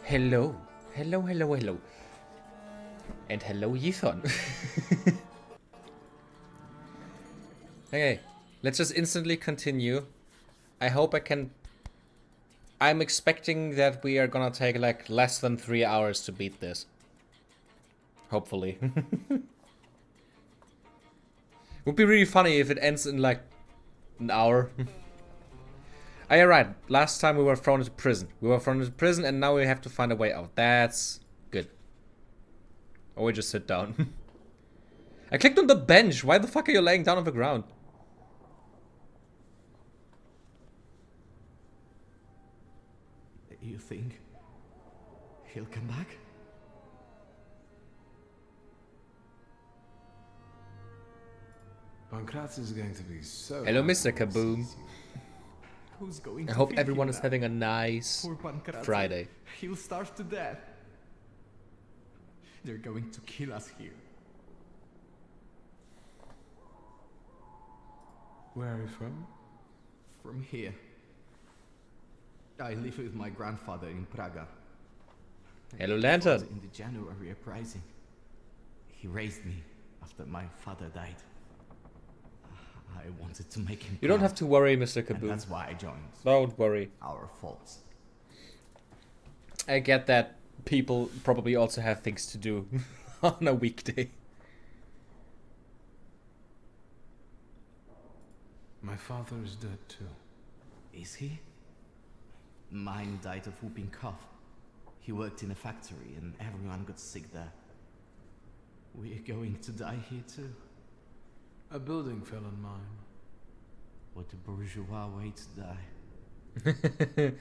Hello. Hello, hello, hello. And hello, Yithon. Okay, let's just instantly continue. I hope I can... I'm expecting that we are gonna take like less than 3 hours to beat this. Hopefully. Would be really funny if it ends in like an hour. Ah, yeah, right. Last time we were thrown into prison. We were thrown into prison and now we have to find a way out. That's good. Or we just sit down. I clicked on the bench. Why the fuck are you laying down on the ground? You think he'll come back? Pankratz is going to be so... Hello, Mr. Kaboom. Who's going I to hope feed everyone him is now? having a nice Poor Pankratz. Friday. He'll starve to death. They're going to kill us here. Where are you from? From here. I live with my grandfather in Praga. Hello, He Lantern. fought in the January uprising. He raised me after my father died. I wanted to make him You don't proud, have to worry, Mr. and Kaboom. that's why I joined. Don't worry. Our faults. I get that people probably also have things to do on a weekday. My father is dead too. Is he? Mine died of whooping cough. He worked in a factory and everyone got sick there. We're going to die here too. A building fell on mine. What a bourgeois way to die.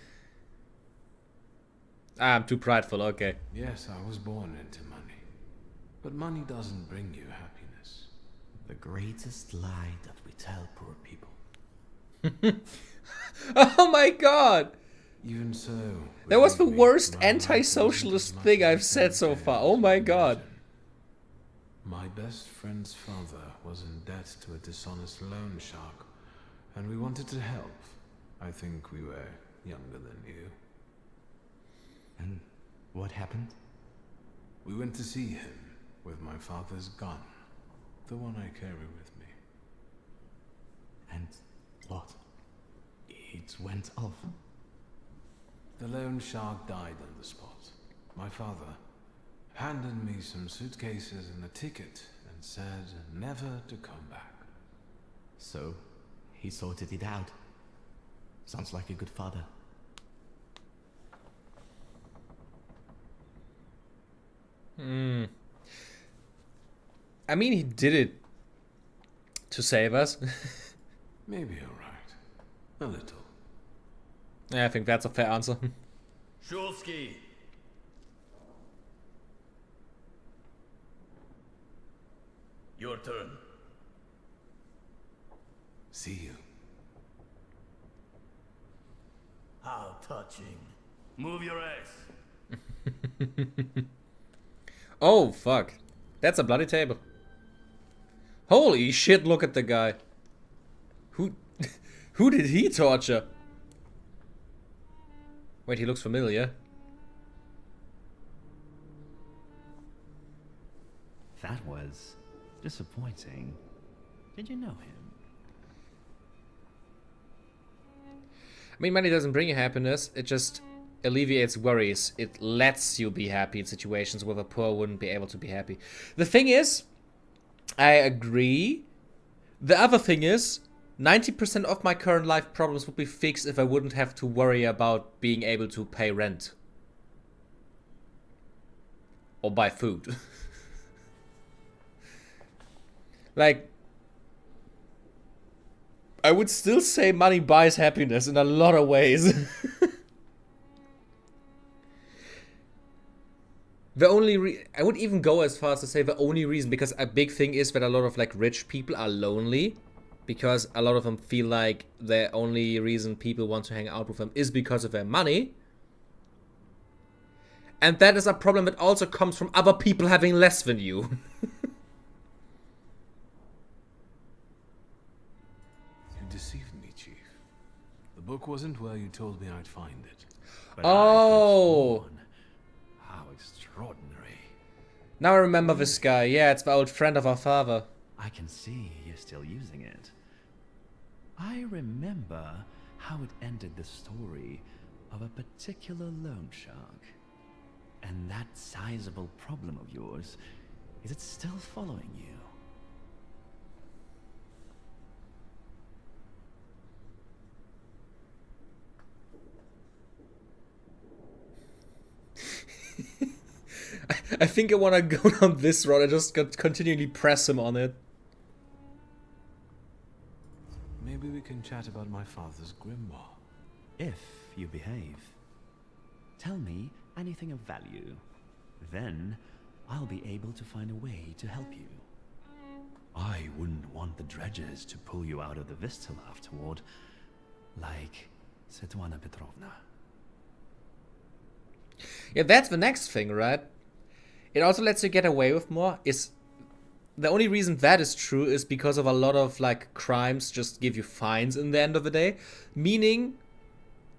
I'm too prideful, okay. Yes, I was born into money. But money doesn't bring you happiness. The greatest lie that we tell poor people. Oh my god! Even so... That was the believe me, worst my life anti-socialist wasn't as thing much I've as said so fairy far. tales Oh my you god. imagine. My best friend's father was in debt to a dishonest loan shark, and we wanted to help. I think we were younger than you. And what happened? We went to see him with my father's gun, the one I carry with me. And what? It went off. The loan shark died on the spot. My father handed me some suitcases and a ticket and said never to come back. So, he sorted it out. Sounds like a good father. I mean, he did it to save us. Maybe you're right. A little. Yeah, I think that's a fair answer. Shulsky! Your turn. See you. How touching. Move your ass. Oh, fuck. That's a bloody table. Holy shit, look at the guy. Who... Who did he torture? Wait, he looks familiar. That was disappointing. Did you know him? I mean, money doesn't bring you happiness. It just alleviates worries. It lets you be happy in situations where the poor wouldn't be able to be happy. The thing is, I agree. The other thing is, 90% of my current life problems would be fixed if I wouldn't have to worry about being able to pay rent. Or buy food. Like, I would still say money buys happiness in a lot of ways. I would even go as far as to say the only reason, because a big thing is that a lot of like rich people are lonely, because a lot of them feel like the only reason people want to hang out with them is because of their money. And that is a problem that also comes from other people having less than you. You deceived me, Chief. The book wasn't where you told me I'd find it. But Oh. I could've sworn extraordinary. Now I remember this guy. Yeah, it's the old friend of our father. I can see you're still using it. I remember how it ended the story of a particular loan shark. And that sizable problem of yours, is it still following you? I think I want to go down this road. I just got continually press him on it. Maybe we can chat about my father's grimoire. If you behave. Tell me anything of value. Then I'll be able to find a way to help you. I wouldn't want the dredgers to pull you out of the Vistal afterward, like Svetlana Petrovna. Yeah, that's the next thing, right? It also lets you get away with more. Is the only reason that is true is because of a lot of like crimes just give you fines in the end of the day, meaning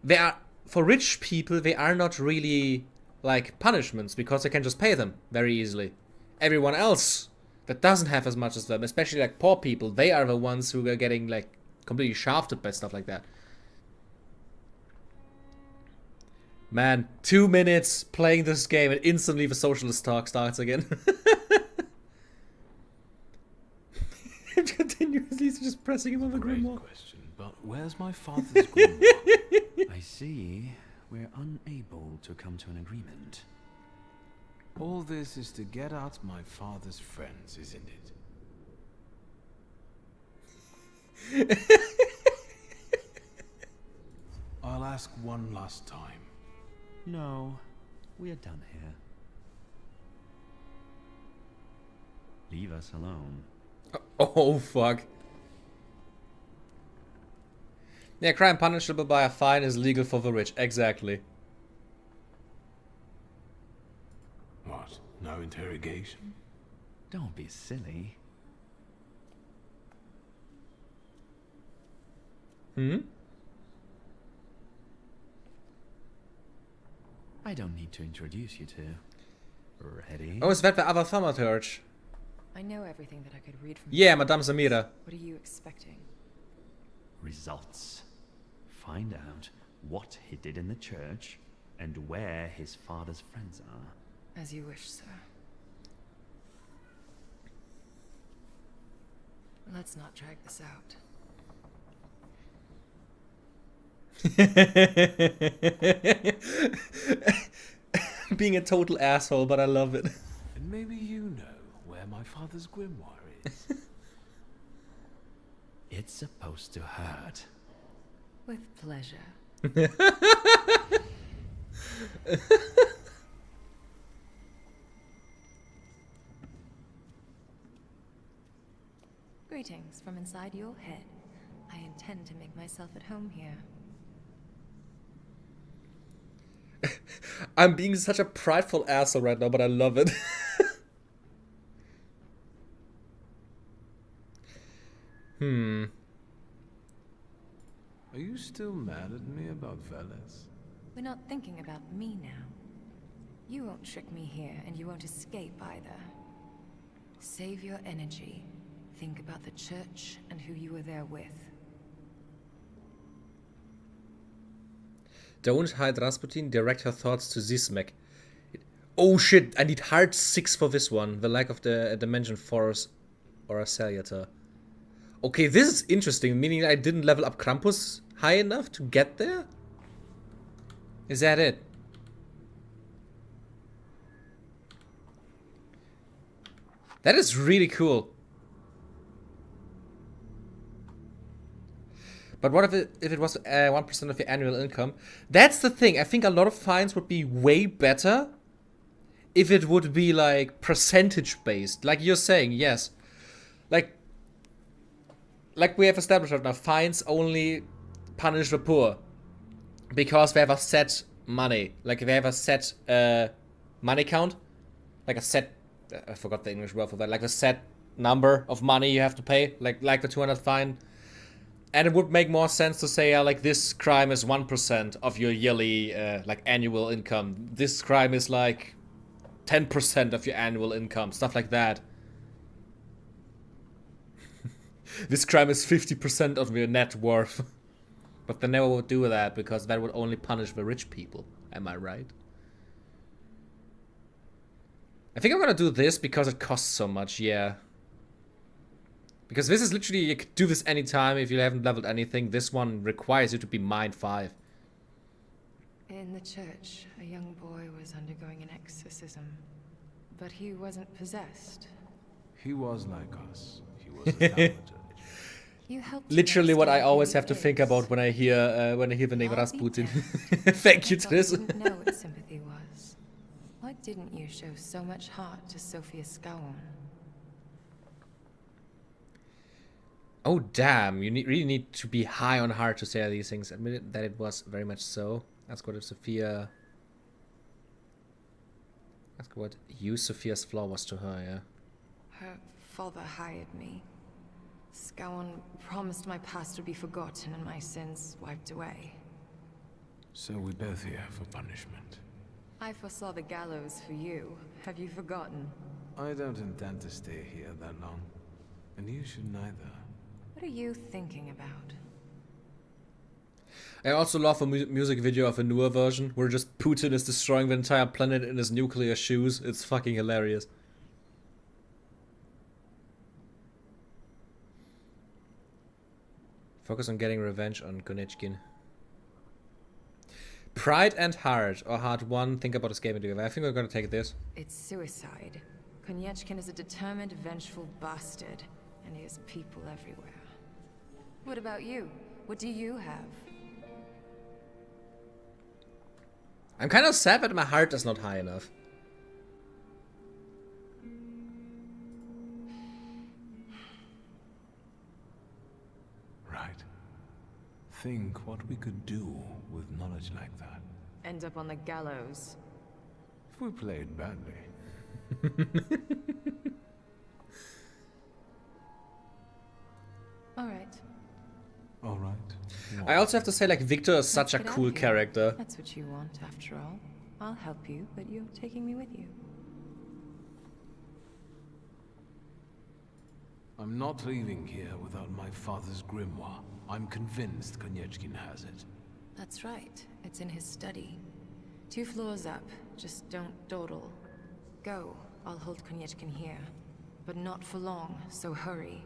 they are, for rich people, they are not really like punishments because they can just pay them very easily. Everyone else that doesn't have as much as them, especially like poor people, they are the ones who are getting like completely shafted by stuff like that. Man, 2 minutes playing this game and instantly the socialist talk starts again. Continuously just pressing him on the Great grimoire. question, but where's my father's grimoire? I see we're unable to come to an agreement. All this is to get out my father's friends, isn't it? I'll ask one last time. No, we are done here. Leave us alone. Oh, fuck. Yeah, crime punishable by a fine is legal for the rich. Exactly. What? No interrogation? Don't be silly. Hmm? I don't need to introduce you to. Ready? Oh, is that the other thaumaturge? I know everything that I could read from Yeah, Madame Samira. What are you expecting? Results. Find out what he did in the church and where his father's friends are. As you wish, sir. Let's not drag this out. Being a total asshole, but I love it. And maybe you know where my father's grimoire is. It's supposed to hurt. With pleasure. Greetings from inside your head. I intend to make myself at home here. I'm being such a prideful asshole right now, but I love it. Are you still mad at me about Veles? We're not thinking about me now. You won't trick me here, and you won't escape either. Save your energy. Think about the church and who you were there with. Don't hide Rasputin, direct her thoughts to Zismek. Oh shit, I need hard 6 for this one. The lack of the dimension force or a salutar. Okay, this is interesting, meaning I didn't level up Krampus high enough to get there? Is that it? That is really cool. But what if it was 1% of your annual income? That's the thing. I think a lot of fines would be way better if it would be like percentage based. Like you're saying, yes. Like we have established right now, fines only punish the poor because they have a set money. Like they have a set money count. Like a set, I forgot the English word for that. Like a set number of money you have to pay. Like the 200 fine. And it would make more sense to say, like, this crime is 1% of your yearly, like, annual income. This crime is, like, 10% of your annual income, stuff like that. This crime is 50% of your net worth. But they never would do that, because that would only punish the rich people. Am I right? I think I'm gonna do this because it costs so much, yeah. Because this is literally, you could do this anytime if you haven't leveled anything. This one requires you to be Mind 5. In the church, a young boy was undergoing an exorcism. But he wasn't possessed. He was like us. He was a thaumaturge. You helped Literally what I understand who always he have to think is. about when I hear the name I'll be Rasputin. damned. Thank you I to thought this. you didn't know what sympathy was. Why didn't you show so much heart to Sophia Scowon? Oh damn, you really need to be high on heart to say these things. Admit that it was very much so. Ask what if Sophia... Ask what use Sophia's flaw was to her, yeah. Her father hired me. Scowon promised my past would be forgotten and my sins wiped away. So we both here for punishment. I foresaw the gallows for you. Have you forgotten? I don't intend to stay here that long. And you should neither. What are you thinking about? I also love a music video of a newer version where just Putin is destroying the entire planet in his nuclear shoes. It's fucking hilarious. Focus on getting revenge on Konechkin. Pride and Heart, or Heart 1, think about escaping together. I think we're gonna take this. It's suicide. Konechkin is a determined, vengeful bastard, and he has people everywhere. What about you? What do you have? I'm kind of sad that my heart is not high enough. Right. Think what we could do with knowledge like that. End up on the gallows. If we played badly. All right. All right. I also have to say, like, Victor is such a Let's get out cool of here. character. That's what you want, after all. I'll help you, but you're taking me with you. I'm not leaving here without my father's grimoire. I'm convinced Konechkin has it. That's right. It's in his study. 2 floors up. Just don't dawdle. Go. I'll hold Konechkin here. But not for long, so hurry.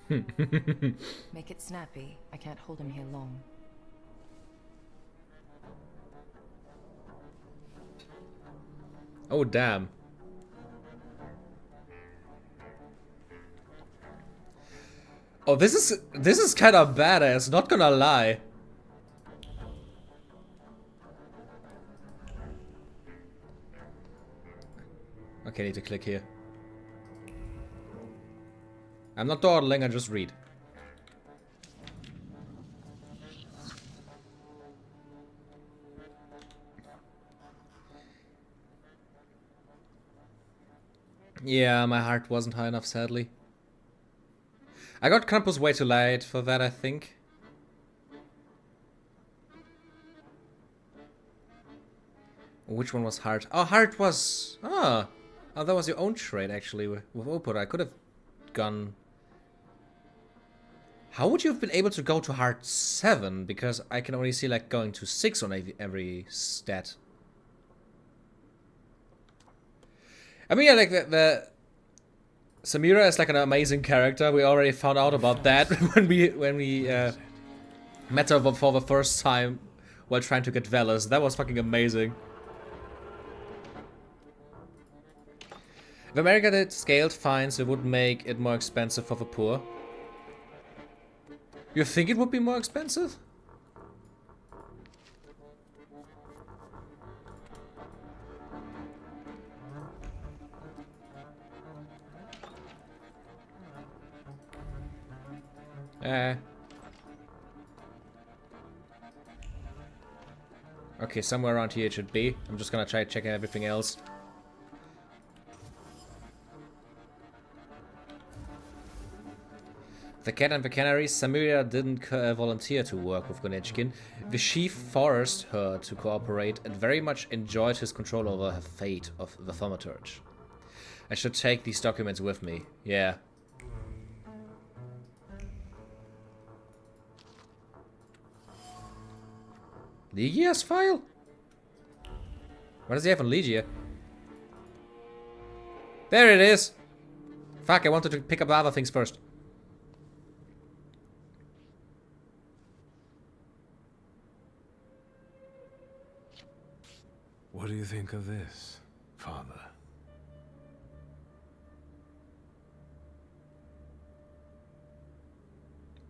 Make it snappy. I can't hold him here long. Oh damn. Oh, this is kind of badass, not gonna lie. Okay, need to click here. I'm not dawdling, I just read. Yeah, my heart wasn't high enough, sadly. I got Campus way too late for that, I think. Which one was heart? Oh, heart was... Oh, that was your own trade, actually, with Opera. I could have gone... How would you have been able to go to heart 7? Because I can only see, like, going to 6 on every stat. I mean, yeah, like, the Samira is, like, an amazing character. We already found out about that when we met her for the first time while trying to get Velas. That was fucking amazing. If America did scaled fines, it would make it more expensive for the poor. You think it would be more expensive? Okay, somewhere around here it should be. I'm just gonna try checking everything else. The Cat and the Canary, Samira didn't volunteer to work with Gonechkin. The chief forced her to cooperate and very much enjoyed his control over her fate of the thaumaturge. I should take these documents with me. Yeah. Ligia's file? What does he have on Ligia? There it is! Fuck, I wanted to pick up the other things first. What do you think of this, Father?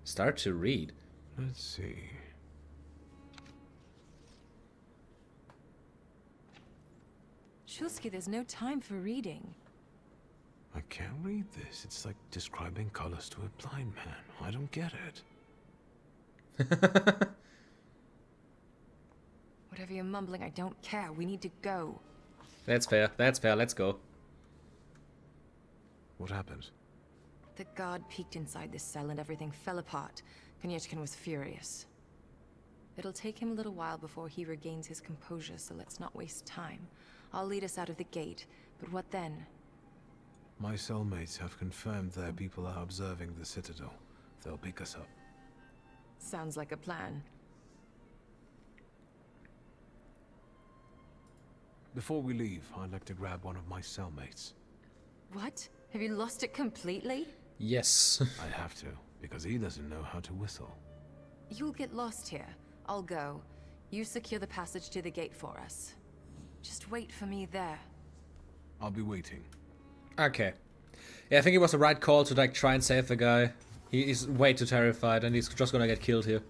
Start to read. Let's see. Shulsky, there's no time for reading. I can't read this. It's like describing colors to a blind man. I don't get it. Whatever you're mumbling, I don't care. We need to go. That's fair. That's fair. Let's go. What happened? The guard peeked inside this cell and everything fell apart. Konyechkin was furious. It'll take him a little while before he regains his composure, so let's not waste time. I'll lead us out of the gate, but what then? My cellmates have confirmed their people are observing the Citadel. They'll pick us up. Sounds like a plan. Before we leave, I'd like to grab one of my cellmates. What? Have you lost it completely? Yes. I have to, because he doesn't know how to whistle. You'll get lost here. I'll go. You secure the passage to the gate for us. Just wait for me there. I'll be waiting. Okay. Yeah, I think it was the right call to like try and save the guy. He's way too terrified and he's just gonna get killed here.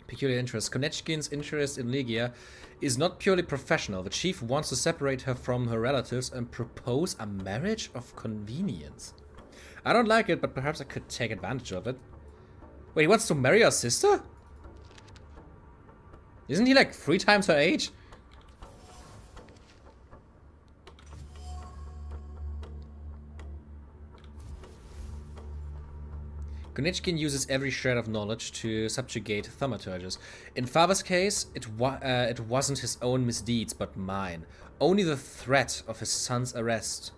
Peculiar interest. Konechkin's interest in Ligia is not purely professional. The chief wants to separate her from her relatives and propose a marriage of convenience. I don't like it, but perhaps I could take advantage of it. Wait, he wants to marry our sister? Isn't he like 3 times her age? Konechkin uses every shred of knowledge to subjugate thaumaturges. In Father's case, it wasn't his own misdeeds, but mine. Only the threat of his son's arrest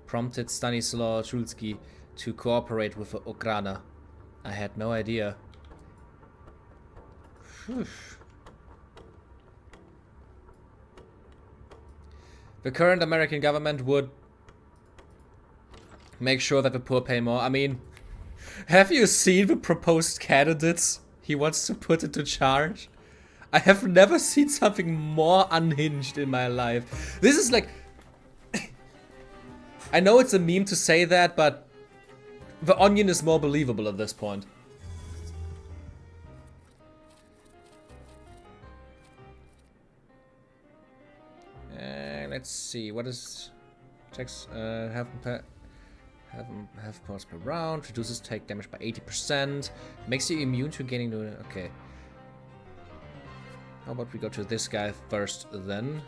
prompted Stanislaw Shulsky to cooperate with the Okrana. I had no idea. Phew. The current American government would make sure that the poor pay more. I mean, have you seen the proposed candidates he wants to put into charge? I have never seen something more unhinged in my life. This is like... I know it's a meme to say that, but the Onion is more believable at this point. Let's see, what is... Checks, have pulse per round, reduces take damage by 80%, makes you immune to gaining the... Okay. How about we go to this guy first then?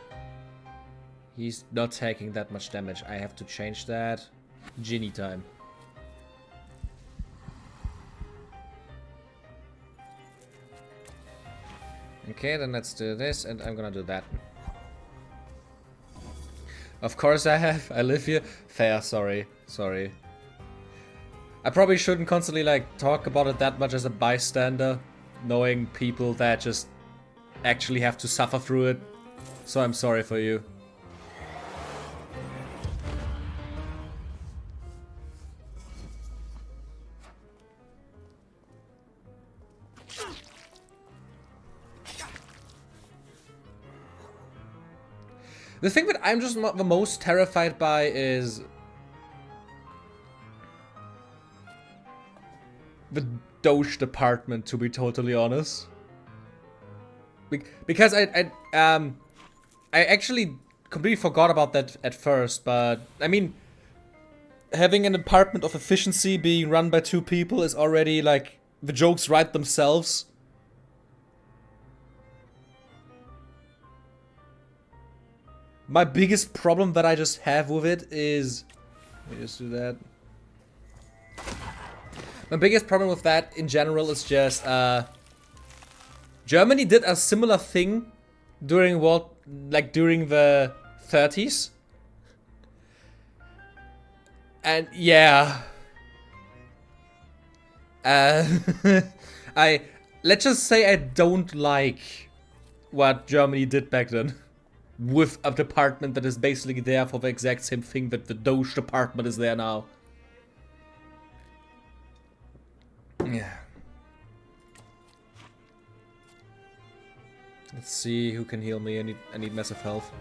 He's not taking that much damage. I have to change that. Ginny time. Okay, then let's do this, and I'm gonna do that. Of course I have. I live here. Fair, sorry. Sorry. I probably shouldn't constantly, like, talk about it that much as a bystander, knowing people that just actually have to suffer through it. So I'm sorry for you. The thing that I'm just the most terrified by is the Doge department, to be totally honest. Because I actually completely forgot about that at first, but I mean, having an department of efficiency being run by 2 people is already like, the jokes write themselves. My biggest problem that I just have with it is... Let me just do that. My biggest problem with that in general is just Germany did a similar thing during during the 30s. And yeah. Let's just say I don't like what Germany did back then. With a department that is basically there for the exact same thing that the Doge department is there now. Yeah. Let's see who can heal me. I need massive health.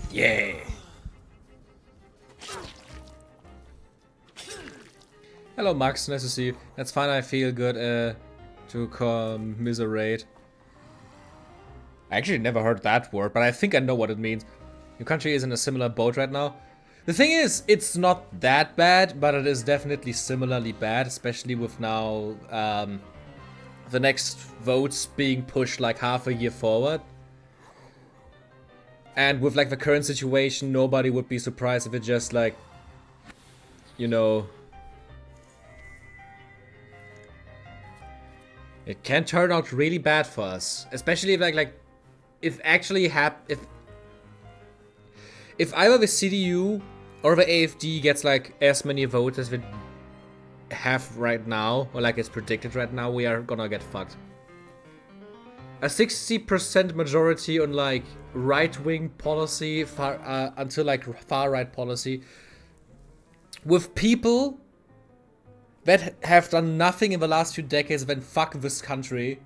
Yeah. Hello Max, nice to see you. That's fine, I feel good to commiserate. I actually never heard that word, but I think I know what it means. Your country is in a similar boat right now. The thing is, it's not that bad, but it is definitely similarly bad, especially with now the next votes being pushed like half a year forward. And with like the current situation, nobody would be surprised if it just like, you know, it can turn out really bad for us, especially if if either the CDU or the AfD gets like as many votes as we have right now, or like it's predicted right now, we are gonna get fucked. A 60% majority on like right-wing policy, until like far-right policy, with people that have done nothing in the last few decades than fuck this country,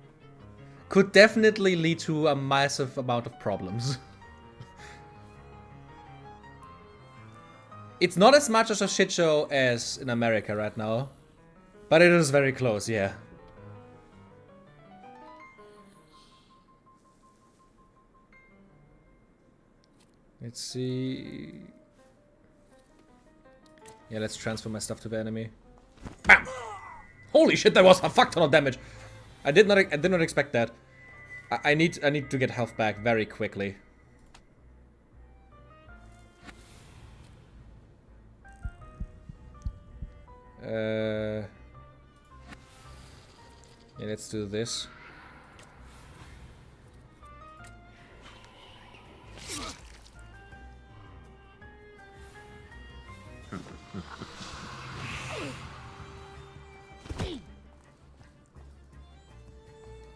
could definitely lead to a massive amount of problems. It's not as much as a shit show as in America right now, but it is very close, yeah. Let's see. Yeah, let's transfer my stuff to the enemy. Bam! Holy shit, that was a fuck ton of damage. I did not expect that. I need to get health back very quickly. Yeah, let's do this.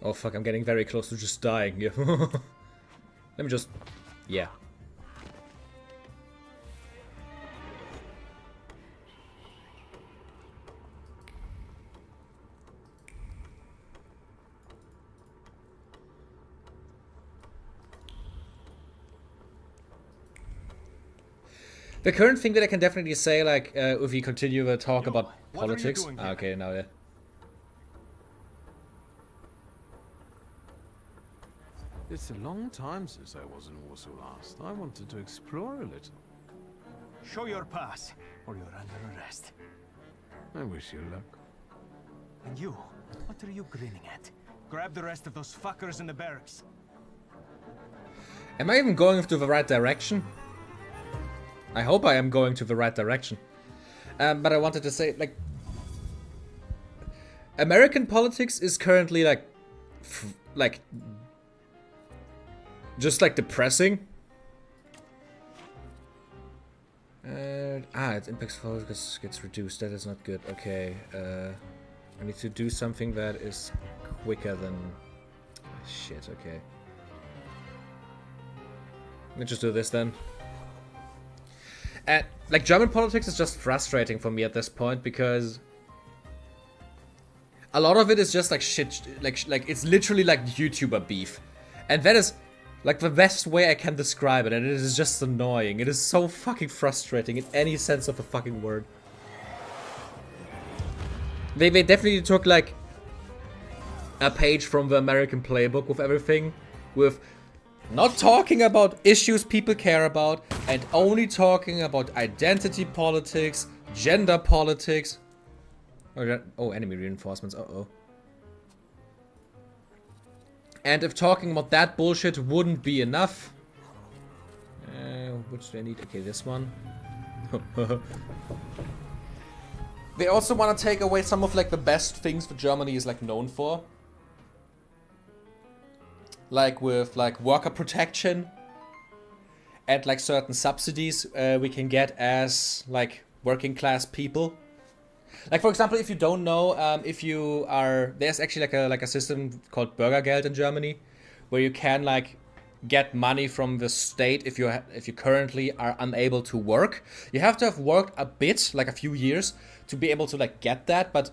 Oh fuck, I'm getting very close to just dying. Yeah. Let me just... Yeah. The current thing that I can definitely say, like, if we continue the talk about politics... okay, now yeah. It's a long time since I was in Warsaw last. I wanted to explore a little. Show your pass, or you're under arrest. I wish you luck. And you, what are you grinning at? Grab the rest of those fuckers in the barracks. Am I even going to the right direction? I hope I am going to the right direction. But I wanted to say, like... American politics is currently, like... just, like, depressing. Its impact focus gets reduced. That is not good. Okay. I need to do something that is quicker than... shit, okay. Let me just do this then. Like, German politics is just frustrating for me at this point, because a lot of it is just like shit, like it's literally like YouTuber beef, and that is like the best way I can describe it, and it is just annoying. It is so fucking frustrating in any sense of the fucking word. They definitely took like a page from the American playbook with everything, with not talking about issues people care about, and only talking about identity politics, gender politics. Oh, enemy reinforcements, uh-oh. And if talking about that bullshit wouldn't be enough... which do I need? Okay, this one. They also want to take away some of like the best things that Germany is like known for. Like with like worker protection and like certain subsidies we can get as like working class people. Like for example, if you don't know, if you are, there's actually like a system called Bürgergeld in Germany, where you can like get money from the state if you currently are unable to work. You have to have worked a bit, like a few years, to be able to like get that. But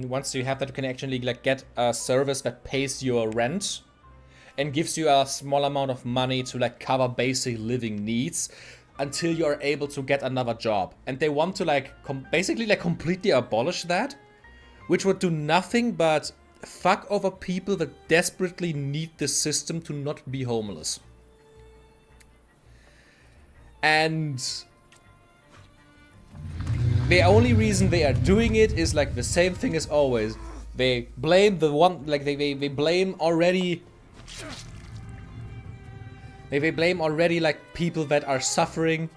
once you have that, you can actually like get a service that pays your rent and gives you a small amount of money to like cover basic living needs until you are able to get another job. And they want to like basically like completely abolish that, which would do nothing but fuck over people that desperately need the system to not be homeless. And the only reason they are doing it is like the same thing as always. They blame the one, like they blame already. They blame already like people that are suffering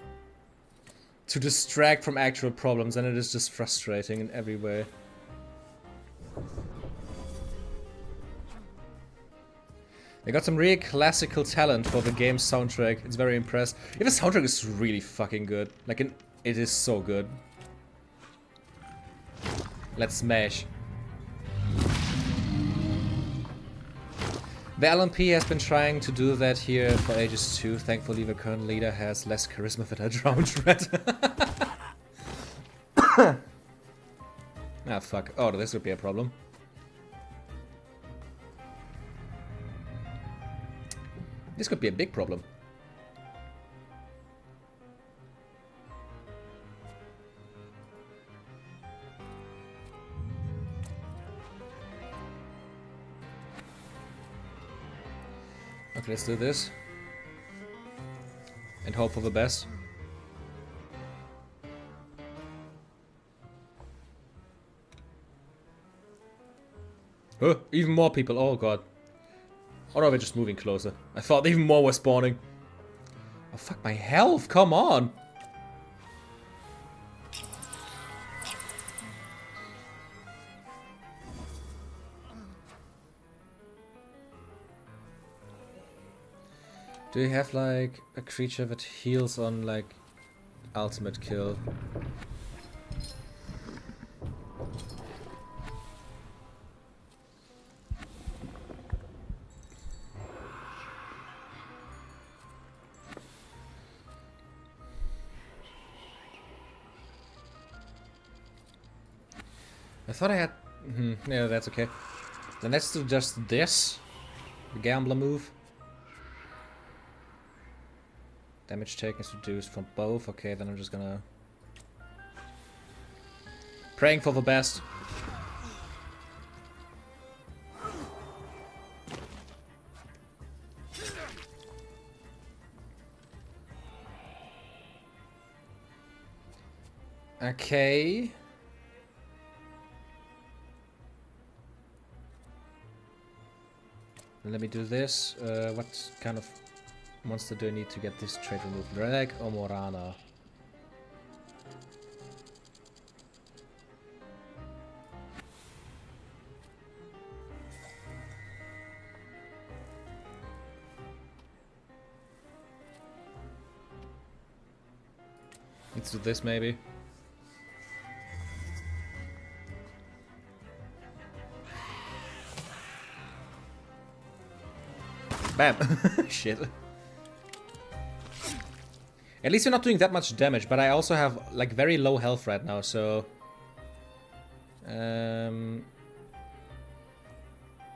to distract from actual problems, and it is just frustrating in every way. They got some really classical talent for the game's soundtrack. It's very impressive. Yeah, the soundtrack is really fucking good. Like, it is so good. Let's smash. The LMP has been trying to do that here for ages too. Thankfully, the current leader has less charisma than a drowned rat. Ah, fuck. Oh, this would be a problem. This could be a big problem. Okay, let's do this. And hope for the best. Oh, even more people. Oh god. Or are we just moving closer? I thought even more were spawning. Oh fuck, my health, come on! Do you have like a creature that heals on like ultimate kill? I thought I had... yeah, that's okay. Then let's do just this. The gambler move. Damage taken is reduced from both. Okay, then I'm just gonna... praying for the best. Okay. Let me do this. What kind of monster do I need to get this trait removed? Relic or Morana? Let's do this maybe. Bam! Shit. At least you're not doing that much damage, but I also have like very low health right now, so...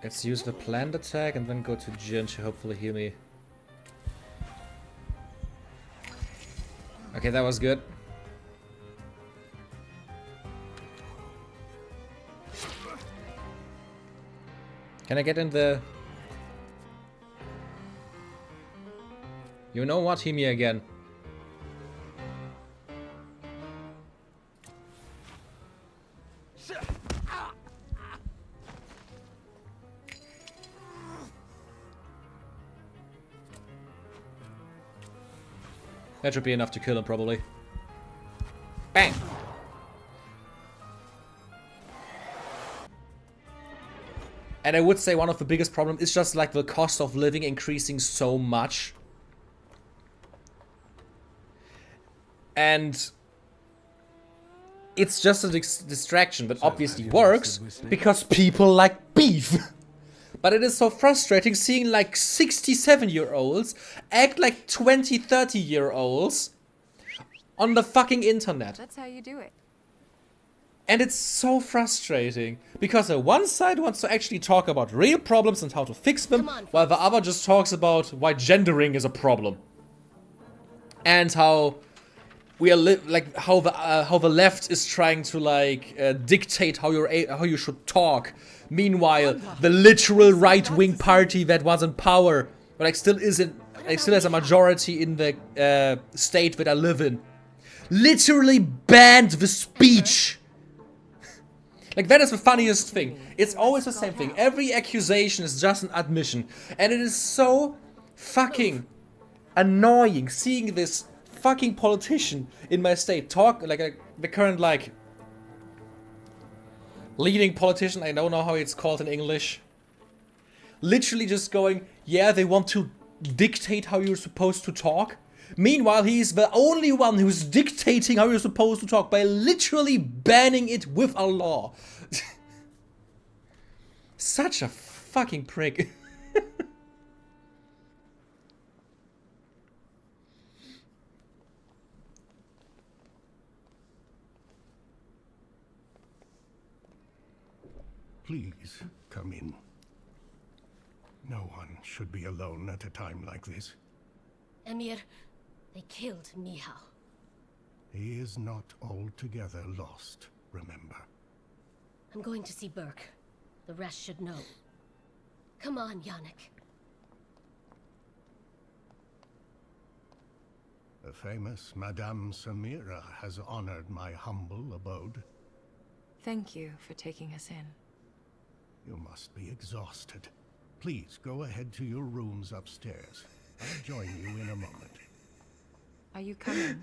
let's use the planned attack and then go to Jin to hopefully heal me. Okay, that was good. Can I get in the... You know what? Heal me again. That should be enough to kill him, probably. Bang! And I would say one of the biggest problems is just like the cost of living increasing so much. And it's just a distraction, but obviously works because people like beef. But it is so frustrating seeing like 67-year-olds act like 20, 30-year-olds on the fucking internet. That's how you do it. And it's so frustrating because the one side wants to actually talk about real problems and how to fix them, while the other just talks about why gendering is a problem. And how we are like how the left is trying to like dictate how you should talk. Meanwhile, the literal right-wing party that was in power, but like still has a majority in the state that I live in, literally banned the speech. Like, that is the funniest thing. It's always the same thing. Every accusation is just an admission. And it is so fucking annoying seeing this fucking politician in my state talk, like the current, like, leading politician, I don't know how it's called in English. Literally just going, yeah, they want to dictate how you're supposed to talk. Meanwhile, he's the only one who's dictating how you're supposed to talk by literally banning it with a law. Such a fucking prick. Please, come in. No one should be alone at a time like this. Emir, they killed Mihal. He is not altogether lost, remember. I'm going to see Burke. The rest should know. Come on, Yannick. The famous Madame Samira has honored my humble abode. Thank you for taking us in. You must be exhausted. Please go ahead to your rooms upstairs. I'll join you in a moment. Are you coming?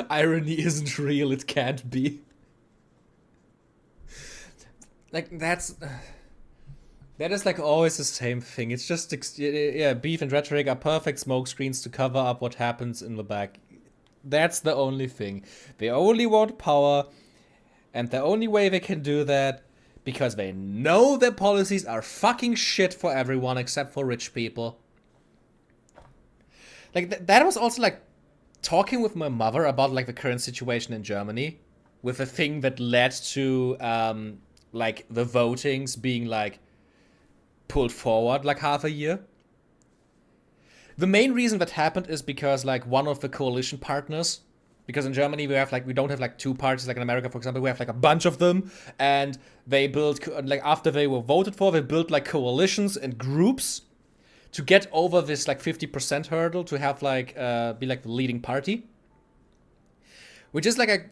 Irony isn't real, it can't be. Like, that is like always the same thing. It's just, yeah, beef and rhetoric are perfect smokescreens to cover up what happens in the back. That's the only thing. They only want power, and the only way they can do that, because they know their policies are fucking shit for everyone except for rich people. Like, that was also, like, talking with my mother about, like, the current situation in Germany, with the thing that led to, like, the votings being, like, pulled forward, like, half a year. The main reason that happened is because, like, one of the coalition partners, because in Germany we don't have, like, two parties, like in America, for example, we have, like, a bunch of them, and they built, like, after they were voted for, they built, like, coalitions and groups to get over this, like, 50% hurdle to have, like, be, like, the leading party. Which is, like, a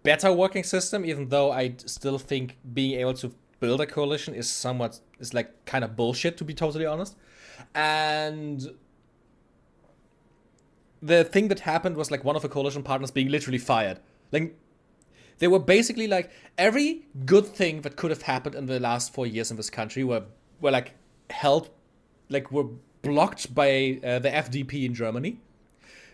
better working system, even though I still think being able to build a coalition is like, kind of bullshit, to be totally honest. And the thing that happened was, like, one of the coalition partners being literally fired. Like, they were basically, like, every good thing that could have happened in the last 4 years in this country were like, held, like, were blocked by the FDP in Germany.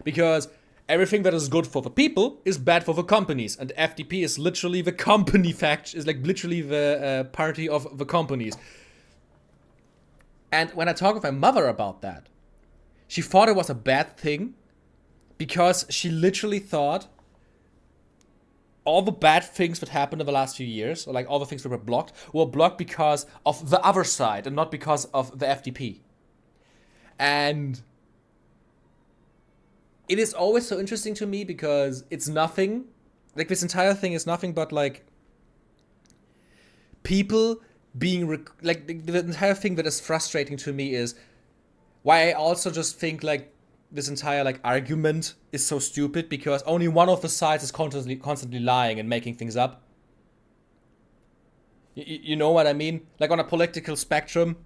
Because everything that is good for the people is bad for the companies. And FDP is literally the company faction, is, like, literally the party of the companies. And when I talked with my mother about that, she thought it was a bad thing, because she literally thought all the bad things that happened in the last few years, or, like, all the things that were blocked because of the other side and not because of the FDP. And it is always so interesting to me because it's nothing, like, this entire thing is nothing but, like, people being, like, the entire thing that is frustrating to me is why I also just think, like, this entire, like, argument is so stupid, because only one of the sides is constantly lying and making things up. You know what I mean? Like, on a political spectrum,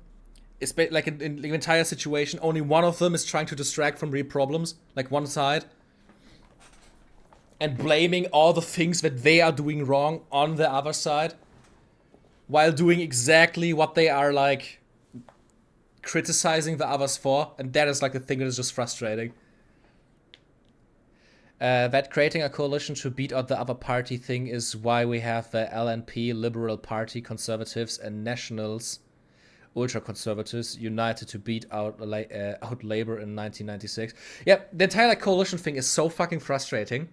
it's like in the entire situation, only one of them is trying to distract from real problems, like one side, and blaming all the things that they are doing wrong on the other side. while doing exactly what they are like criticizing the others for, and that is like the thing that is just frustrating. That creating a coalition to beat out the other party thing is why we have the LNP, Liberal Party, Conservatives, and Nationals, ultra-conservatives, united to beat out Labour in 1996. Yeah, the entire like, coalition thing is so fucking frustrating,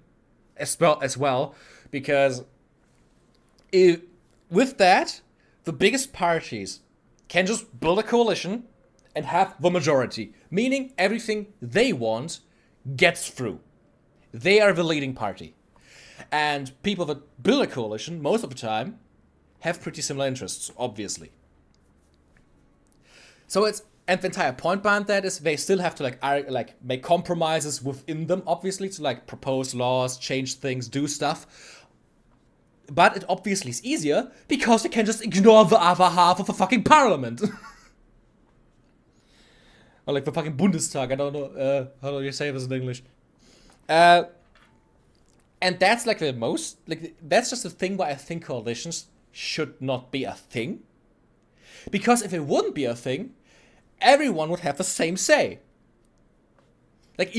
as well, because with that, the biggest parties can just build a coalition and have the majority, meaning everything they want gets through. They are the leading party. And people that build a coalition, most of the time, have pretty similar interests, obviously. So and the entire point behind that is they still have to make compromises within them, obviously, to like propose laws, change things, do stuff. But it obviously is easier because they can just ignore the other half of the fucking parliament. Or like the fucking Bundestag, I don't know, how do you say this in English? And that's like the most, like, that's just the thing why I think coalitions should not be a thing. Because if it wouldn't be a thing, everyone would have the same say. Like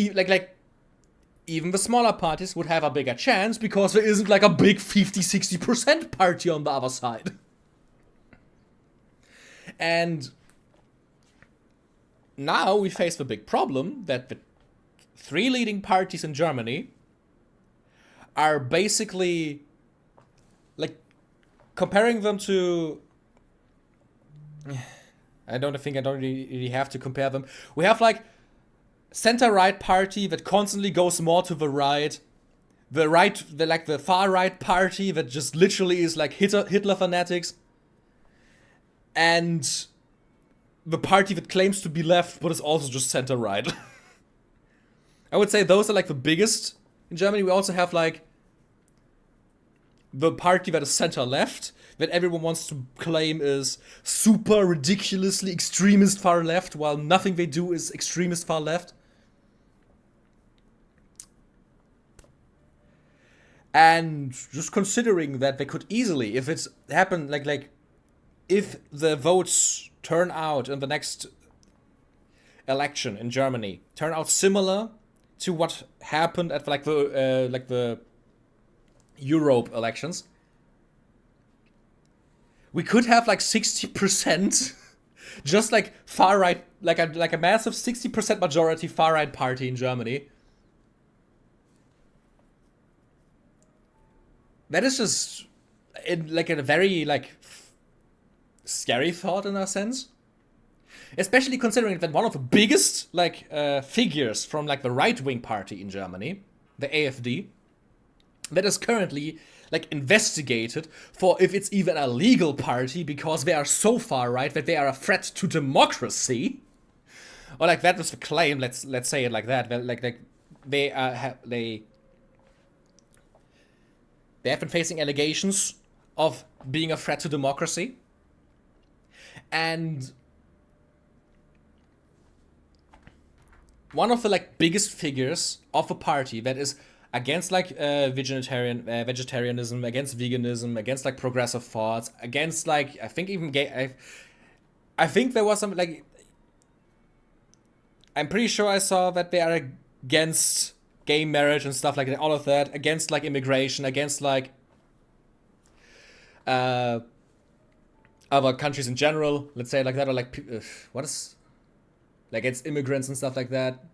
even the smaller parties would have a bigger chance because there isn't like a big 50-60% party on the other side. And now we face the big problem that the 3 leading parties in Germany are basically like comparing them to, I don't really have to compare them. We have like center-right party that constantly goes more to the right, the far-right party that just literally is like Hitler fanatics, and the party that claims to be left but is also just center-right. I would say those are like the biggest in Germany. We also have like the party that is center-left, that everyone wants to claim is super ridiculously extremist far left, while nothing they do is extremist far left. And just considering that they could easily, if it's happened, like if the votes turn out in the next election in Germany turn out similar to what happened at the Europe elections, we could have like 60% just like far right, like a massive 60% majority far right party in Germany. That is just like a very like scary thought in a sense, especially considering that one of the biggest like figures from like the right-wing party in Germany, the AfD, that is currently like investigated for if it's even a legal party because they are so far right that they are a threat to democracy, or like that was the claim. Let's say it like that. Like they have been facing allegations of being a threat to democracy, and one of the like biggest figures of a party that is against like vegetarianism, against veganism, against like progressive thoughts, against like I think even gay. I think there was some like, I'm pretty sure I saw that they are against gay marriage and stuff like that, all of that, against like immigration, against like other countries in general, let's say it like that, or like what is like against immigrants and stuff like that.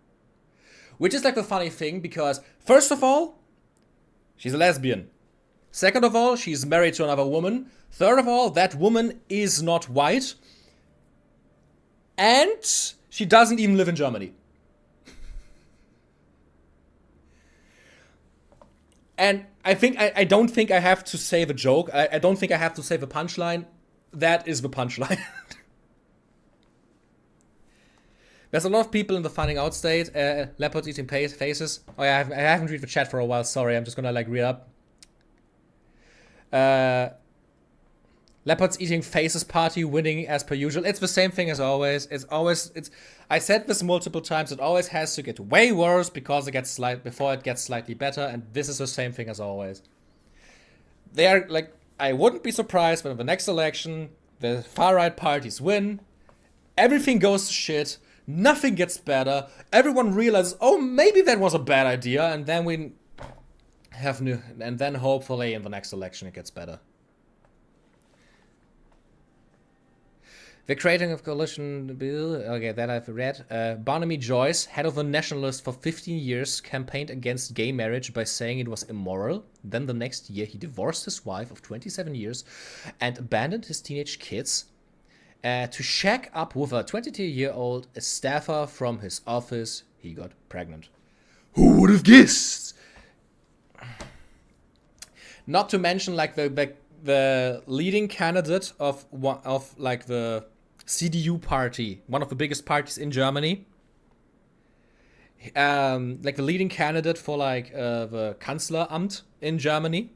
Which is like the funny thing, because first of all, she's a lesbian. Second of all, she's married to another woman. Third of all, that woman is not white. And she doesn't even live in Germany. And I don't think I have to say the joke. I don't think I have to say the punchline. That is the punchline. There's a lot of people in the finding out state. Leopards eating faces. Oh yeah, I haven't read the chat for a while. Sorry, I'm just gonna like read up. Leopards eating faces party winning as per usual. It's the same thing as always. I said this multiple times. It always has to get way worse because it gets before it gets slightly better. And this is the same thing as always. They are like I wouldn't be surprised when the next election, the far-right parties win, everything goes to shit, nothing gets better, everyone realizes, oh, maybe that was a bad idea, and then we have new, and then hopefully in the next election it gets better. The creating of coalition bill, okay, that I've read. Barnaby Joyce, head of the Nationalists for 15 years, campaigned against gay marriage by saying it was immoral. Then the next year he divorced his wife of 27 years and abandoned his teenage kids to shack up with a 22-year-old staffer from his office. He got pregnant. Who would have guessed? Not to mention, like, the leading candidate of like the CDU party, one of the biggest parties in Germany. Like the leading candidate for like the Kanzleramt in Germany.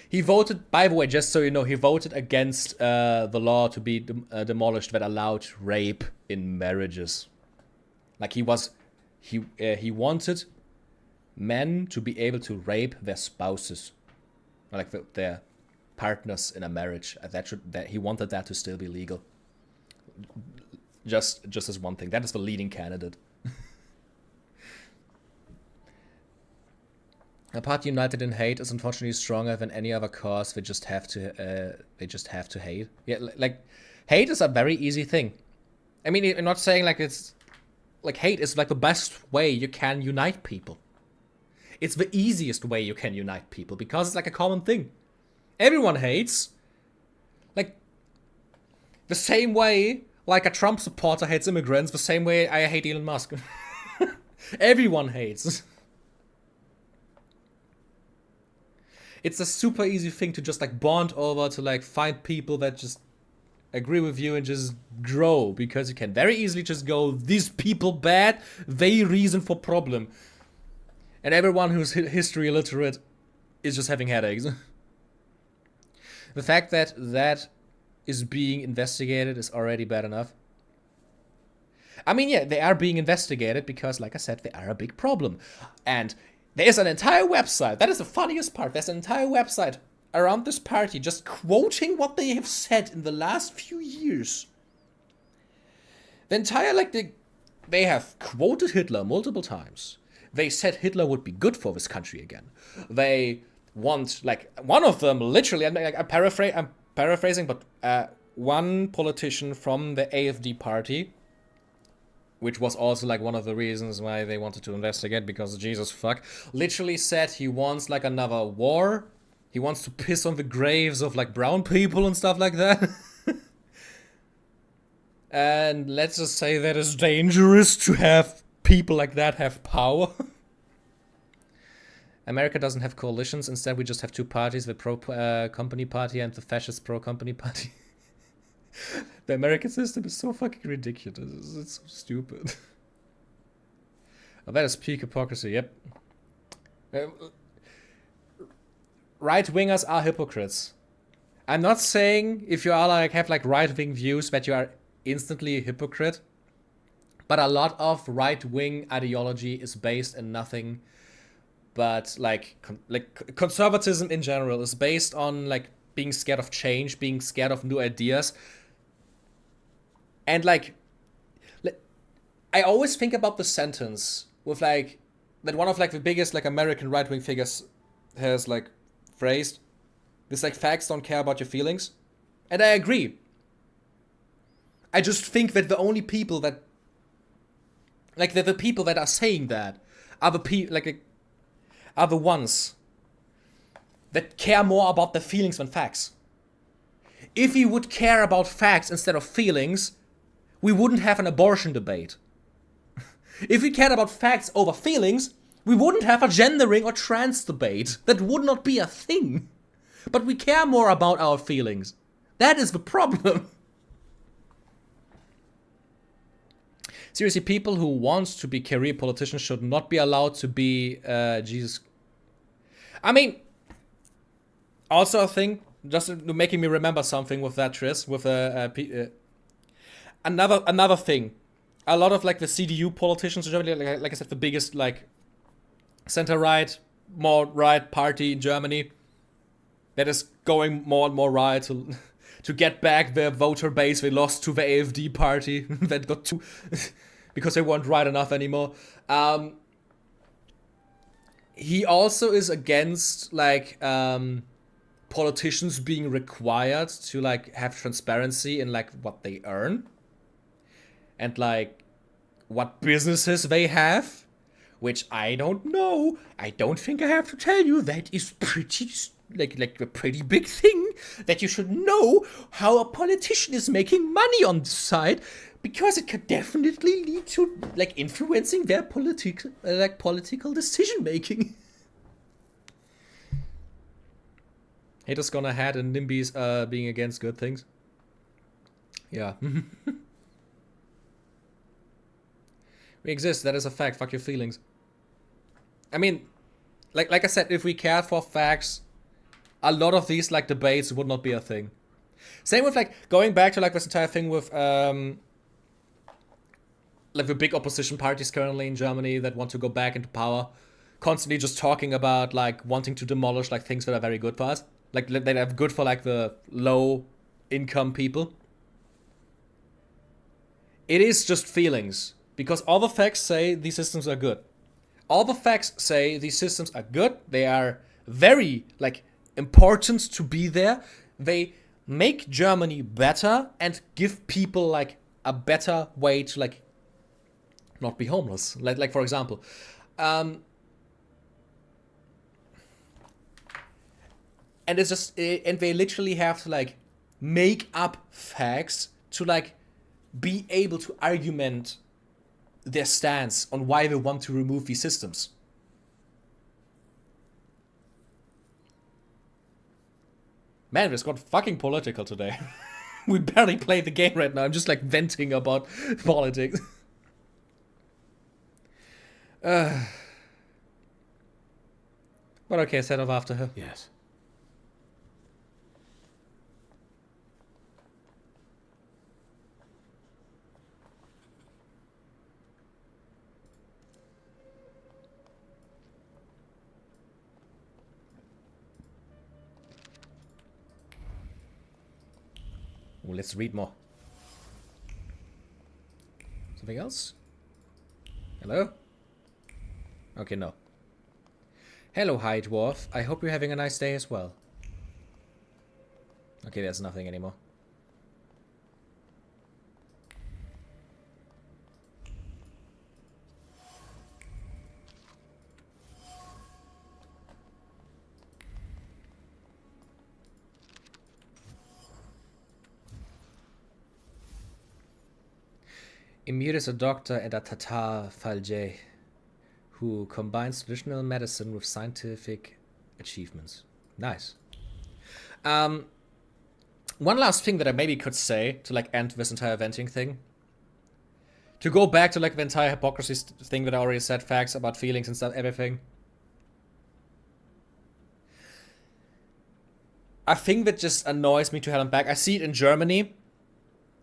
He voted, by the way, just so you know, he voted against the law to be demolished that allowed rape in marriages. Like he wanted men to be able to rape their spouses, like their partners in a marriage. That he wanted that to still be legal. Just as one thing. That is the leading candidate. A party united in hate is unfortunately stronger than any other cause. They just have to hate. Yeah, like hate is a very easy thing. I mean, I'm not saying like it's like hate is like the best way you can unite people. It's the easiest way you can unite people because it's like a common thing. Everyone hates. Like, the same way, like a Trump supporter hates immigrants, the same way I hate Elon Musk. Everyone hates. It's a super easy thing to just like bond over, to like find people that just agree with you and just grow, because you can very easily just go, these people bad, they reason for problem. And everyone who's history illiterate is just having headaches. The fact that that is being investigated is already bad enough. I mean, yeah, they are being investigated because, like I said, they are a big problem. And there's an entire website, that is the funniest part, there's an entire website around this party just quoting what they have said in the last few years. The entire, like, they have quoted Hitler multiple times. They said Hitler would be good for this country again. They want, like, one of them literally, I'm paraphrasing, but one politician from the AfD party, which was also like one of the reasons why they wanted to investigate, because Jesus fuck, literally said he wants like another war. He wants to piss on the graves of like brown people and stuff like that. And let's just say that it's dangerous to have people like that have power. America doesn't have coalitions. Instead, we just have two parties, the pro-company party and the fascist pro-company party. The American system is so fucking ridiculous. It's so stupid. Oh, that is peak hypocrisy, yep. Right-wingers are hypocrites. I'm not saying if you are like have like right-wing views that you are instantly a hypocrite. But a lot of right-wing ideology is based in nothing but like conservatism in general is based on like being scared of change, being scared of new ideas. And like I always think about the sentence with like that one of like the biggest like American right-wing figures has like phrased this, like, facts don't care about your feelings. And I agree. I just think that the only people that like the people that are saying that are the are the ones that care more about their feelings than facts. If we would care about facts instead of feelings, we wouldn't have an abortion debate. If we cared about facts over feelings, we wouldn't have a gendering or trans debate. That would not be a thing. But we care more about our feelings. That is the problem. Seriously, people who want to be career politicians should not be allowed to be Jesus. I mean, also a thing, just making me remember something with that, Tris, with another thing. A lot of like the CDU politicians in Germany, like I said, the biggest like center-right, more right party in Germany. that is going more and more right to get back their voter base they lost to the AfD party that got too because they weren't right enough anymore. He also is against like politicians being required to like have transparency in like what they earn and like what businesses they have, which I don't know. I don't think I have to tell you that is pretty like a pretty big thing that you should know how a politician is making money on the side, because it could definitely lead to like influencing their political decision making. Haters gonna hat and NIMBYs being against good things. Yeah. We exist, that is a fact. Fuck your feelings. I mean, like I said, if we cared for facts, a lot of these like debates would not be a thing. Same with like going back to like this entire thing with like the big opposition parties currently in Germany that want to go back into power, constantly just talking about like wanting to demolish like things that are very good for us, like that are good for like the low income people. It is just feelings, because all the facts say these systems are good. All the facts say these systems are good. They are very like important to be there. They make Germany better and give people like a better way to like not be homeless. Like for example, and it's just and they literally have to like make up facts to like be able to argument their stance on why they want to remove these systems. Man, this got fucking political today. We barely played the game right now. I'm just like venting about politics. But okay, set off after her. Yes. Well, let's read more. Something else? Hello? Okay, no. Hello, High Dwarf. I hope you're having a nice day as well. Okay, there's nothing anymore. Emir is a doctor and a Tatar Falje who combines traditional medicine with scientific achievements. Nice. One last thing that I maybe could say to like end this entire venting thing. To go back to like the entire hypocrisy thing that I already said, facts about feelings and stuff, everything. A thing that just annoys me to hell and back. I see it in Germany.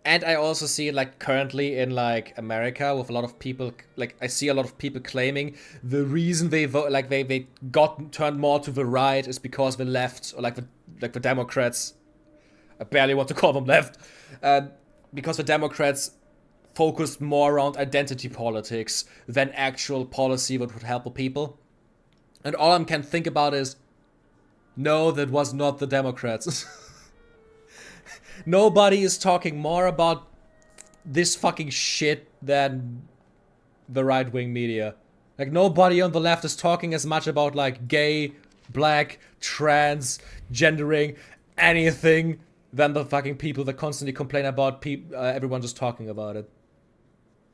And I also see it like currently in like America with a lot of people, like I see a lot of people claiming the reason they vote, like they got turned more to the right is because the left, or like the Democrats, I barely want to call them left, because the Democrats focused more around identity politics than actual policy that would help the people. And all I can think about is, no, that was not the Democrats. Nobody is talking more about this fucking shit than the right-wing media. Like, nobody on the left is talking as much about, like, gay, black, trans, gendering, anything than the fucking people that constantly complain about everyone just talking about it.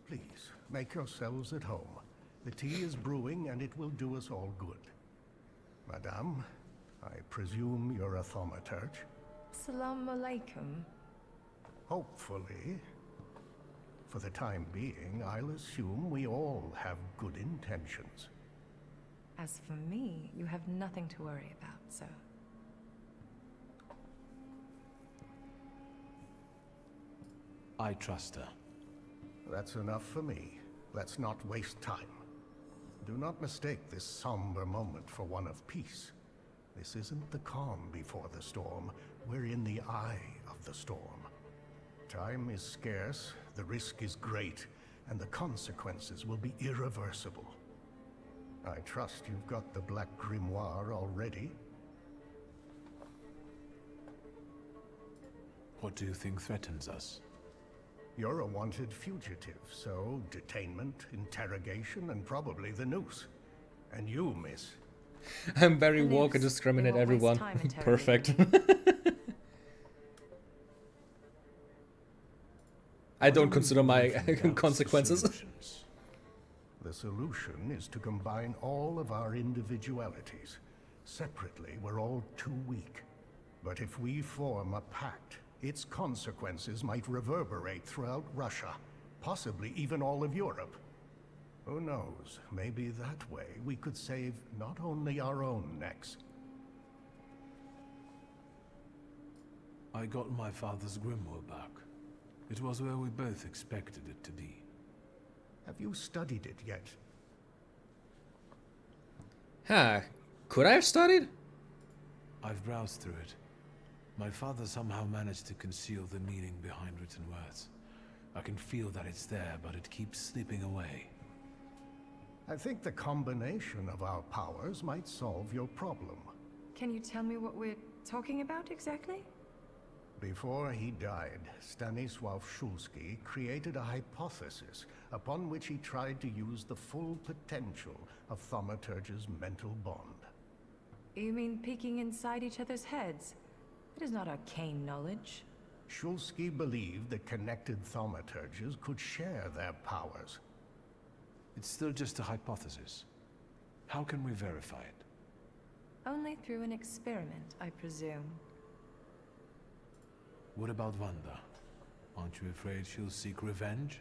Please, make yourselves at home. The tea is brewing and it will do us all good. Madame, I presume you're a thaumaturge? Assalamu alaikum. Hopefully. For the time being, I'll assume we all have good intentions. As for me, you have nothing to worry about, sir. I trust her. That's enough for me. Let's not waste time. Do not mistake this somber moment for one of peace. This isn't the calm before the storm. We're in the eye of the storm. Time is scarce, the risk is great, and the consequences will be irreversible. I trust you've got the Black Grimoire already. What do you think threatens us? You're a wanted fugitive, so detainment, interrogation, and probably the noose. And you, miss. I'm very The woke and noose. discriminate They won't waste everyone. time interrogating Perfect. me. I don't What do we consider my believe in doubts consequences. solutions? The solution is to combine all of our individualities. Separately, we're all too weak. But if we form a pact, its consequences might reverberate throughout Russia, possibly even all of Europe. Who knows, maybe that way we could save not only our own necks. I got my father's grimoire back. It was where we both expected it to be. Have you studied it yet? Huh. Could I have studied? I've browsed through it. My father somehow managed to conceal the meaning behind written words. I can feel that it's there, but it keeps slipping away. I think the combination of our powers might solve your problem. Can you tell me what we're talking about exactly? Before he died, Stanisław Szulski created a hypothesis upon which he tried to use the full potential of thaumaturge's mental bond. You mean peeking inside each other's heads? It is not arcane knowledge. Szulski believed that connected thaumaturges could share their powers. It's still just a hypothesis. How can we verify it? Only through an experiment, I presume. What about Wanda? Aren't you afraid she'll seek revenge?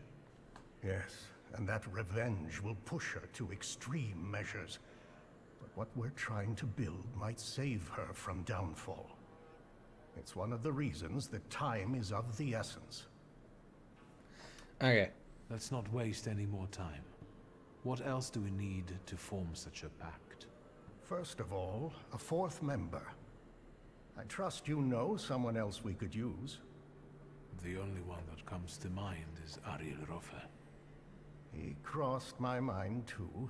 Yes, and that revenge will push her to extreme measures. But what we're trying to build might save her from downfall. It's one of the reasons that time is of the essence. Okay. Let's not waste any more time. What else do we need to form such a pact? First of all, a fourth member. I trust you know someone else we could use. The only one that comes to mind is Ariel Rofe. He crossed my mind too.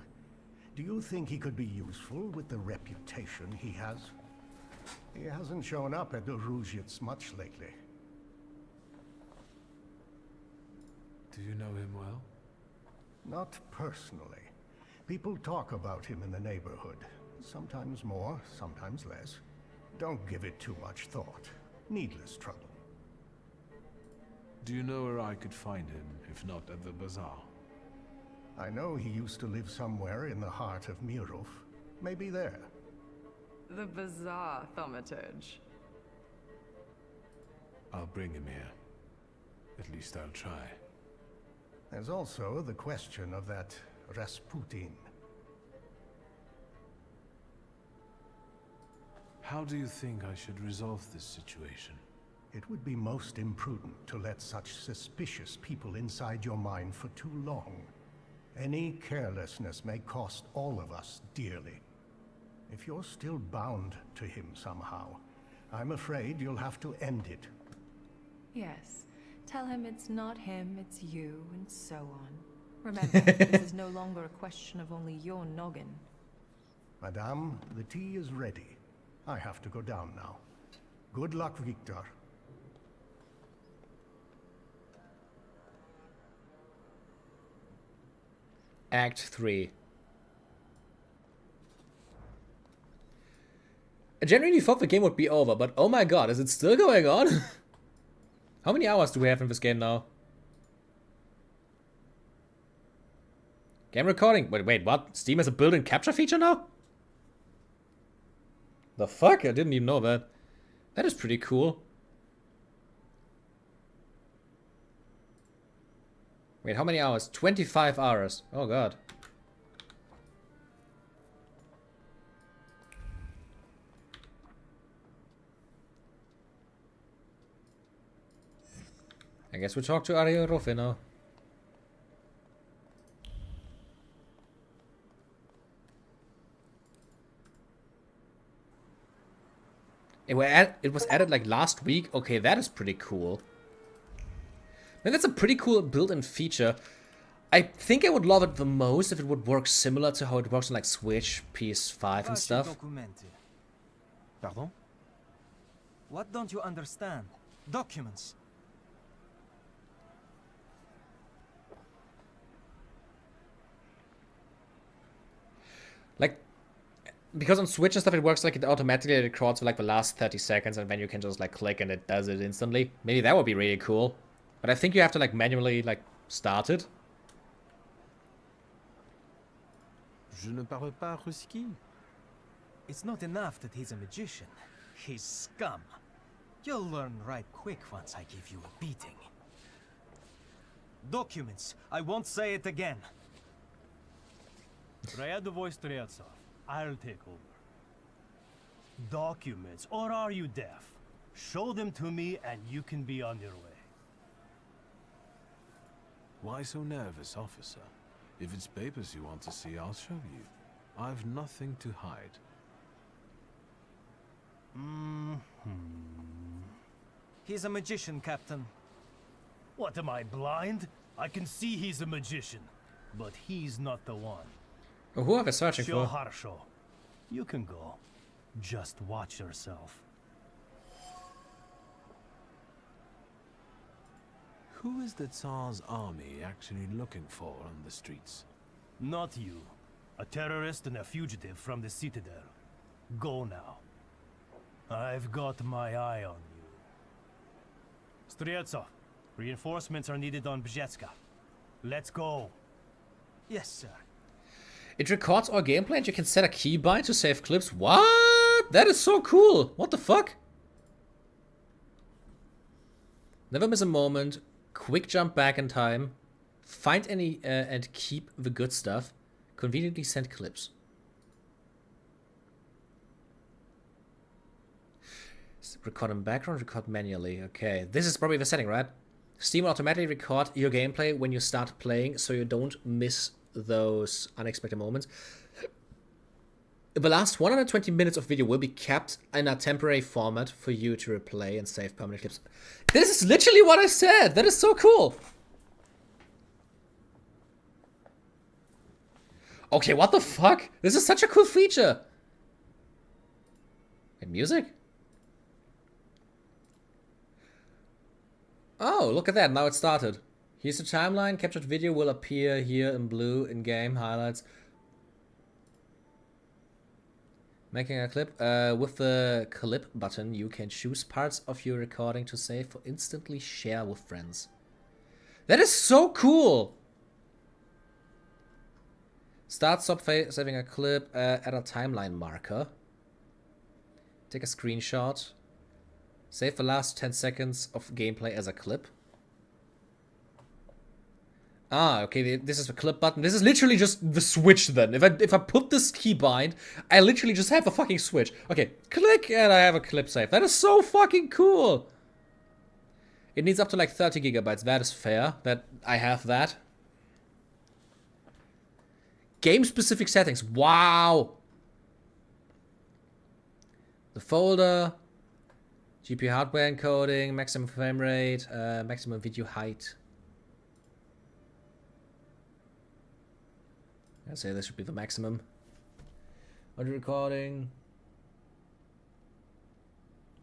Do you think he could be useful with the reputation he has? He hasn't shown up at the Ruzhitz much lately. Do you know him well? Not personally. People talk about him in the neighborhood. Sometimes more, sometimes less. Don't give it too much thought. Needless trouble. Do you know where I could find him, if not at the bazaar? I know he used to live somewhere in the heart of Mirov. Maybe there. The bizarre thaumaturge. I'll bring him here. At least I'll try. There's also the question of that Rasputin. How do you think I should resolve this situation? It would be most imprudent to let such suspicious people inside your mind for too long. Any carelessness may cost all of us dearly. If you're still bound to him somehow, I'm afraid you'll have to end it. Yes. Tell him it's not him, it's you, and so on. Remember, this is no longer a question of only your noggin. Madame, the tea is ready. I have to go down now. Good luck, Victor. Act 3. I genuinely thought the game would be over, but oh my god, is it still going on? How many hours do we have in this game now? Game recording? Wait, what? Steam has a built-in capture feature now? The fuck? I didn't even know that. That is pretty cool. Wait, how many hours? 25 hours. Oh god. I guess we'll talk to Ariel Rofe now. It was added like last week. Okay, that is pretty cool. And that's a pretty cool built-in feature. I think I would love it the most if it would work similar to how it works on like Switch, PS5 and stuff. Pardon? What don't you understand? Documents. Like, because on Switch and stuff it works like it automatically records for like the last 30 seconds and then you can just like click and it does it instantly. Maybe that would be really cool. But I think you have to like manually like start it. Je ne parle pas ruski. It's not enough that he's a magician. He's scum. You'll learn right quick once I give you a beating. Documents. I won't say it again. Ryadovoy Streltsov. I'll take over. Documents, or are you deaf? Show them to me and you can be on your way. Why so nervous, officer? If it's papers you want to see, I'll show you. I've nothing to hide. He's a magician, Captain. What, am I blind? I can see he's a magician, but he's not the one. Oh, who are we searching Sure, for? Harsho. You can go. Just watch yourself. Who is the Tsar's army actually looking for on the streets? Not you. A terrorist and a fugitive from the Citadel. Go now. I've got my eye on you. Streltsov, reinforcements are needed on Bzetska. Let's go. Yes, sir. It records all gameplay and you can set a keybind to save clips. What? That is so cool. What the fuck? Never miss a moment. Quick jump back in time. Find any and keep the good stuff. Conveniently send clips. Record in background, record manually. Okay, this is probably the setting, right? Steam will automatically record your gameplay when you start playing so you don't miss those unexpected moments. The last 120 minutes of video will be kept in a temporary format for you to replay and save permanent clips. This is literally what I said! That is so cool! Okay, what the fuck? This is such a cool feature! And music? Oh, look at that, now it started. Here's the timeline, captured video will appear here in blue in-game highlights. Making a clip. With the clip button, you can choose parts of your recording to save or instantly share with friends. That is so cool! Start, stop saving a clip, add a timeline marker. Take a screenshot. Save the last 10 seconds of gameplay as a clip. Ah, okay, this is the clip button. This is literally just the switch then. If I put this keybind, I literally just have a fucking switch. Okay, click and I have a clip save. That is so fucking cool. It needs up to like 30 gigabytes. That is fair. That I have that. Game-specific settings. Wow. The folder. GPU hardware encoding. Maximum frame rate. Maximum video height. I'd say this should be the maximum. Audio recording.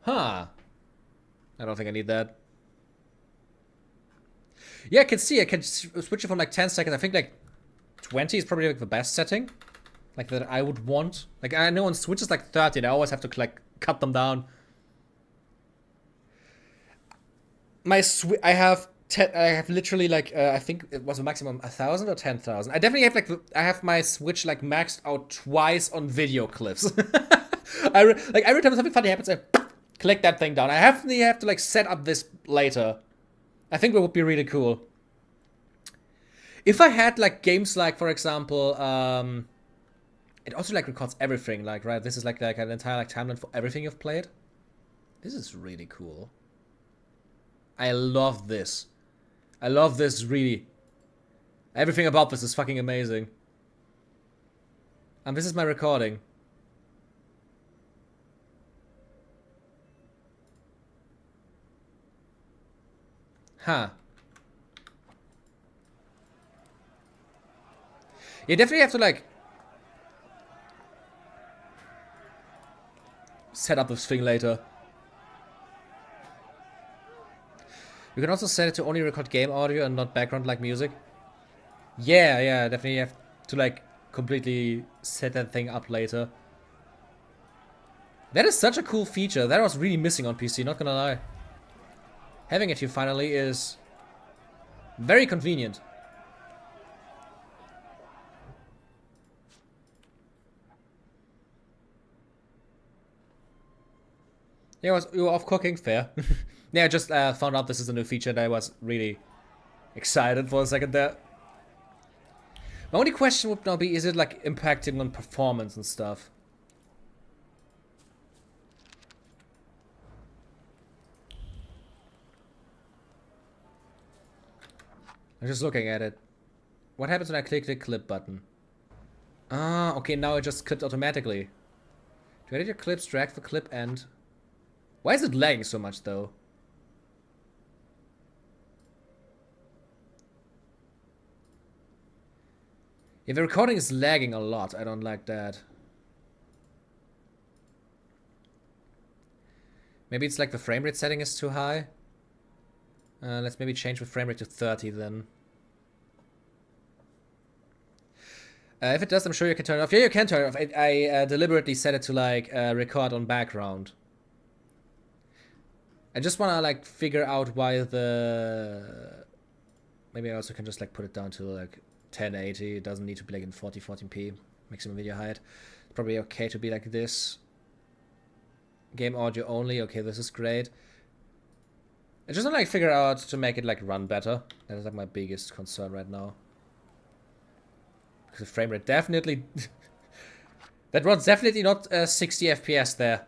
Huh. I don't think I need that. Yeah, I can see. I can switch it from like 10 seconds. I think like 20 is probably like the best setting. Like that I would want. Like I know on Switch it's like 30 and I always have to like cut them down. I have literally like I think it was a maximum 1,000 or 10,000. I definitely have like I have my Switch like maxed out twice on video clips. Like every time something funny happens, I click that thing down. I have to like set up this later. I think that would be really cool. If I had like games like for example, it also like records everything. Like right, this is like an entire like timeline for everything you've played. This is really cool. I love this. I love this, really. Everything about this is fucking amazing. And this is my recording. Huh. You definitely have to, like, set up this thing later. You can also set it to only record game audio and not background like music. Yeah, definitely have to, like, completely set that thing up later. That is such a cool feature. That was really missing on PC, not gonna lie. Having it here finally is very convenient. Yeah, you were off cooking, fair. Yeah, I just found out this is a new feature and I was really excited for a second there. My only question would now be, is it like impacting on performance and stuff? I'm just looking at it. What happens when I click the clip button? Ah, okay, now it just clipped automatically. To edit your clips, drag the clip end. Why is it lagging so much though? Yeah, the recording is lagging a lot. I don't like that. Maybe it's like the frame rate setting is too high. Let's maybe change the frame rate to 30 then. If it does, I'm sure you can turn it off. Yeah, you can turn it off. I deliberately set it to like record on background. I just wanna like figure out why the... Maybe I also can just like put it down to like 1080. It doesn't need to be like in 1440p maximum video height. It's probably okay to be like this. Game audio only. Okay, this is great. I just want to like figure out to make it like run better. That is like my biggest concern right now. Because the frame rate definitely... that runs definitely not 60 FPS there.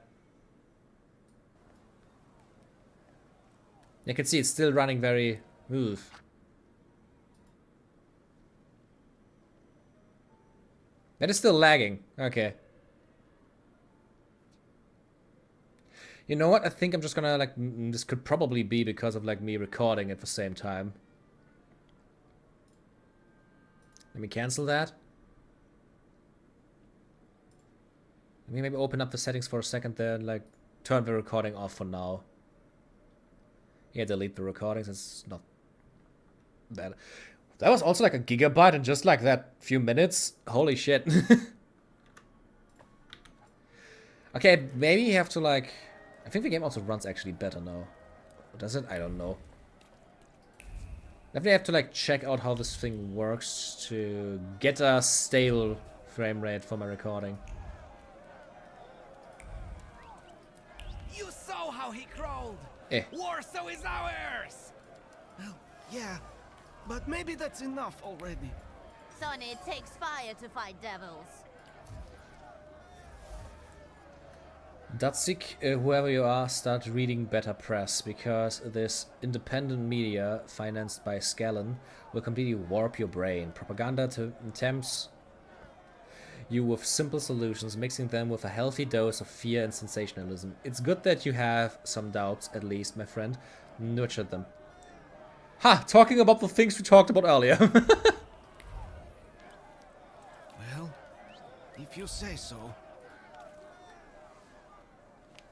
You can see it's still running very smooth. That is still lagging. Okay. You know what? I think I'm just gonna like... This could probably be because of like me recording at the same time. Let me cancel that. Let me maybe open up the settings for a second there and like turn the recording off for now. Yeah, delete the recordings. It's not that. That was also like a gigabyte in just like that few minutes. Holy shit. Okay, maybe you have to like... I think the game also runs actually better now. Does it? I don't know. Definitely have to like check out how this thing works to get a stable frame rate for my recording. You saw how he crawled. Warsaw is ours. Well, yeah, but maybe that's enough already. Son, it takes fire to fight devils. Datsik, whoever you are, start reading better press, because this independent media, financed by Scallon, will completely warp your brain. Propaganda tempts you with simple solutions, mixing them with a healthy dose of fear and sensationalism. It's good that you have some doubts, at least, my friend. Nurture them. Ha! Talking about the things we talked about earlier. Well, if you say so.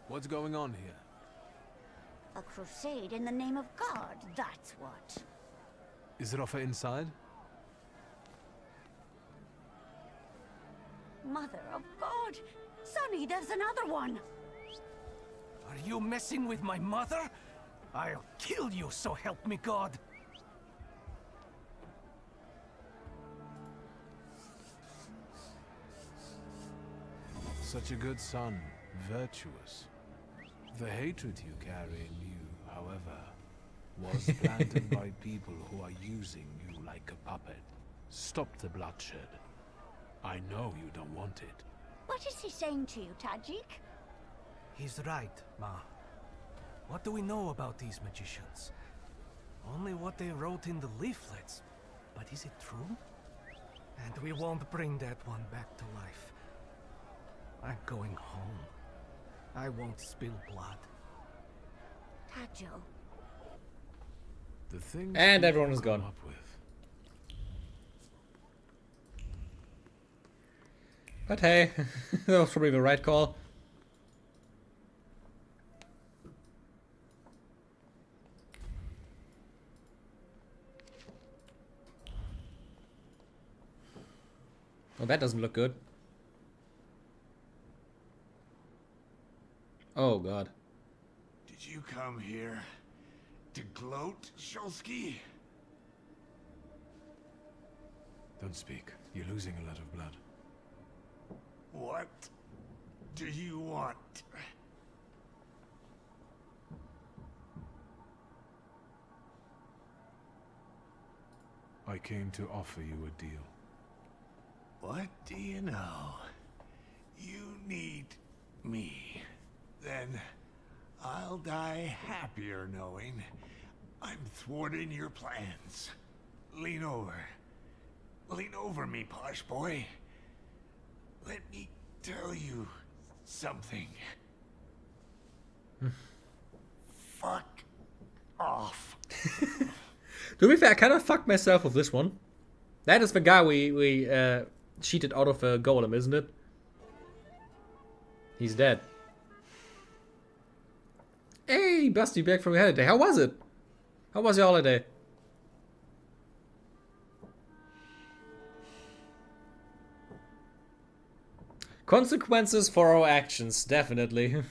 What's going on here? A crusade in the name of God, that's what. Is Rafa inside? Mother of God! Sonny, there's another one! Are you messing with my mother? I'll kill you, so help me God. Such a good son, virtuous. The hatred you carry in you, however, was planted by people who are using you like a puppet. Stop the bloodshed. I know you don't want it. What is he saying to you, Tajik? He's right, Ma. What do we know about these magicians? Only what they wrote in the leaflets. But is it true? And we won't bring that one back to life. I'm going home. I won't spill blood. Tajo. The things And people everyone is come gone. up with. But hey, that was probably the right call. Oh, that doesn't look good. Oh, God. Did you come here to gloat, Shulsky? Don't speak. You're losing a lot of blood. What do you want? I came to offer you a deal. What do you know? You need me. Then I'll die happier knowing I'm thwarting your plans. Lean over. Lean over me, posh boy. Let me tell you something. Fuck off. To be fair, I kind of fucked myself with this one. That is the guy we cheated out of a golem, isn't it? He's dead. Hey, Busty, back from your holiday. How was it? How was your holiday? Consequences for our actions, definitely.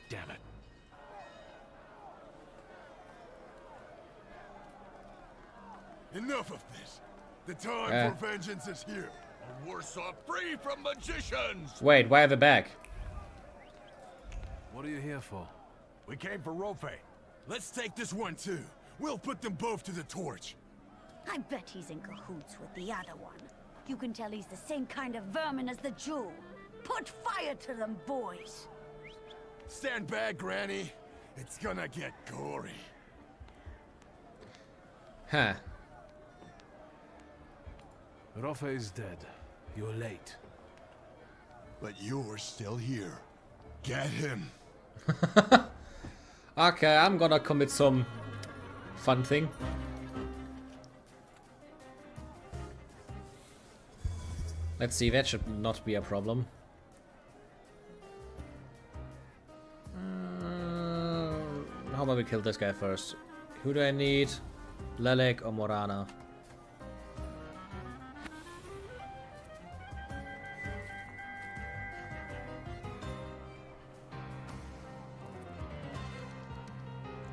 Damn it. Enough of this. The time for vengeance is here. And we're so free from magicians. Wait, why have it back? What are you here for? We came for Rofe. Let's take this one too. We'll put them both to the torch. I bet he's in cahoots with the other one. You can tell he's the same kind of vermin as the Jew. Put fire to them, boys. Stand back, Granny. It's gonna get gory. Huh. Rofe is dead. You're late. But you're still here. Get him. Okay, I'm gonna commit some fun thing. Let's see, that should not be a problem. How about we kill this guy first? Who do I need? Lelek or Morana?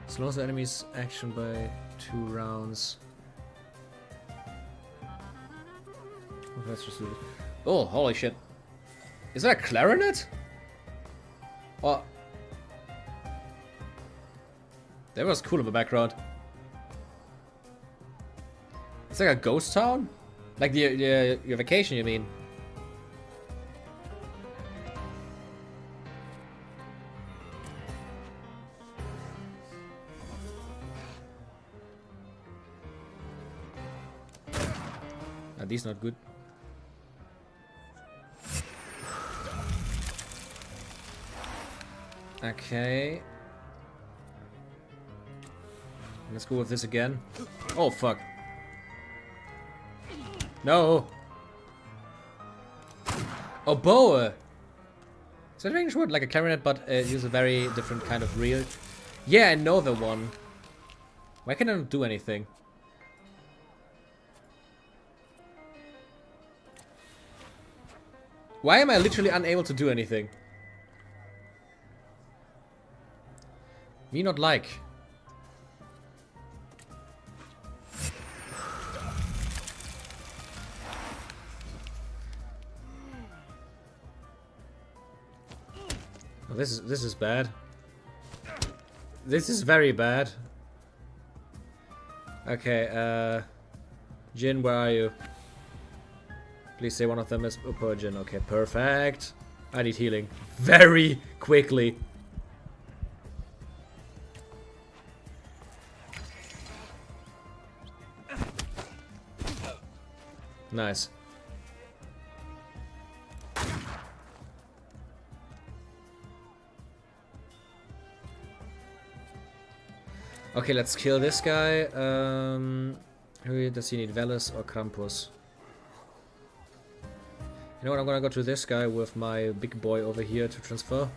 Slows the enemy's action by 2 rounds. Let's just do it. Oh, holy shit. Is that a clarinet? Oh. That was cool in the background. It's like a ghost town? Like your vacation, you mean? Are these not good? Okay. Let's go with this again. Oh, fuck. No. Oh, boa. Is that range word? Like a clarinet, but use a very different kind of reel. Yeah, I know the one. Why can I not do anything? Why am I literally unable to do anything? Me not like. Oh, this is bad. This is very bad. Okay, Jin, where are you? Please say one of them is Upper Jin. Okay, perfect. I need healing very quickly. Nice. Okay, let's kill this guy. Who does he need? Veles or Krampus? You know what? I'm gonna go to this guy with my big boy over here to transfer.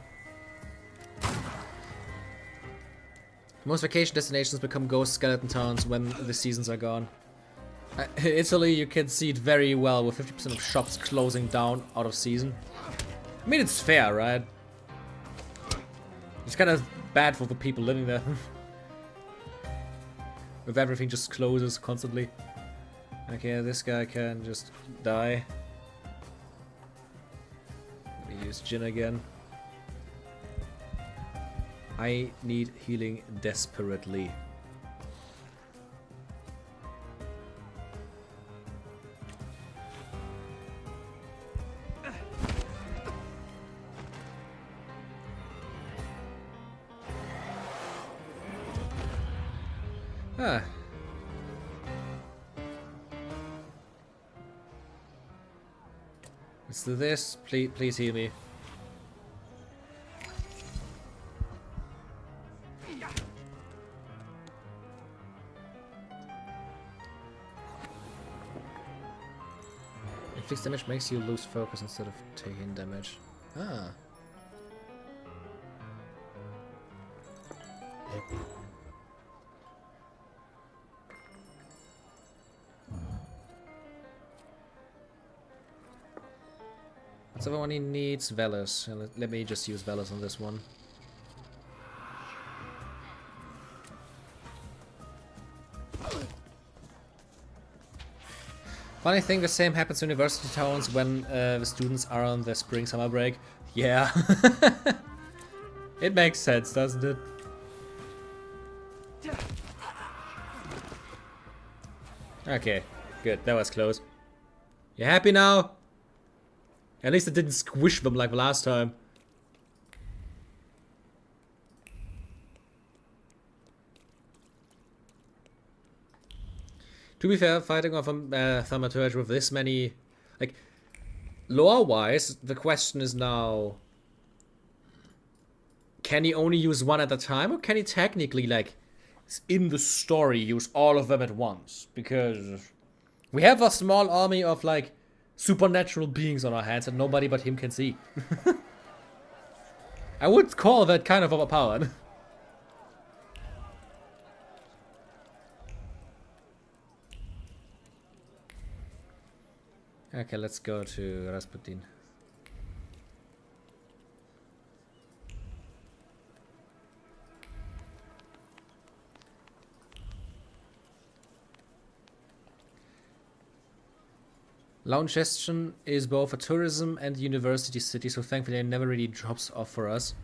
Most vacation destinations become ghost skeleton towns when the seasons are gone. In Italy, you can see it very well with 50% of shops closing down out of season. I mean, it's fair, right? It's kind of bad for the people living there. If everything just closes constantly. Okay, this guy can just die. Let me use Jin again. I need healing desperately. Ah. Let's do this. Please heal me. Inflicts damage makes you lose focus instead of taking damage. Ah. So everyone needs Veles. Let me just use Veles on this one. Funny thing, the same happens to university towns when the students are on their spring summer break. Yeah. It makes sense, doesn't it? Okay, good. That was close. You happy now? At least it didn't squish them like the last time. To be fair, fighting off a thaumaturge with this many... Like, lore-wise, the question is now... Can he only use one at a time? Or can he technically, like, in the story, use all of them at once? Because we have a small army of, like, supernatural beings on our hands that nobody but him can see. I would call that kind of overpowered. Okay, let's go to Rasputin. Launceston is both a tourism and university city, so thankfully it never really drops off for us.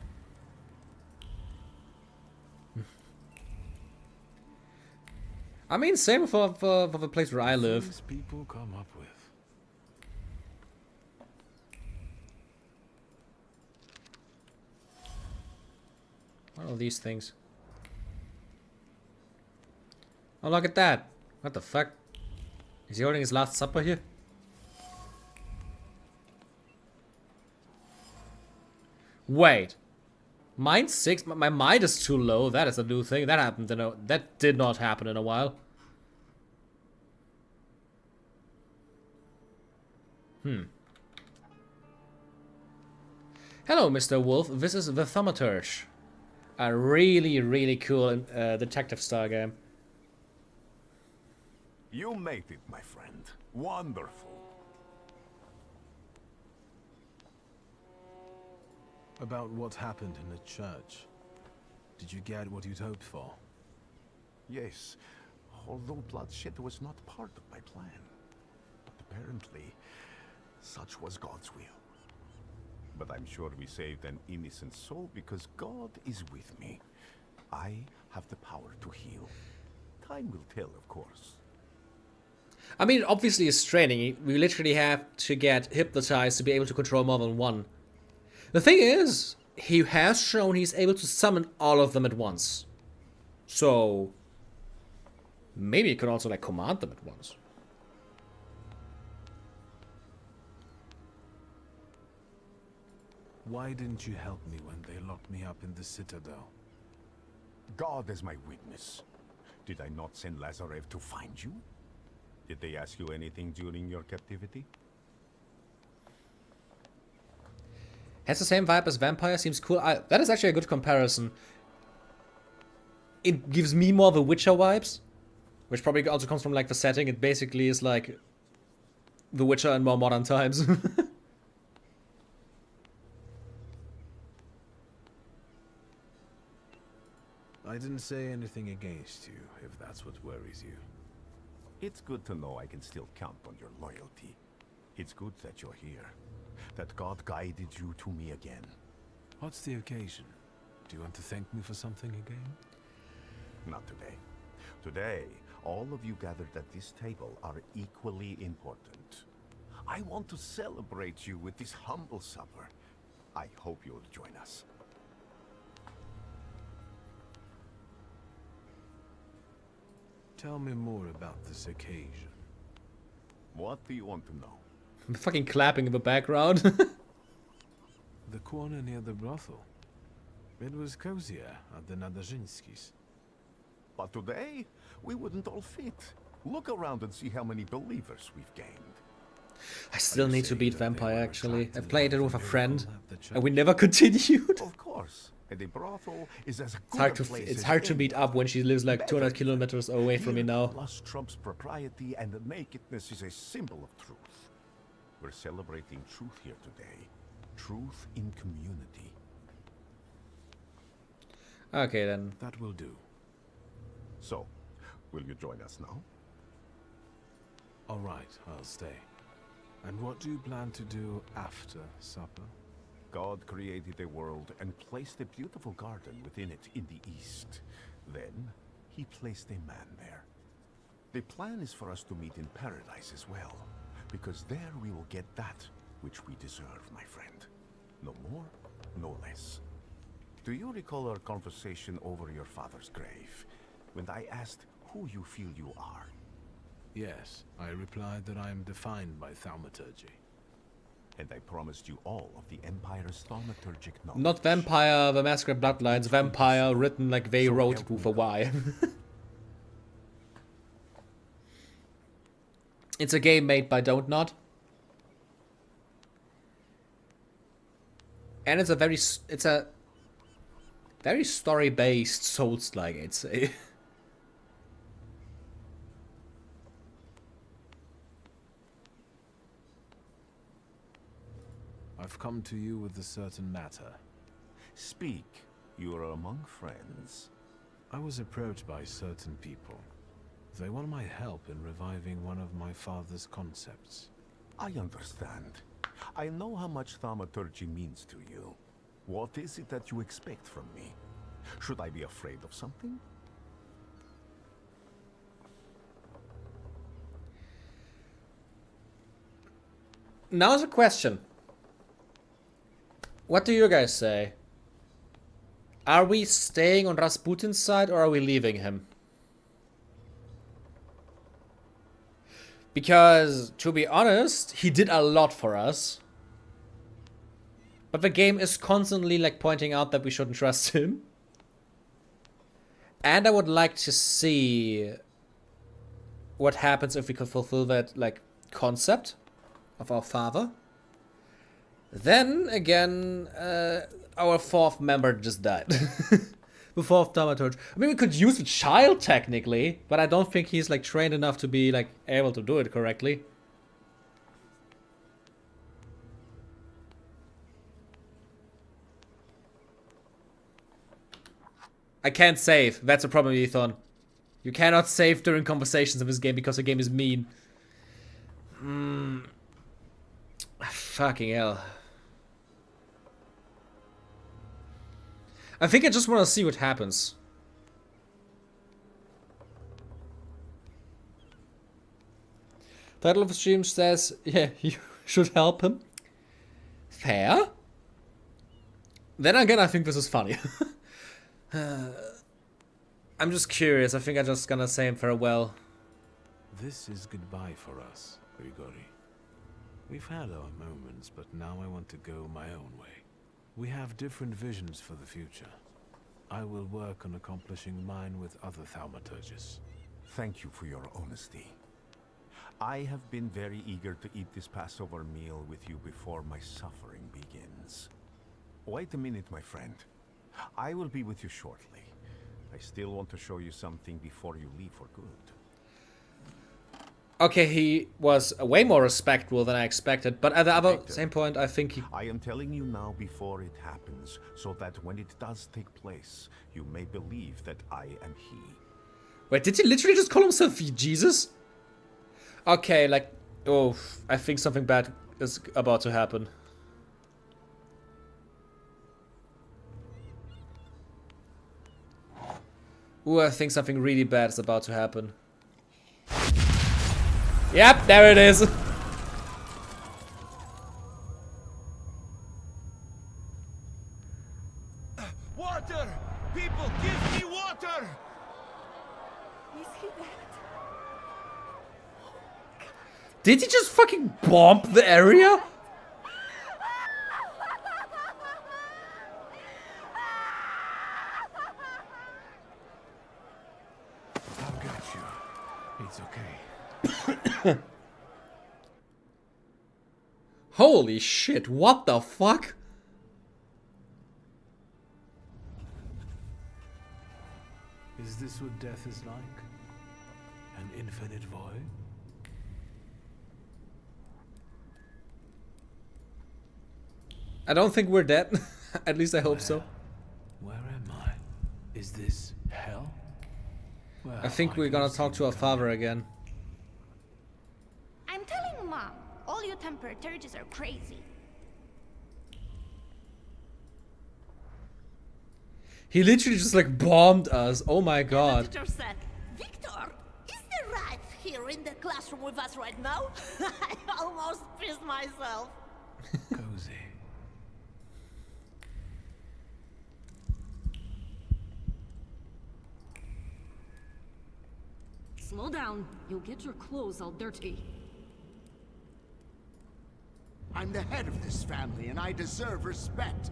I mean, same for the place where I live. Things people come up with. What are these things? Oh, look at that! What the fuck? Is he holding his last supper here? Wait. Mine's 6? My might is too low. That is a new thing. That happened in a... That did not happen in a while. Hello, Mr. Wolf. This is the Thaumaturge. A really, really cool detective style game. You made it, my friend. Wonderful. About what happened in the church. Did you get what you'd hoped for? Yes, although bloodshed was not part of my plan. But apparently, such was God's will. But I'm sure we saved an innocent soul because God is with me. I have the power to heal. Time will tell, of course. I mean, obviously it's training. We literally have to get hypnotized to be able to control more than one. The thing is, he has shown he's able to summon all of them at once. So, maybe he can also, like, command them at once. Why didn't you help me when they locked me up in the Citadel? God is my witness. Did I not send Lazarev to find you? Did they ask you anything during your captivity? Has the same vibe as Vampire, seems cool. That is actually a good comparison. It gives me more the Witcher vibes, which probably also comes from like the setting. It basically is like The Witcher in more modern times. I didn't say anything against you, if that's what worries you. It's good to know I can still count on your loyalty. It's good that you're here, that God guided you to me again. What's the occasion? Do you want to thank me for something again? Not today. Today, all of you gathered at this table are equally important. I want to celebrate you with this humble supper. I hope you'll join us. Tell me more about this occasion. What do you want to know? I'm fucking clapping in the background. The corner near the brothel. It was cozier at the Nadezhinskis. But today, we wouldn't all fit. Look around and see how many believers we've gained. I still need to beat Vampire, actually. I played it with a friend, and we never continued. Of course. And the brothel is as it's hard to meet up when she lives like 200 kilometers away from me now. Lust trumps propriety, and the nakedness is a symbol of truth. We're celebrating truth here today. Truth in community. Okay, then. That will do. So, will you join us now? All right, I'll stay. And what do you plan to do after supper? God created a world and placed a beautiful garden within it in the east. Then, he placed a man there. The plan is for us to meet in paradise as well, because there we will get that which we deserve, my friend. No more, no less. Do you recall our conversation over your father's grave, when I asked who you feel you are? Yes, I replied that I am defined by thaumaturgy. And I promised you all of the Empire's thaumaturgic knowledge. Not Vampire, the Masquerade Bloodlines, Vampire written like they wrote it with a Y. It's a game made by Don't Nod. And it's a very story-based Souls-like, I'd say. I've come to you with a certain matter. Speak. You are among friends. I was approached by certain people. They want my help in reviving one of my father's concepts. I understand. I know how much thaumaturgy means to you. What is it that you expect from me? Should I be afraid of something? Now's a question. What do you guys say? Are we staying on Rasputin's side or are we leaving him? Because, to be honest, he did a lot for us. But the game is constantly like pointing out that we shouldn't trust him. And I would like to see what happens if we could fulfill that like concept of our father. Then again, our fourth member just died. The fourth thaumaturge. I mean, we could use a child technically, but I don't think he's like trained enough to be like able to do it correctly. I can't save. That's a problem, Ethan. You cannot save during conversations of this game because the game is mean. Fucking hell. I think I just want to see what happens. Title of the stream says, yeah, you should help him. Fair. Then again, I think this is funny. I'm just curious. I think I'm just gonna say him farewell. This is goodbye for us, Grigori. We've had our moments, but now I want to go my own way. We have different visions for the future. I will work on accomplishing mine with other thaumaturges. Thank you for your honesty. I have been very eager to eat this Passover meal with you before my suffering begins. Wait a minute, my friend. I will be with you shortly. I still want to show you something before you leave for good. Okay, he was way more respectful than I expected, but at the other same point, I think he... I am telling you now before it happens, so that when it does take place, you may believe that I am he. Wait, did he literally just call himself Jesus? Okay, like... Oh, I think something bad is about to happen. Ooh, I think something really bad is about to happen. Yep, there it is. Water! People, give me water! Is he dead? Did he just fucking bomb the area? I'll get you. It's okay. Holy shit, what the fuck? Is this what death is like? An infinite void? I don't think we're dead. At least I hope so. Where am I? Is this hell? Where I think we're gonna talk to our father again. I'm telling Mom, all you thaumaturges are crazy. He literally just like bombed us. Oh my god. The teacher said, Victor, is the rat here in the classroom with us right now? I almost pissed myself. Cozy. Slow down. You'll get your clothes all dirty. I'm the head of this family, and I deserve respect.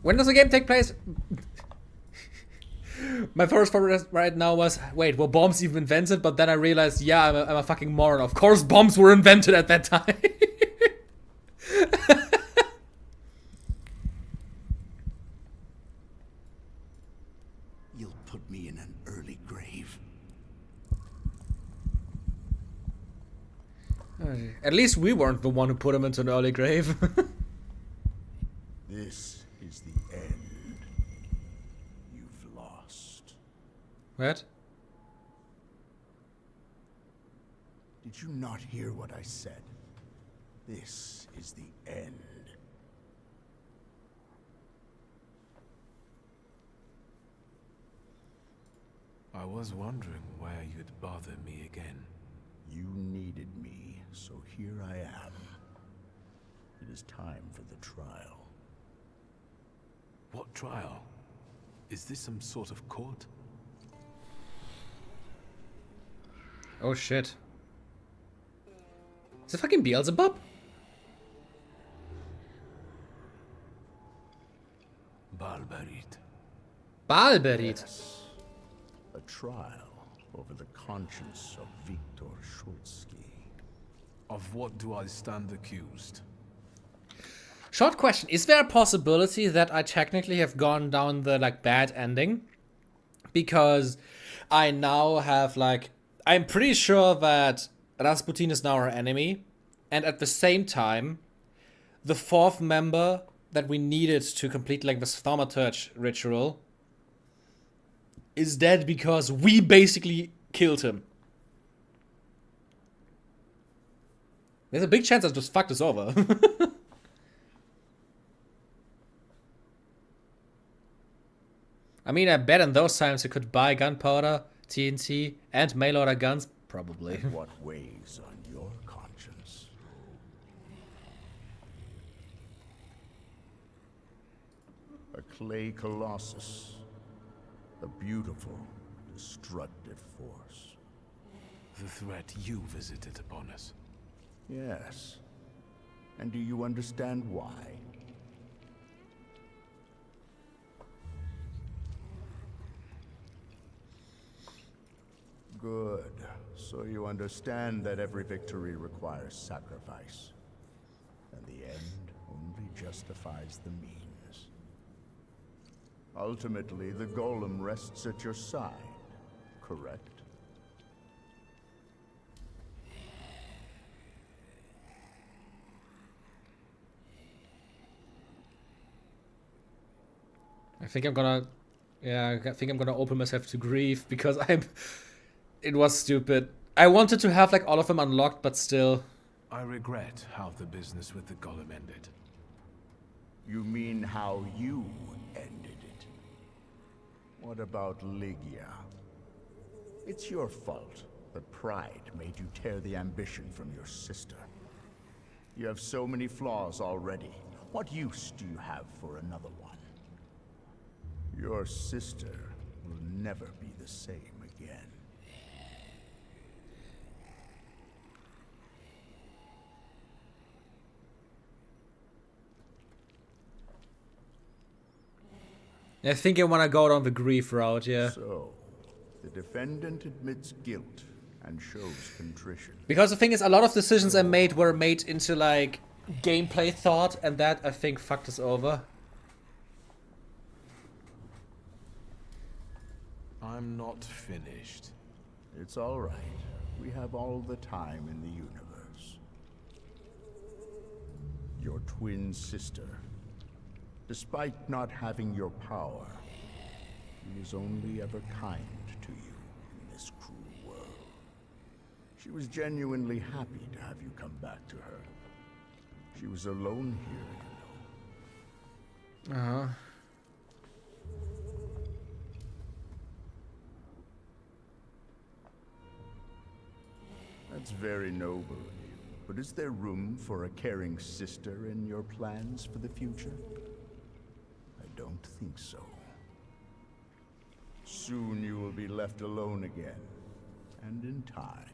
When does the game take place? My first thought right now was, wait, were bombs even invented? But then I realized, yeah, I'm a fucking moron. Of course bombs were invented at that time. You'll put me in an early grave. At least we weren't the one who put him into an early grave. This is the end. You've lost. What? Did you not hear what I said? This is the end. I was wondering where you'd bother me again. You needed me, so here I am. It is time for the trial. What trial? Is this some sort of court? Oh shit. Is it fucking Beelzebub? Balberit. Balberit. Yes. A trial over the conscience of Viktor Shulsky. Of what do I stand accused? Short question, is there a possibility that I technically have gone down the like bad ending? Because I now have like, I'm pretty sure that Rasputin is now our enemy, and at the same time, the fourth member that we needed to complete like this thaumaturge ritual is dead because we basically killed him. There's a big chance I just fucked this over. I mean, I bet in those times you could buy gunpowder, TNT, and mail-order guns, probably. And what weighs on your conscience? A clay colossus. A beautiful, destructive force. The threat you visited upon us. Yes. And do you understand why? Good. So you understand that every victory requires sacrifice. And the end only justifies the means. Ultimately, the golem rests at your side, correct? I think I'm gonna, yeah, I think I'm gonna open myself to grief because it was stupid. I wanted to have like all of them unlocked, but still. I regret how the business with the golem ended. You mean how you ended it? What about Lygia? It's your fault that pride made you tear the ambition from your sister. You have so many flaws already. What use do you have for another one? Your sister will never be the same again. I think I want to go down the grief route, yeah. So, the defendant admits guilt and shows contrition. Because the thing is, a lot of decisions I made were made into like gameplay thought, and that I think fucked us over. I'm not finished. It's all right. We have all the time in the universe. Your twin sister, despite not having your power, she was only ever kind to you in this cruel world. She was genuinely happy to have you come back to her. She was alone here, you know. Uh-huh. That's very noble of you. But is there room for a caring sister in your plans for the future? I don't think so. Soon you will be left alone again. And in time,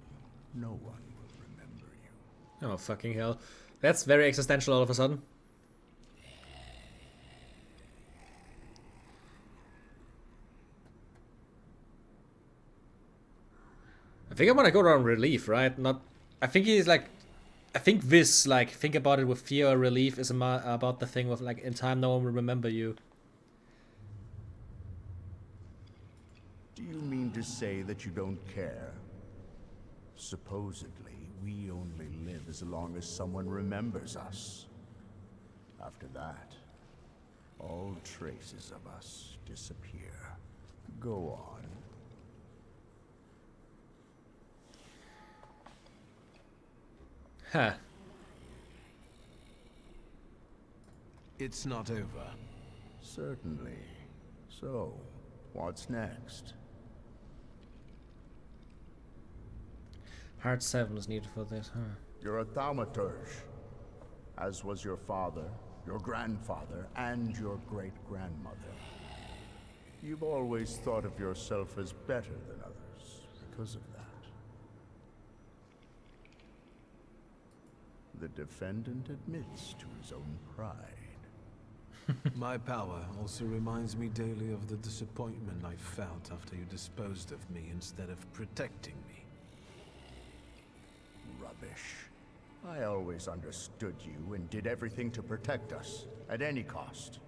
no one will remember you. Oh, fucking hell. That's very existential all of a sudden. I think I want to go down relief, right? Not. I think he's like. I think this, like, think about it with fear or relief is about the thing with, like, in time no one will remember you. Do you mean to say that you don't care? Supposedly, we only live as long as someone remembers us. After that, all traces of us disappear. Go on. Huh. It's not over. Certainly. So, what's next? Heart 7 is needed for this, huh? You're a thaumaturge, as was your father, your grandfather, and your great-grandmother. You've always thought of yourself as better than others because of that. The defendant admits to his own pride. My power also reminds me daily of the disappointment I felt after you disposed of me instead of protecting me. Rubbish. I always understood you and did everything to protect us, at any cost.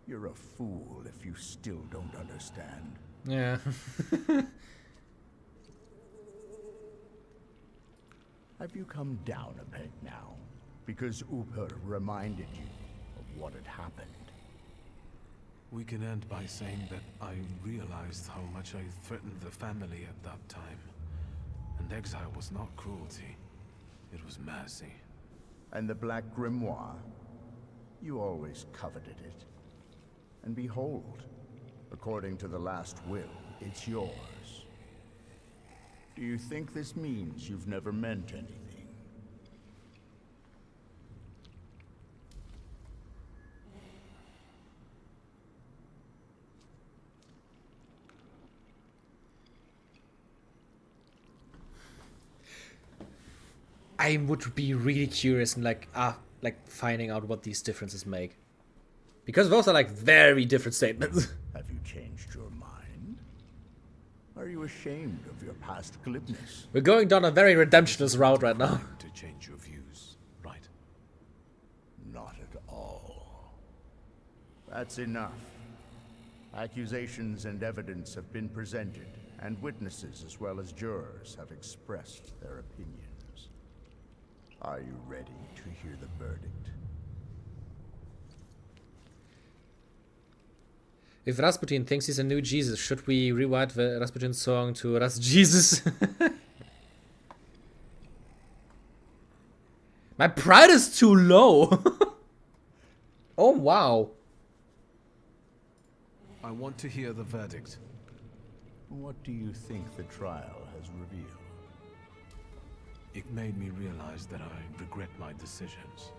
You're a fool if you still don't understand. Yeah. Have you come down a peg now? Because Uper reminded you of what had happened. We can end by saying that I realized how much I threatened the family at that time. And exile was not cruelty. It was mercy. And the Black Grimoire? You always coveted it. And behold, according to the last will, it's yours. Do you think this means you've never meant anything? I would be really curious and like finding out what these differences make. Because those are like very different statements. Have you changed your mind? Are you ashamed of your past glibness? We're going down a very redemptionist route right now. To change your views, right? Not at all. That's enough. Accusations and evidence have been presented, and witnesses as well as jurors have expressed their opinions. Are you ready to hear the verdict? If Rasputin thinks he's a new Jesus, should we rewrite the Rasputin song to Ras Jesus? My pride is too low. Oh, wow. I want to hear the verdict. What do you think the trial has revealed? It made me realize that I regret my decisions.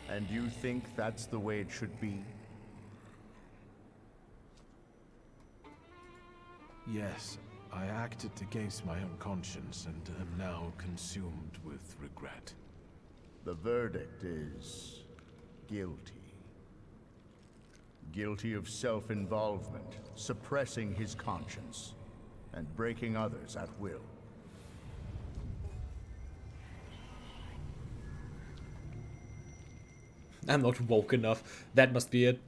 And you think that's the way it should be? Yes, I acted against my own conscience and am now consumed with regret. The verdict is guilty. Guilty of self-involvement, suppressing his conscience, and breaking others at will. I'm not woke enough. That must be it.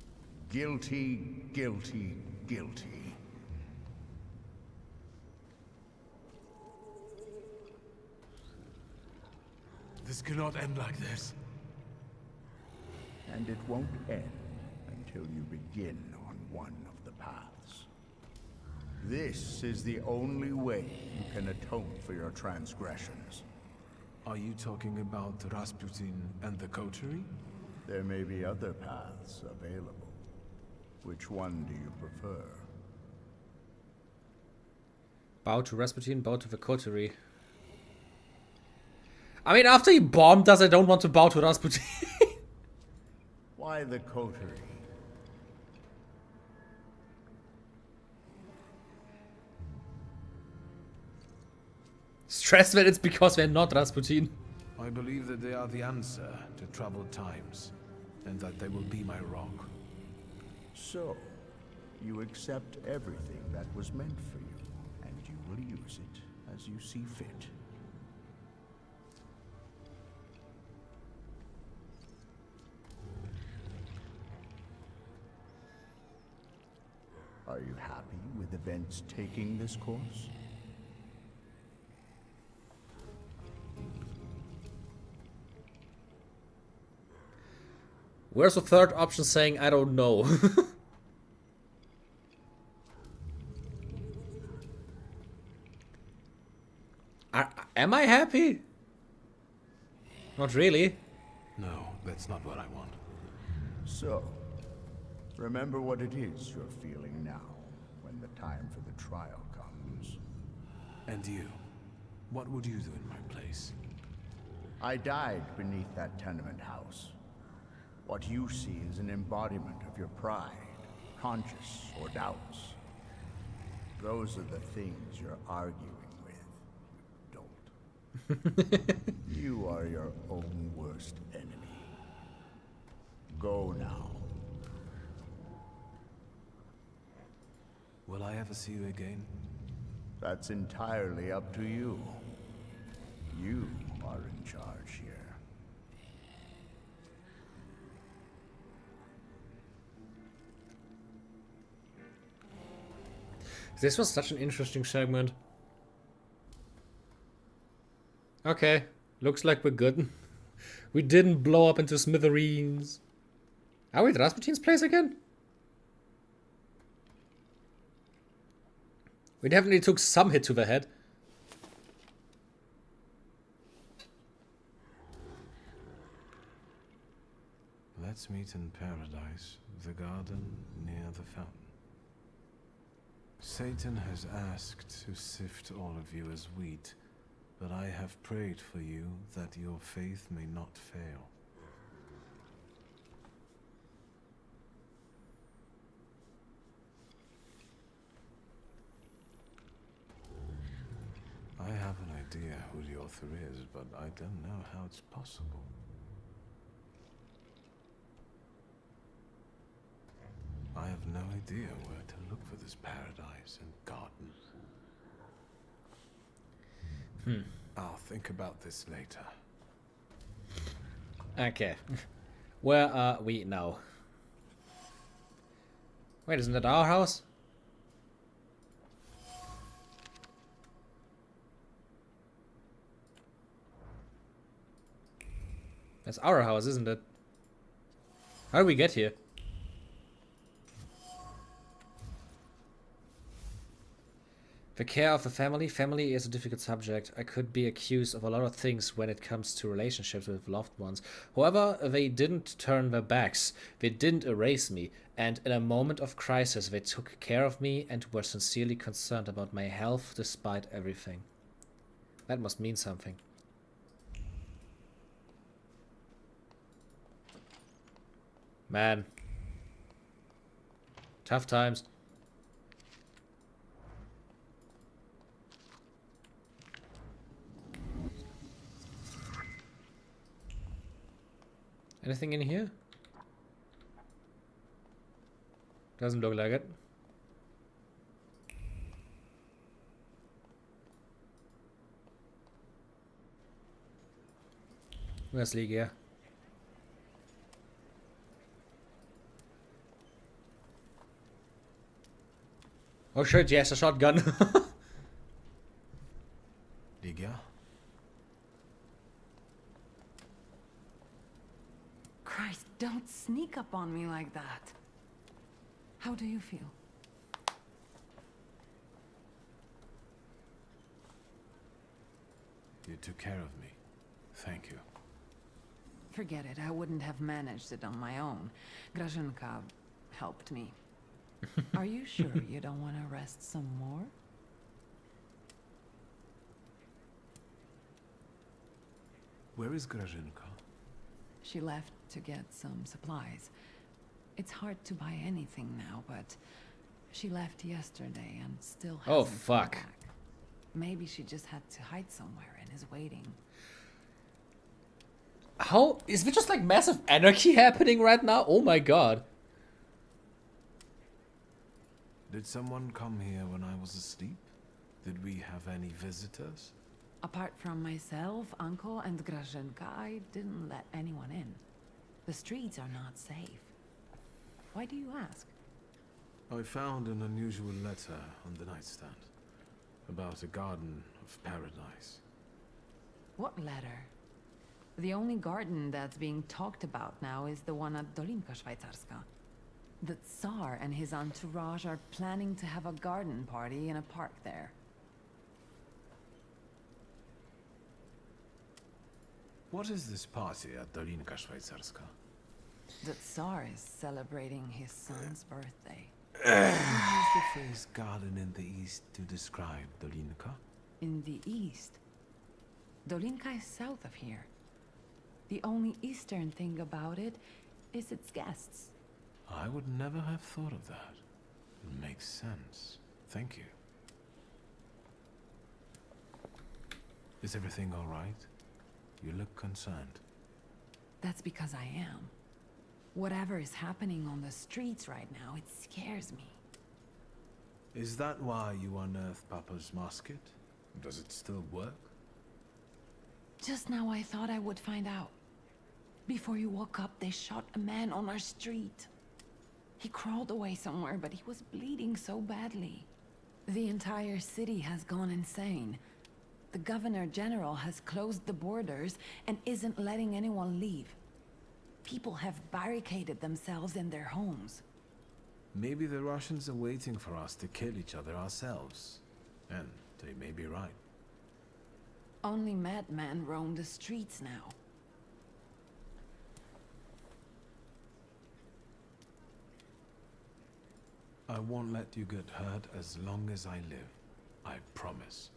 Guilty, guilty, guilty. This cannot end like this. And it won't end until you begin on one of the paths. This is the only way you can atone for your transgressions. Are you talking about Rasputin and the coterie? There may be other paths available. Which one do you prefer? Bow to Rasputin, bow to the coterie. I mean, after he bombed us, I don't want to bow to Rasputin. Why the coterie? Stress that it's because we're not Rasputin. I believe that they are the answer to troubled times, and that they will be my rock. So, you accept everything that was meant for you, and you will use it as you see fit. Are you happy with events taking this course? Where's the third option saying I don't know? Am I happy? Not really. No, that's not what I want. So, remember what it is you're feeling now, when the time for the trial comes. And you? What would you do in my place? I died beneath that tenement house. What you see is an embodiment of your pride, conscience, or doubts. Those are the things you're arguing with, you dolt. You are your own worst enemy. Go now. Will I ever see you again? That's entirely up to you. You are in charge here. This was such an interesting segment. Okay, looks like we're good. We didn't blow up into smithereens. Are we at Rasputin's place again? We definitely took some hit to the head. Let's meet in paradise, the garden near the fountain. Satan has asked to sift all of you as wheat, but I have prayed for you that your faith may not fail. I have an idea who the author is, but I don't know how it's possible. I have no idea where to look for this paradise and garden. I'll think about this later. Okay. Where are we now? Wait, isn't that our house? That's our house, isn't it? How did we get here? The care of the family. Family is a difficult subject. I could be accused of a lot of things when it comes to relationships with loved ones. However, they didn't turn their backs. They didn't erase me. And in a moment of crisis, they took care of me and were sincerely concerned about my health despite everything. That must mean something. Man. Tough times. Anything in here? Doesn't look like it. Where's Ligia? Oh shit, yes, a shotgun. Ligia? Christ, don't sneak up on me like that. How do you feel? You took care of me. Thank you. Forget it, I wouldn't have managed it on my own. Grażynka helped me. Are you sure you don't want to rest some more? Where is Grażynka? She left to get some supplies. It's hard to buy anything now, but she left yesterday and still hasn't Oh, come fuck. back. Maybe she just had to hide somewhere and is waiting. How is there just like massive anarchy happening right now? Oh my god. Did someone come here when I was asleep? Did we have any visitors? Apart from myself, Uncle, and Grażynka, I didn't let anyone in. The streets are not safe. Why do you ask? I found an unusual letter on the nightstand about a garden of paradise. What letter? The only garden that's being talked about now is the one at Dolinka Szwajcarska. The Tsar and his entourage are planning to have a garden party in a park there. What is this party at Dolinka Szwajcarska? The Tsar is celebrating his son's birthday. You use the phrase garden in the east to describe Dolinka? In the east? Dolinka is south of here. The only eastern thing about it is its guests. I would never have thought of that. It makes sense. Thank you. Is everything all right? You look concerned. That's because I am. Whatever is happening on the streets right now, it scares me. Is that why you unearthed Papa's musket? Does it still work? Just now I thought I would find out. Before you woke up, they shot a man on our street. He crawled away somewhere, but he was bleeding so badly. The entire city has gone insane. The Governor General has closed the borders and isn't letting anyone leave. People have barricaded themselves in their homes. Maybe the Russians are waiting for us to kill each other ourselves. And they may be right. Only madmen roam the streets now. I won't let you get hurt as long as I live. I promise.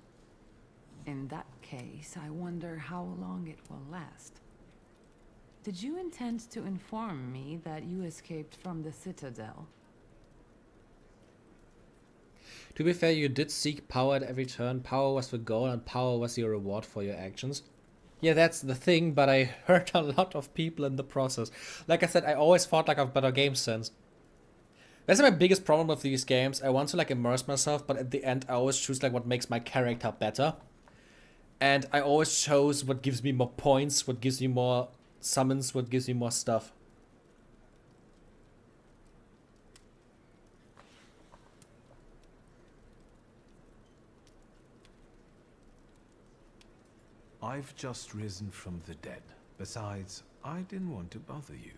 In that case, I wonder how long it will last. Did you intend to inform me that you escaped from the Citadel? To be fair, you did seek power at every turn. Power was the goal and power was your reward for your actions. Yeah, that's the thing, but I hurt a lot of people in the process. Like I said, I always thought like I've better game sense. That's my biggest problem with these games. I want to like immerse myself, but at the end I always choose like what makes my character better. And I always chose what gives me more points, what gives me more summons, what gives me more stuff. I've just risen from the dead. Besides, I didn't want to bother you.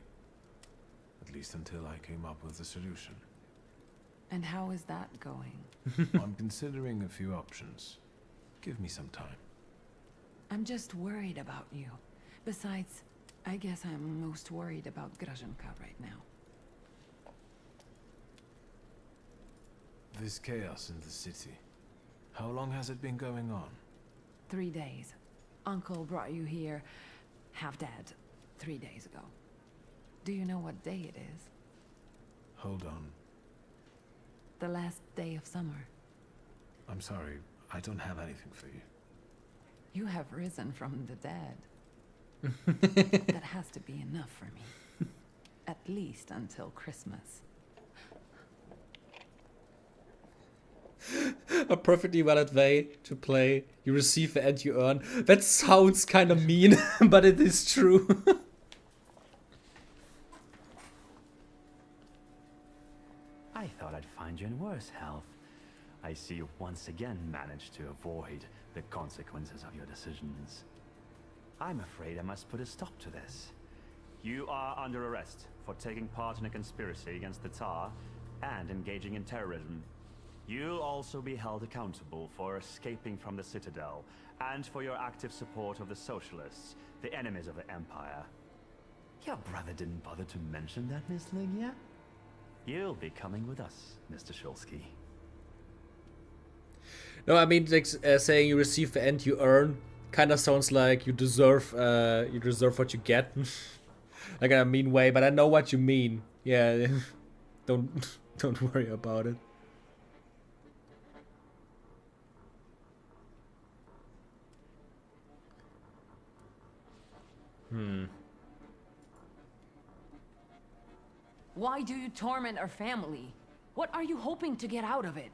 At least until I came up with a solution. And how is that going? I'm considering a few options. Give me some time. I'm just worried about you. Besides, I guess I'm most worried about Gruzhenka right now. This chaos in the city. How long has it been going on? 3 days. Uncle brought you here, half dead, 3 days ago. Do you know what day it is? Hold on. The last day of summer. I'm sorry, I don't have anything for you. You have risen from the dead. That has to be enough for me. At least until Christmas. A perfectly valid way to play. You receive and you earn. That sounds kind of mean, but it is true. I thought I'd find you in worse health. I see you once again managed to avoid the consequences of your decisions. I'm afraid I must put a stop to this. You are under arrest for taking part in a conspiracy against the Tsar and engaging in terrorism. You'll also be held accountable for escaping from the Citadel and for your active support of the Socialists, the enemies of the Empire. Your brother didn't bother to mention that, Miss Lygia? You'll be coming with us, Mr. Shulsky. No, I mean, like, saying you receive and you earn kind of sounds like you deserve what you get. Like in a mean way, but I know what you mean. Yeah, don't worry about it. Why do you torment our family? What are you hoping to get out of it?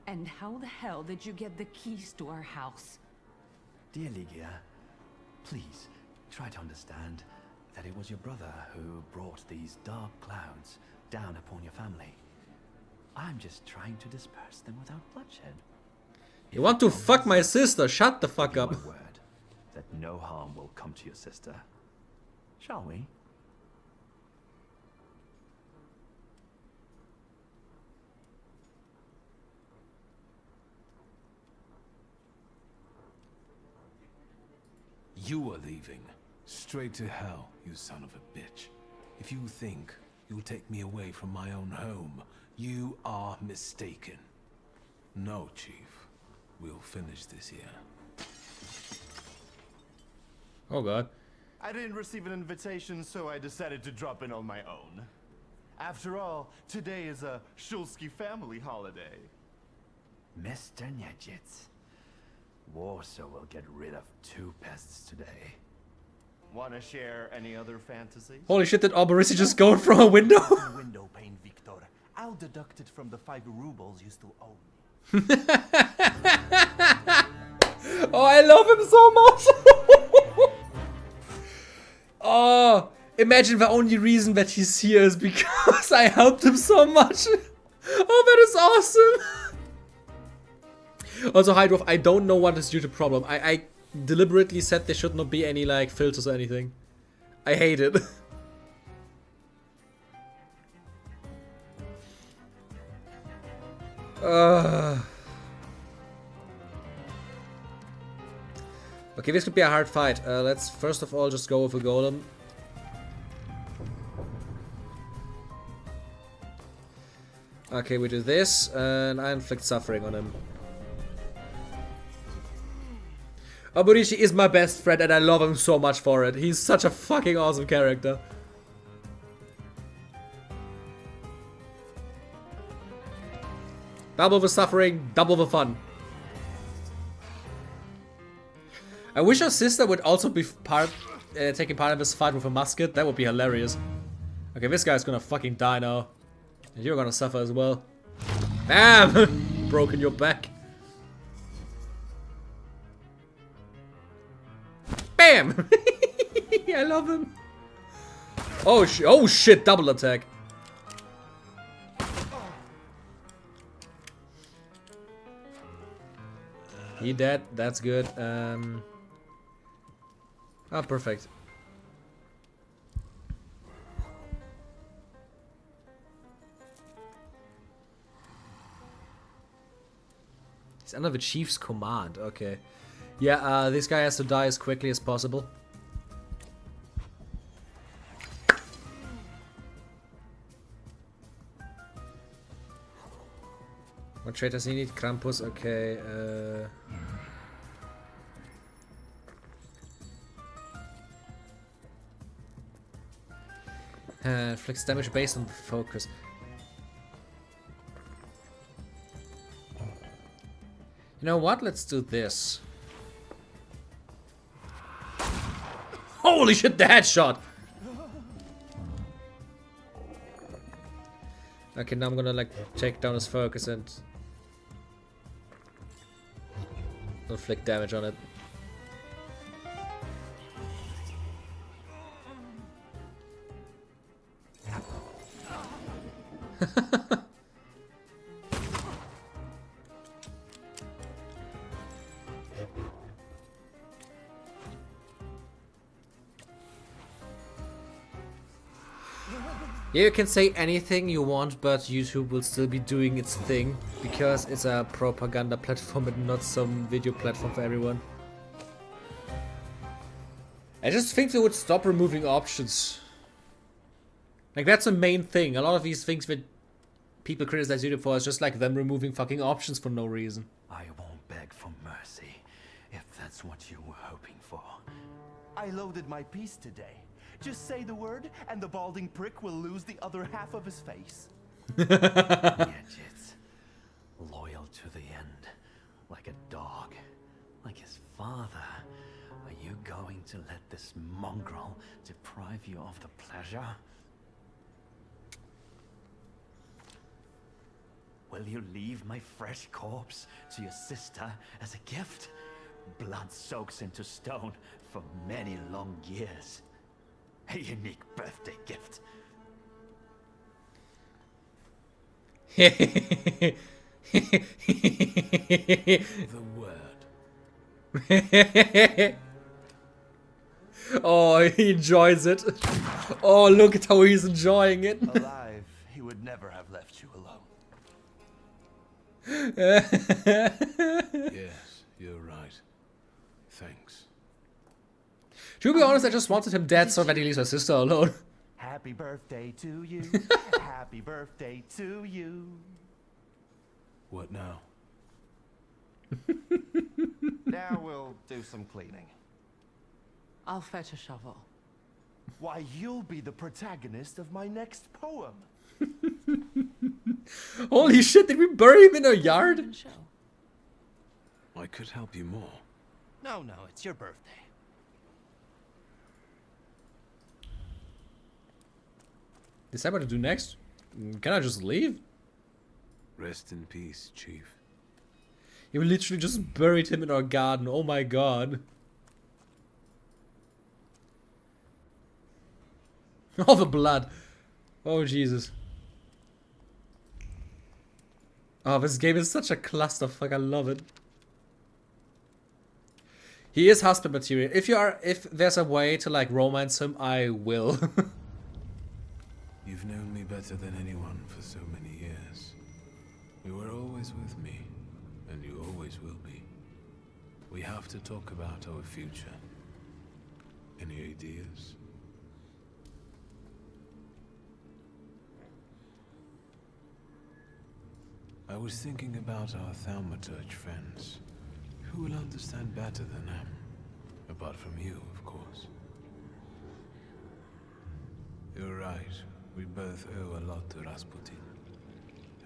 And how the hell did you get the keys to our house? Dear Lygia, please try to understand that it was your brother who brought these dark clouds down upon your family. I'm just trying to disperse them without bloodshed. You want to fuck my sister? Shut the fuck up. My word that no harm will come to your sister. Shall we? You are leaving. Straight to hell, you son of a bitch. If you think you'll take me away from my own home, you are mistaken. No, Chief. We'll finish this here. Oh god. I didn't receive an invitation, so I decided to drop in on my own. After all, today is a Shulsky family holiday. Mr. Nyajits, Warsaw will get rid of 2 pests today. Wanna share any other fantasies? Holy shit, did Arborissi just go from a window? Window pane, Victor. I'll deduct it from the 5 rubles you still owe me. Oh, I love him so much. Oh, imagine the only reason that he's here is because I helped him so much. Oh, that is awesome. Also, Hydro, I don't know what is due to problem. I deliberately said there should not be any like filters or anything. I hate it. Okay, this could be a hard fight. Let's first of all just go with a golem. Okay, we do this, and I inflict suffering on him. Aburishi is my best friend, and I love him so much for it. He's such a fucking awesome character. Double the suffering, double the fun. I wish our sister would also be taking part in this fight with a musket. That would be hilarious. Okay, this guy's gonna fucking die now. And you're gonna suffer as well. Bam! Broken your back. Bam! I love him. Oh shit, double attack. He dead, that's good. Oh, perfect. He's under the chief's command, okay. Yeah, this guy has to die as quickly as possible. What trait does he need? Krampus, okay. Inflicts damage based on the focus. You know what? Let's do this. Holy shit, the headshot! Okay, now I'm gonna like take down his focus and inflict damage on it. Yeah, you can say anything you want, but YouTube will still be doing its thing because it's a propaganda platform and not some video platform for everyone. I just think they would stop removing options. Like, that's the main thing. A lot of these things that people criticize YouTube for is just like them removing fucking options for no reason. I won't beg for mercy, if that's what you were hoping for. I loaded my piece today. Just say the word, and the balding prick will lose the other half of his face. Gadgets. Loyal to the end. Like a dog. Like his father. Are you going to let this mongrel deprive you of the pleasure? Will you leave my fresh corpse to your sister as a gift? Blood soaks into stone for many long years. A unique birthday gift. The word. Oh, he enjoys it. Oh, look at how he's enjoying it. Alive, he would never have left you alone. Yes, you're right. Thanks. To be honest, I just wanted him dead so that he leaves my sister alone. Happy birthday to you. Happy birthday to you. What now? Now we'll do some cleaning. I'll fetch a shovel. Why, you'll be the protagonist of my next poem. Holy shit, did we bury him in a yard? I could help you more. No, it's your birthday. Decide what to do next? Can I just leave? Rest in peace, Chief. You literally just buried him in our garden. Oh my god. All the blood. Oh Jesus. Oh, this game is such a clusterfuck. I love it. He is husband material. If there's a way to like romance him, I will. You've known me better than anyone for so many years. You were always with me, and you always will be. We have to talk about our future. Any ideas? I was thinking about our thaumaturge friends. Who will understand better than them? Apart from you, of course. You're right. We both owe a lot to Rasputin.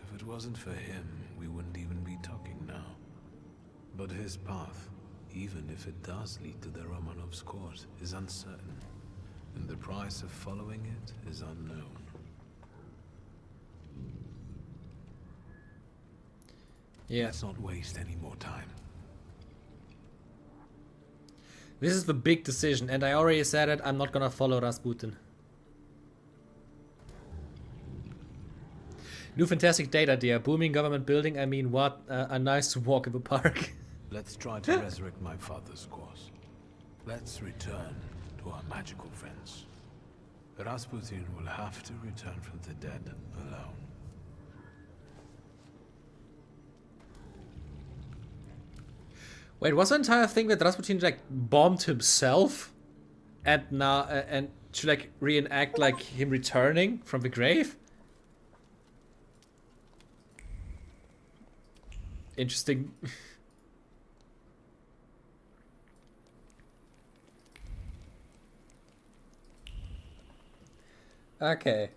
If it wasn't for him, we wouldn't even be talking now. But his path, even if it does lead to the Romanovs' court, is uncertain, and the price of following it is unknown. Yeah. Let's not waste any more time. This is the big decision, and I already said it, I'm not gonna follow Rasputin. New fantastic data, dear. Booming government building, I mean, what a nice walk in the park. Let's try to resurrect my father's course. Let's return to our magical friends. Rasputin will have to return from the dead alone. Wait, was the entire thing that Rasputin like bombed himself, and now and to like reenact like him returning from the grave? Interesting. Okay.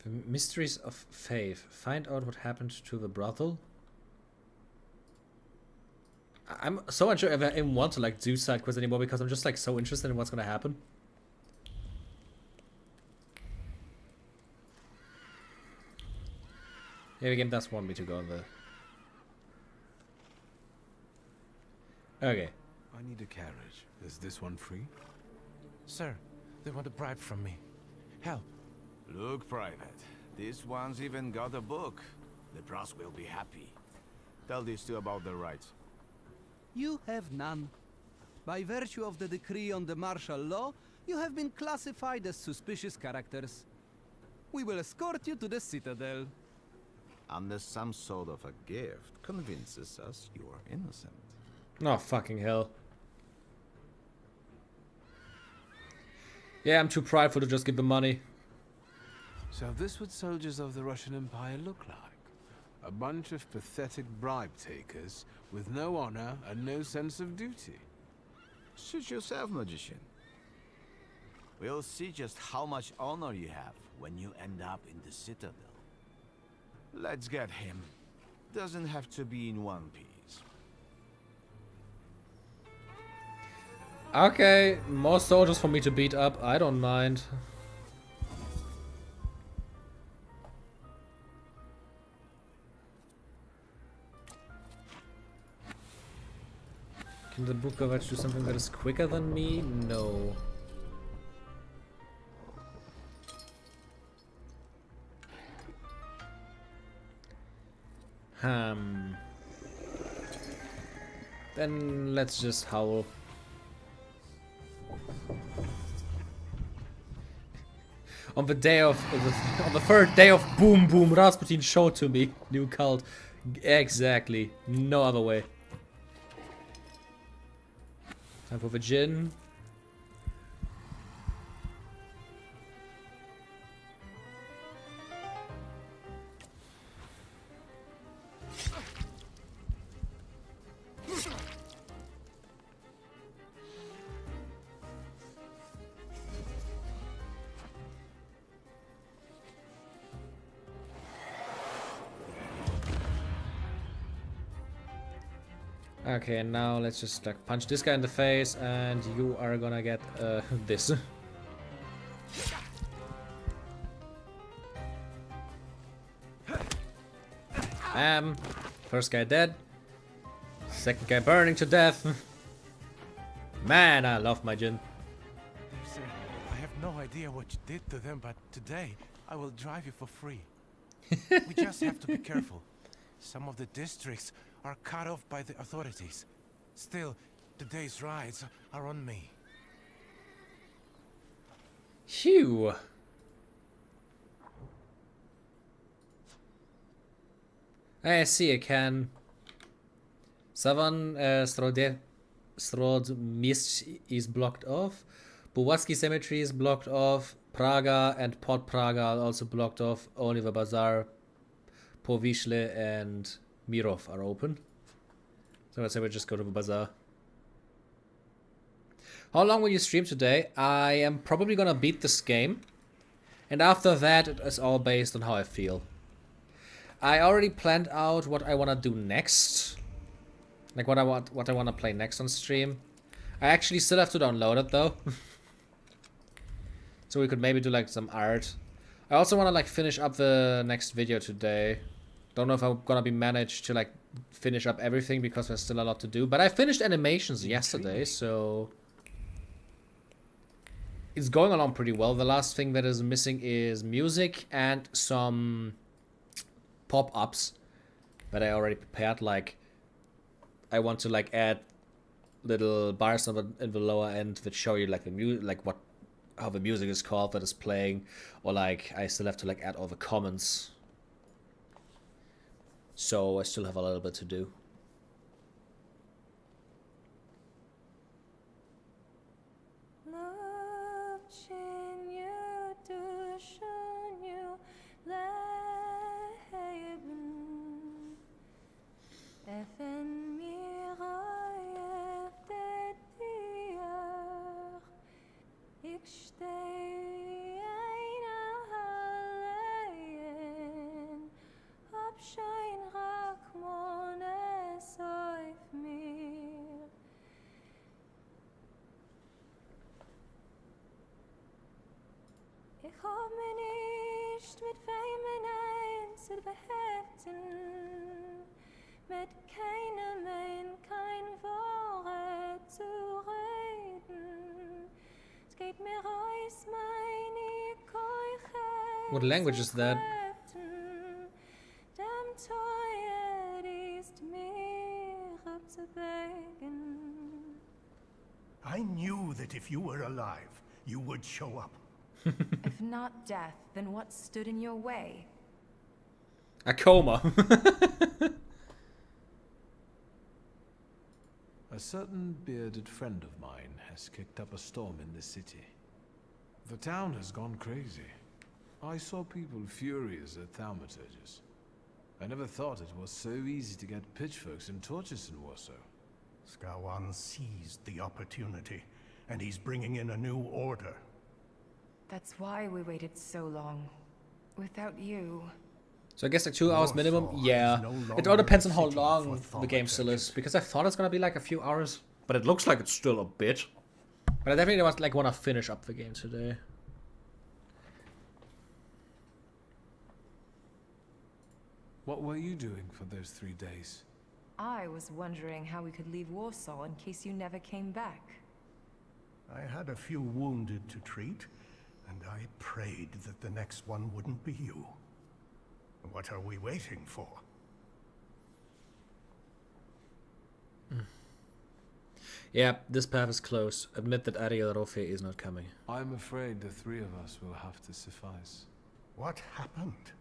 The mysteries of faith. Find out what happened to the brothel. I'm so unsure if I even want to like do side quests anymore because I'm just like so interested in what's gonna happen. Yeah, the game does want me to go on the... Okay. I need a carriage. Is this one free? Sir, they want a bribe from me. Help. Look, Private. This one's even got a book. The brass will be happy. Tell these two about their rights. You have none. By virtue of the decree on the martial law, you have been classified as suspicious characters. We will escort you to the Citadel. Unless some sort of a gift convinces us you are innocent. Oh, fucking hell. Yeah, I'm too prideful to just give the money. So this what soldiers of the Russian Empire look like. A bunch of pathetic bribe takers with no honor and no sense of duty. Suit yourself, magician. We'll see just how much honor you have when you end up in the Citadel. Let's get him. Doesn't have to be in one piece. Okay, more soldiers for me to beat up. I don't mind. Can the Bukovac do something that is quicker than me? No. Then let's just howl. On the day of on the third day of Boom Boom, Rasputin showed to me new cult. Exactly, no other way. Time for the gin. Okay, and now let's just like punch this guy in the face, and you are gonna get this. First guy dead. Second guy burning to death. Man, I love my gin. Sir, I have no idea what you did to them, but today I will drive you for free. We just have to be careful. Some of the districts are cut off by the authorities. Still, today's rides are on me. Phew. I see a can. Savan Strodmist is blocked off. Buwaski Cemetery is blocked off. Praga and Port Praga are also blocked off. Only the Bazaar, Povishle and Mirov are open. So let's say we just go to the Bazaar. How long will you stream today? I am probably gonna beat this game. And after that, it is all based on how I feel. I already planned out what I wanna do next. Like what I wanna play next on stream. I actually still have to download it though. So we could maybe do like some art. I also wanna like finish up the next video today. Don't know if I'm gonna be managed to like finish up everything because there's still a lot to do. But I finished animations yesterday, so it's going along pretty well. The last thing that is missing is music and some pop-ups that I already prepared. Like I want to like add little bars in the lower end that show you like the how the music is called that is playing, or like I still have to like add all the comments. So I still have a little bit to do. Ich hab mir nicht mit Feimen eins zu behalten, mit keinem kein Wort zu reden. Es geht mir aus meine Keuche. What language is that? Dem Teuer ist mir abzubegen. I knew that if you were alive, you would show up. If not death, then what stood in your way? A coma. A certain bearded friend of mine has kicked up a storm in the city. The town has gone crazy. I saw people furious at thaumaturges. I never thought it was so easy to get pitchforks and torches in Warsaw. Skawan seized the opportunity, and he's bringing in a new order. That's why we waited so long. Without you... So I guess like 2 hours minimum? Yeah. It all depends on how long the game still is. Because I thought it's gonna be like a few hours. But it looks like it's still a bit. But I definitely want to finish up the game today. What were you doing for those 3 days? I was wondering how we could leave Warsaw in case you never came back. I had a few wounded to treat, and I prayed that the next one wouldn't be you. What are we waiting for? Yeah, this path is close. Admit that Ariel Rofe is not coming. I'm afraid the 3 of us will have to suffice. What happened?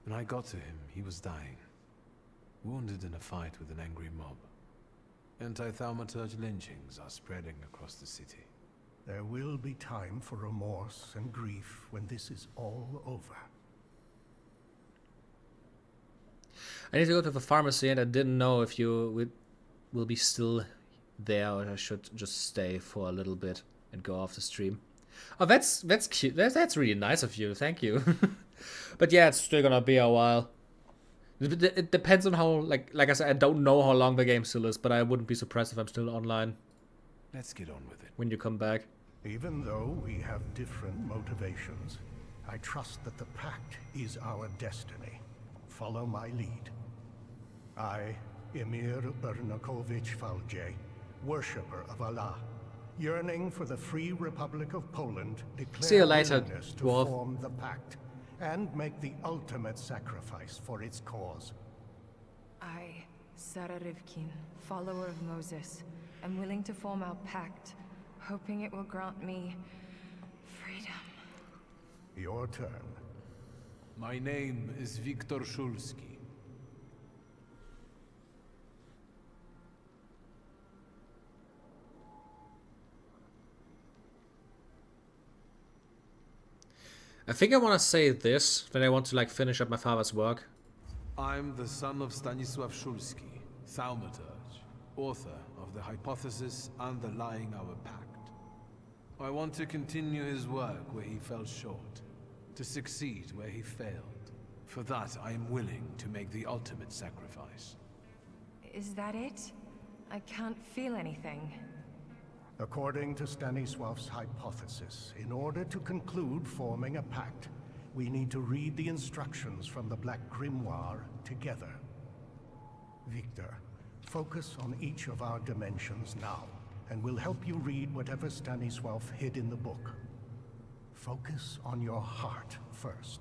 When I got to him, he was dying. Wounded in a fight with an angry mob. Anti-thaumaturge lynchings are spreading across the city. There will be time for remorse and grief when this is all over. I need to go to the pharmacy, and I didn't know if you will be still there, or I should just stay for a little bit and go off the stream. Oh, that's cute. That's really nice of you. Thank you. But yeah, it's still gonna be a while. It depends on how, like I said, I don't know how long the game still is, but I wouldn't be surprised if I'm still online. Let's get on with it. When you come back. Even though we have different motivations, I trust that the Pact is our destiny. Follow my lead. I, Emir Bernakovich Falje, worshipper of Allah, yearning for the free Republic of Poland, See you declare later, willingness to dwarf. form the Pact and make the ultimate sacrifice for its cause. I, Sarah Rivkin, follower of Moses, am willing to form our pact, hoping it will grant me freedom. Your turn. My name is Viktor Szulski. I think I want to say this, that I want to like finish up my father's work. I'm the son of Stanisław Szulski, thaumaturge, author of of the hypothesis underlying our pact. I want to continue his work where he fell short, to succeed where he failed. For that, I am willing to make the ultimate sacrifice. Is that it? I can't feel anything. According to Stanisław's hypothesis, in order to conclude forming a pact, we need to read the instructions from the Black Grimoire together. Victor, focus on each of our dimensions now, and we'll help you read whatever Stanisław hid in the book. Focus on your heart first.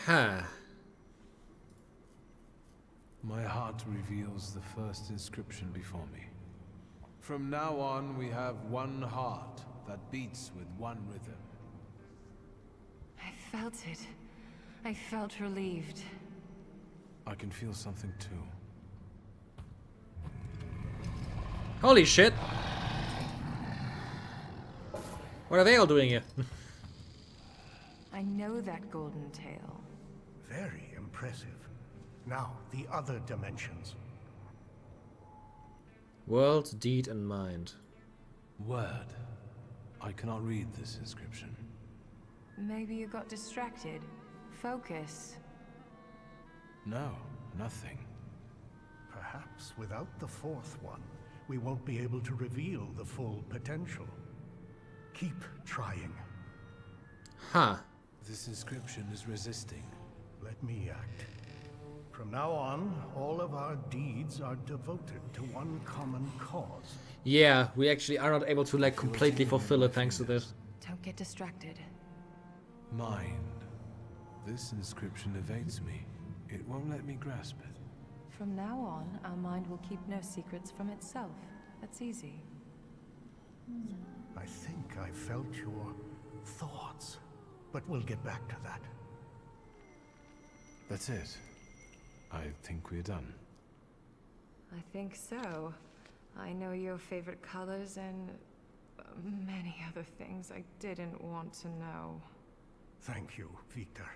Huh. My heart reveals the first inscription before me. From now on, we have one heart that beats with one rhythm. I felt it. I felt relieved. I can feel something too. Holy shit! What are they all doing here? I know that golden tail. Very impressive. Now, the other dimensions. World, deed, and mind. Word. I cannot read this inscription. Maybe you got distracted. Focus. No, nothing. Perhaps without the fourth one, we won't be able to reveal the full potential. Keep trying. Huh. This inscription is resisting. Let me act. From now on, all of our deeds are devoted to one common cause. Yeah, we actually are not able to like completely fulfill it thanks to this. Don't get distracted. Mind. This inscription evades me. It won't let me grasp it. From now on, our mind will keep no secrets from itself. That's easy. I think I felt your thoughts, but we'll get back to that. That's it. I think we're done. I think so. I know your favorite colors and many other things I didn't want to know. Thank you, Victor.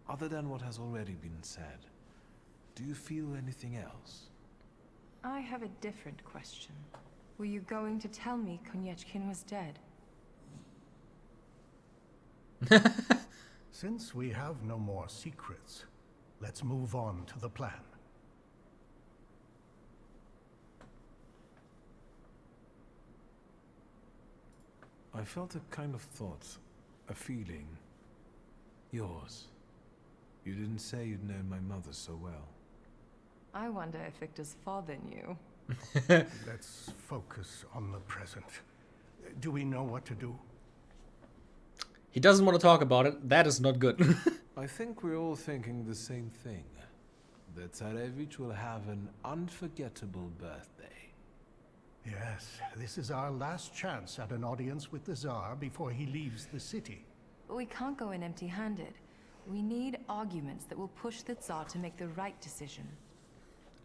Other than what has already been said, do you feel anything else? I have a different question. Were you going to tell me Konieczkin was dead? Since we have no more secrets, let's move on to the plan. I felt a kind of thought, a feeling. Yours. You didn't say you'd known my mother so well. I wonder if Victor's father knew. Let's focus on the present. Do we know what to do? He doesn't want to talk about it. That is not good. I think we're all thinking the same thing. That Tsarevich will have an unforgettable birthday. Yes, this is our last chance at an audience with the Tsar before he leaves the city. We can't go in empty-handed. We need arguments that will push the Tsar to make the right decision.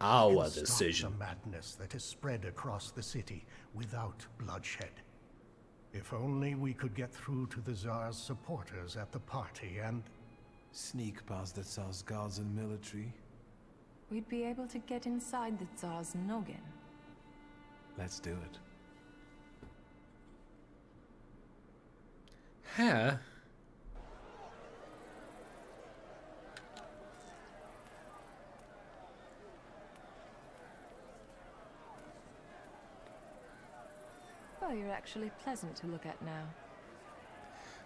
Our Stop decision. the madness that is spread across the city without bloodshed. If only we could get through to the Tsar's supporters at the party and... Sneak past the Tsar's guards and military. We'd be able to get inside the Tsar's noggin. Let's do it. Huh? Oh, you're actually pleasant to look at now.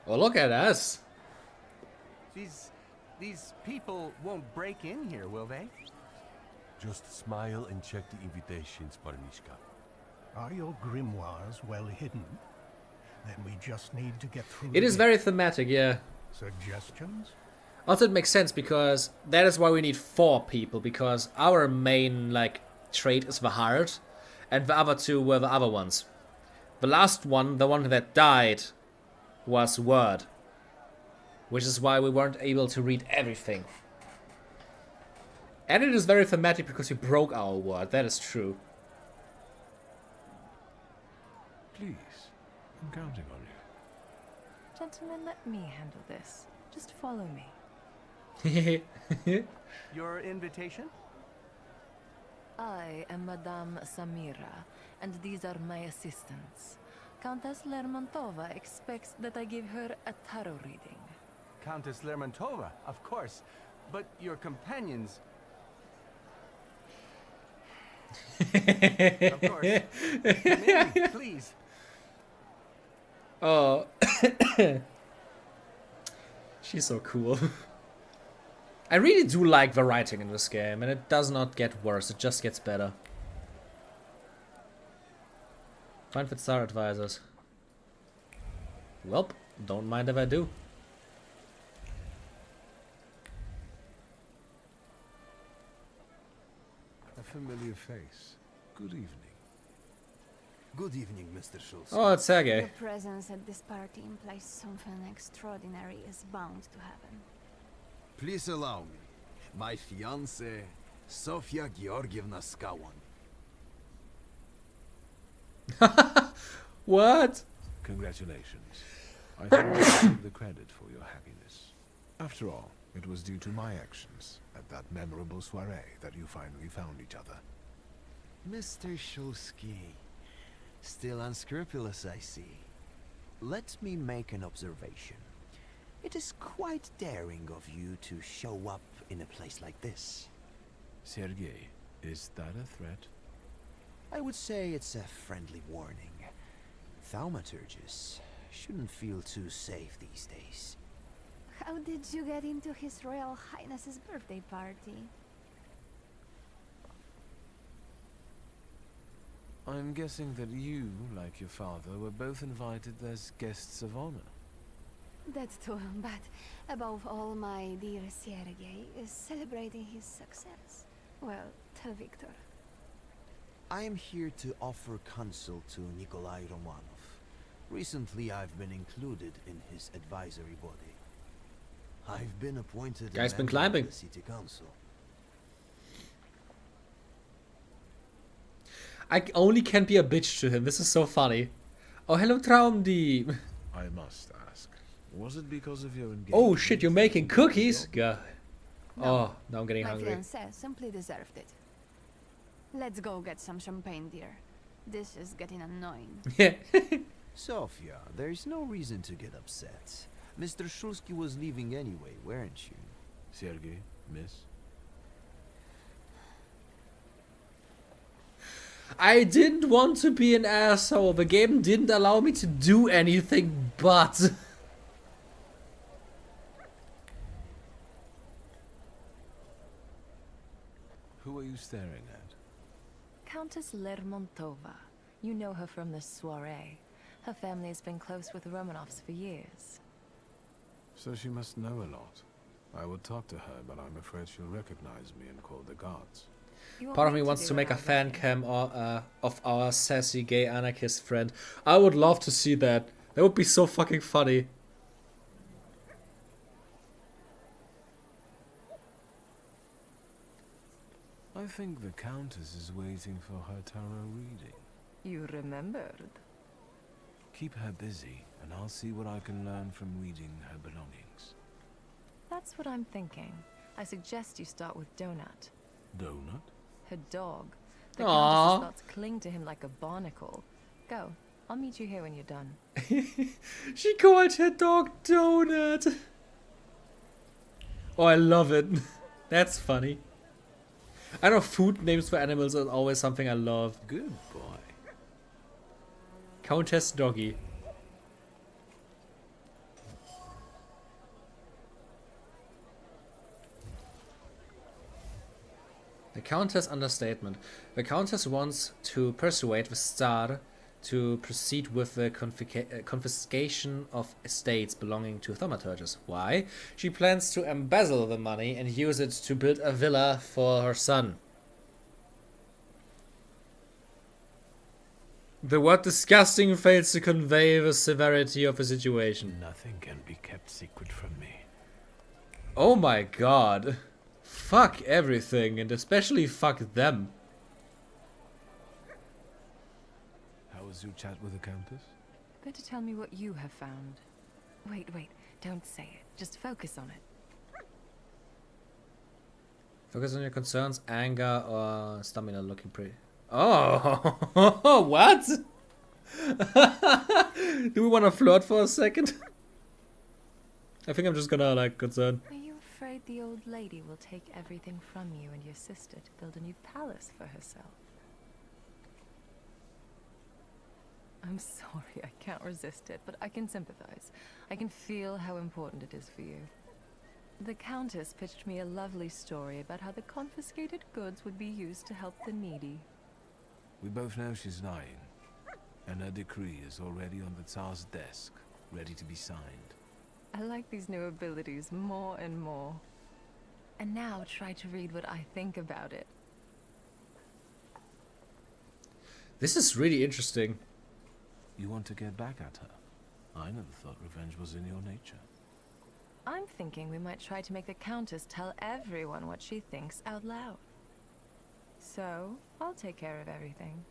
Well, look at us. These people won't break in here, will they? Just smile and check the invitations, Parnishka. Are your grimoires well hidden? Then we just need to get through. It is very thematic, yeah. Suggestions? Also, it makes sense because that is why we need 4 people, because our main, like, trait is the heart, and the other 2 were the other ones. The last one, the one that died, was word. Which is why we weren't able to read everything. And it is very thematic because we broke our word, that is true. Please, I'm counting on you. Gentlemen, let me handle this. Just follow me. Your invitation? I am Madame Samira, and these are my assistants. Countess Lermontova expects that I give her a tarot reading. Countess Lermontova, of course. But your companions... Of course. Maybe, please. Oh. She's so cool. I really do like the writing in this game, and it does not get worse, it just gets better. Find with star advisors. Welp, don't mind if I do. A familiar face. Good evening. Good evening, Mr. Schultz. Oh, it's Sergei. Your presence at this party implies something extraordinary is bound to happen. Please allow me. My fiancée, Sofia Georgievna Skawan. What? Congratulations. I think you deserve the credit for your happiness. After all, it was due to my actions at that memorable soiree that you finally found each other. Mr. Shulsky. Still unscrupulous, I see. Let me make an observation. It is quite daring of you to show up in a place like this. Sergei, is that a threat? I would say it's a friendly warning. Thaumaturges shouldn't feel too safe these days. How did you get into His Royal Highness's birthday party? I'm guessing that you, like your father, were both invited as guests of honor. That too, but above all, my dear Sergei is celebrating his success. Well, tell Victor. I am here to offer counsel to Nikolai Romanov. Recently, I've been included in his advisory body. I've been appointed Guy's a been member climbing. of the city council. I only can be a bitch to him. This is so funny. Oh, hello, Traumdieb. I must ask, was it because of your engagement? Oh shit, you're making cookies? God. Oh, now I'm getting My hungry. fiancé simply deserved it. Let's go get some champagne, dear. This is getting annoying. Sofia, there's no reason to get upset. Mr. Shulsky was leaving anyway, weren't you? Sergei, miss? I didn't want to be an asshole. The game didn't allow me to do anything but. Who are you staring at? Countess Lermontova. You know her from the soiree. Her family has been close with the Romanovs for years. So she must know a lot. I would talk to her, but I'm afraid she'll recognize me and call the guards. Part of me wants to make a fan cam of our sassy gay anarchist friend. I would love to see that. That would be so fucking funny. I think the Countess is waiting for her tarot reading. You remembered? Keep her busy, and I'll see what I can learn from reading her belongings. That's what I'm thinking. I suggest you start with Donut. Donut? Her dog. The Aww. Countess's thoughts cling to him like a barnacle. Go. I'll meet you here when you're done. She called her dog Donut. Oh, I love it. That's funny. I know food names for animals are always something I love. Good boy. Countess Doggy. The Countess understatement. The Countess wants to persuade the Star to proceed with the confiscation of estates belonging to thaumaturges. Why? She plans to embezzle the money and use it to build a villa for her son. The word disgusting fails to convey the severity of the situation. Nothing can be kept secret from me. Oh my god. Fuck everything, and especially fuck them. How was your chat with the Countess? Better tell me what you have found. Wait. Don't say it. Just focus on it. Focus on your concerns, anger, or stamina looking pretty. Oh, what? Do we want to flirt for a second? I think I'm just gonna like concern. Are you afraid the old lady will take everything from you and your sister to build a new palace for herself? I'm sorry, I can't resist it, but I can sympathize. I can feel how important it is for you. The Countess pitched me a lovely story about how the confiscated goods would be used to help the needy. We both know she's lying, and her decree is already on the Tsar's desk, ready to be signed. I like these new abilities more and more. And now try to read what I think about it. This is really interesting. You want to get back at her? I never thought revenge was in your nature. I'm thinking we might try to make the Countess tell everyone what she thinks out loud. So, I'll take care of everything.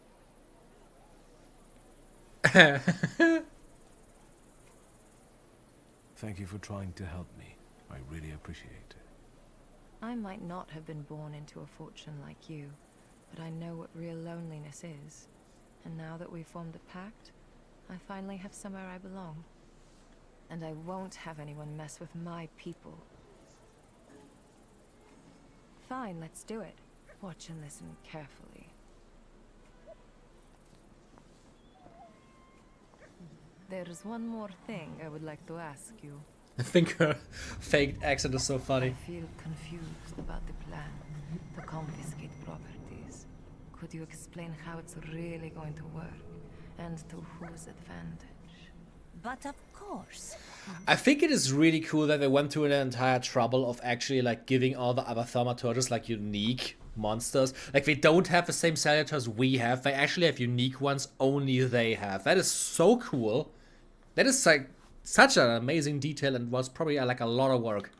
Thank you for trying to help me. I really appreciate it. I might not have been born into a fortune like you, but I know what real loneliness is. And now that we've formed a pact, I finally have somewhere I belong. And I won't have anyone mess with my people. Fine, let's do it. Watch and listen carefully. There's one more thing I would like to ask you. I think her fake accent is so funny. I feel confused about the plan to confiscate properties. Could you explain how it's really going to work, and to whose advantage? But of course. I think it is really cool that they went through an entire trouble of actually like giving all the other thaumaturges like unique monsters. Like they don't have the same salutars we have. They actually have unique ones only they have. That is so cool. That is like such an amazing detail and was probably like a lot of work.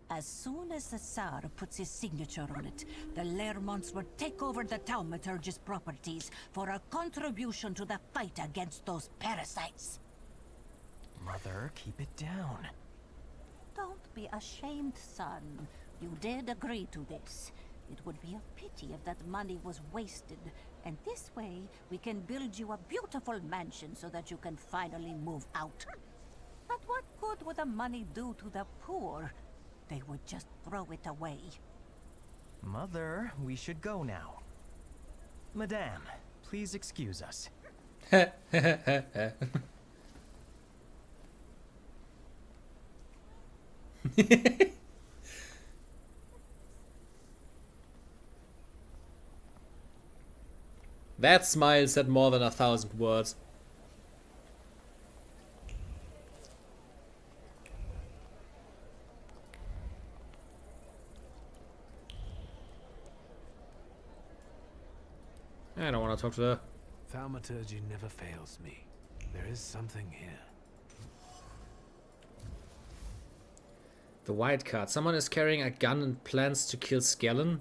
As soon as the Tsar puts his signature on it, the Lermonts will take over the Thaumaturge's properties for a contribution to the fight against those parasites. Mother, keep it down. Don't be ashamed, son. You did agree to this. It would be a pity if that money was wasted, and this way we can build you a beautiful mansion so that you can finally move out. But what good would the money do to the poor? They would just throw it away. Mother, we should go now. Madame, please excuse us. That smile said more than 1,000 words. I don't want to talk to her. Thaumaturgy never fails me. There is something here. The white card. Someone is carrying a gun and plans to kill Skellen.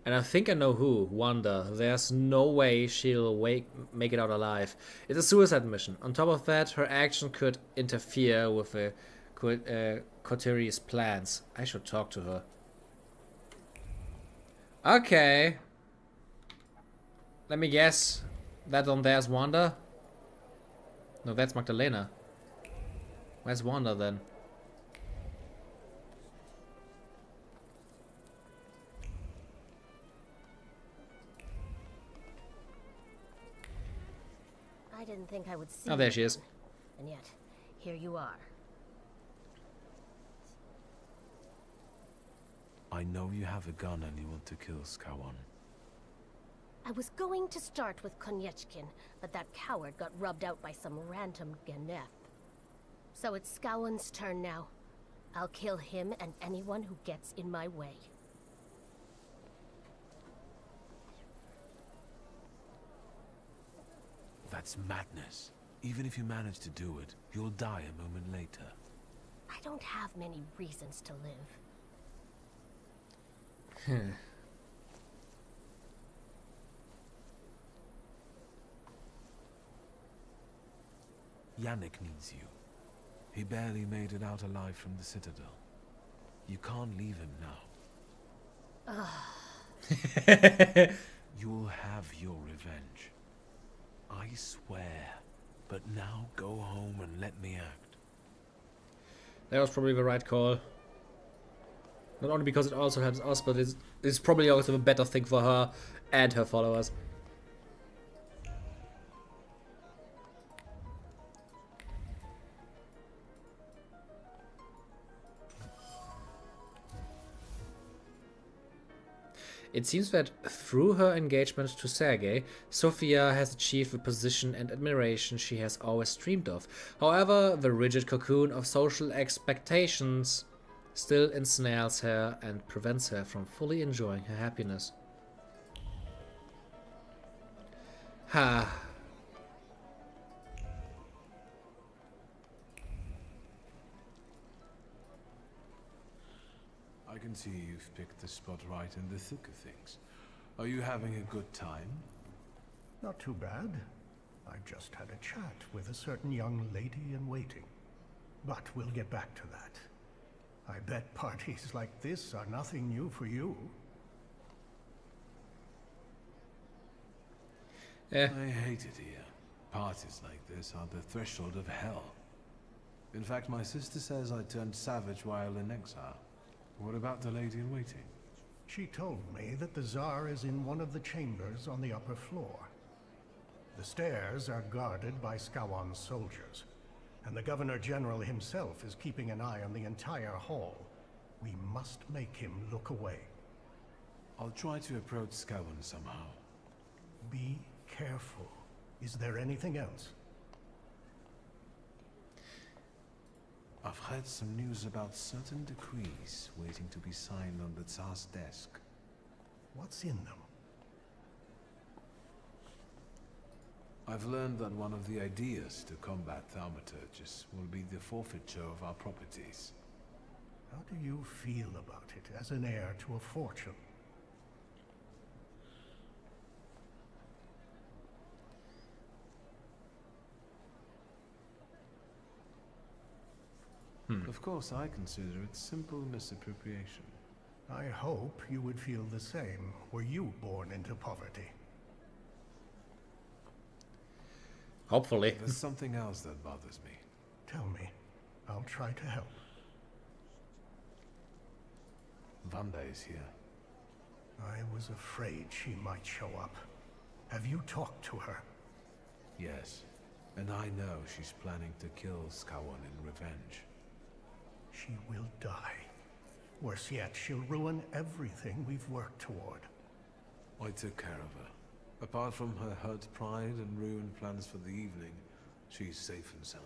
And I think I know who. Wanda. There's no way she'll make it out alive. It's a suicide mission. On top of that, her action could interfere with Coteri's plans. I should talk to her. Okay. Let me guess. That on there's Wanda? No, that's Magdalena. Where's Wanda then? I didn't think I would see Oh, there she is. And yet, here you are. I know you have a gun and you want to kill Skawan. I was going to start with Konyechkin, but that coward got rubbed out by some random Geneth. So it's Skawan's turn now. I'll kill him and anyone who gets in my way. That's madness. Even if you manage to do it, you'll die a moment later. I don't have many reasons to live. Yannick needs you. He barely made it out alive from the Citadel. You can't leave him now. You'll have your revenge. I swear. But now go home and let me act. That was probably the right call. Not only because it also helps us, but it's probably also a better thing for her and her followers. It seems that through her engagement to Sergei, Sofia has achieved the position and admiration she has always dreamed of. However, the rigid cocoon of social expectations still ensnares her and prevents her from fully enjoying her happiness. Ha. I can see you've picked the spot right in the thick of things. Are you having a good time? Not too bad. I just had a chat with a certain young lady in waiting. But we'll get back to that. I bet parties like this are nothing new for you. Yeah. I hate it here. Parties like this are the threshold of hell. In fact, my sister says I turned savage while in exile. What about the lady in waiting? She told me that the Tsar is in one of the chambers on the upper floor. The stairs are guarded by Skawan's soldiers, and the Governor-General himself is keeping an eye on the entire hall. We must make him look away. I'll try to approach Skawan somehow. Be careful. Is there anything else? I've heard some news about certain decrees waiting to be signed on the Tsar's desk. What's in them? I've learned that one of the ideas to combat thaumaturges will be the forfeiture of our properties. How do you feel about it as an heir to a fortune? Of course, I consider it simple misappropriation. I hope you would feel the same were you born into poverty. Hopefully. There's something else that bothers me. Tell me. I'll try to help. Vanda is here. I was afraid she might show up. Have you talked to her? Yes. And I know she's planning to kill Skawan in revenge. She will die. Worse yet, she'll ruin everything we've worked toward. I took care of her. Apart from her hurt pride and ruined plans for the evening, she's safe and sound.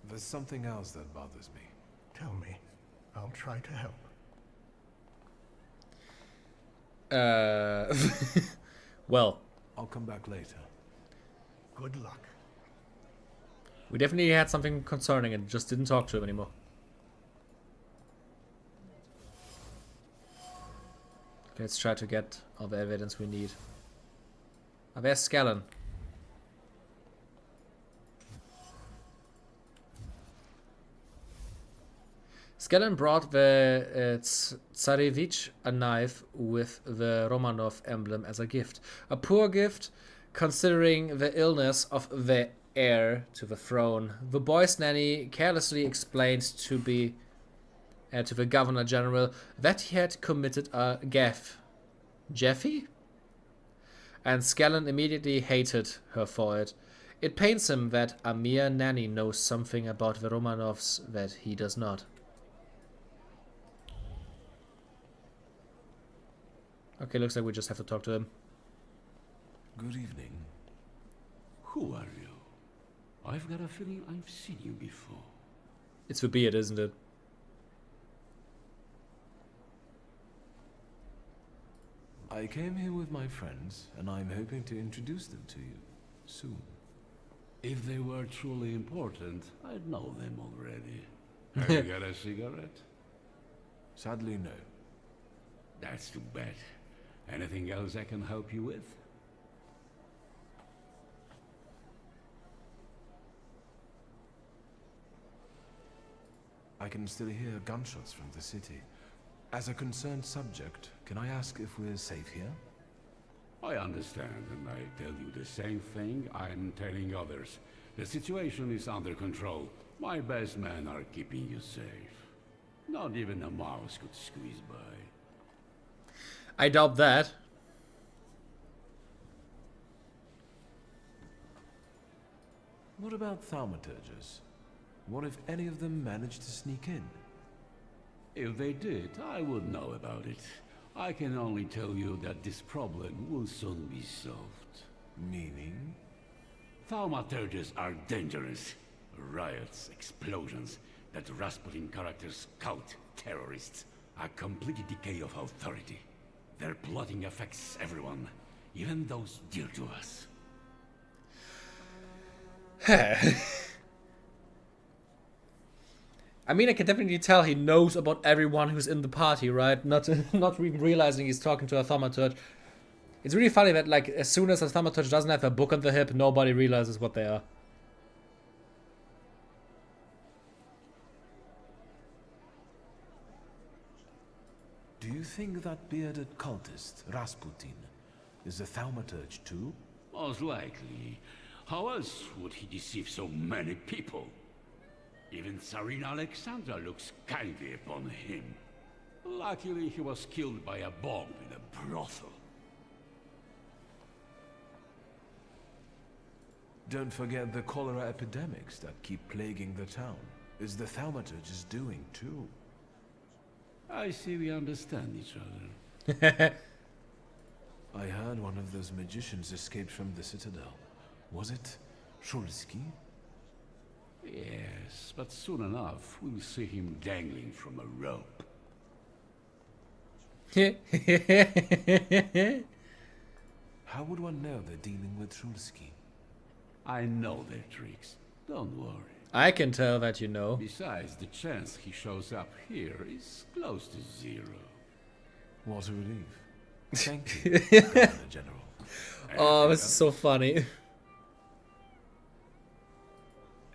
There's something else that bothers me. Tell me. I'll try to help. Well. I'll come back later. Good luck. We definitely had something concerning and just didn't talk to him anymore. Okay, let's try to get all the evidence we need. Oh, where's Scallon? Scallon brought the Tsarevich a knife with the Romanov emblem as a gift. A poor gift, considering the illness of the heir to the throne. The boy's nanny carelessly explained to the Governor-General that he had committed a gaffe. Jeffy? And Scallon immediately hated her for it. It pains him that a mere nanny knows something about the Romanovs that he does not. Okay, looks like we just have to talk to him. Good evening. Who are you? I've got a feeling I've seen you before. It's the beard, isn't it? I came here with my friends, and I'm hoping to introduce them to you soon. If they were truly important, I'd know them already. Have you got a cigarette? Sadly, no. That's too bad. Anything else I can help you with? I can still hear gunshots from the city. As a concerned subject, can I ask if we're safe here? I understand, and I tell you the same thing I'm telling others. The situation is under control. My best men are keeping you safe. Not even a mouse could squeeze by. I doubt that. What about thaumaturges? What if any of them managed to sneak in? If they did, I would know about it. I can only tell you that this problem will soon be solved. Meaning? Thaumaturges are dangerous. Riots, explosions, that Rasputin characters cult terrorists. A complete decay of authority. Their plotting affects everyone, even those dear to us. I mean, I can definitely tell he knows about everyone who's in the party, right? Not even realizing he's talking to a thaumaturge. It's really funny that, like, as soon as a thaumaturge doesn't have a book on the hip, nobody realizes what they are. Do you think that bearded cultist, Rasputin, is a thaumaturge too? Most likely. How else would he deceive so many people? Even Tsarina Alexandra looks kindly upon him. Luckily, he was killed by a bomb in a brothel. Don't forget the cholera epidemics that keep plaguing the town. Is the thaumaturge doing too? I see we understand each other. I heard one of those magicians escaped from the Citadel. Was it Shulsky? Yes, but soon enough we'll see him dangling from a rope. How would one know they're dealing with Shulsky? I know their tricks. Don't worry. I can tell that you know. Besides, the chance he shows up here is close to zero. What a relief. Thank you, Governor General. Oh, this is so funny.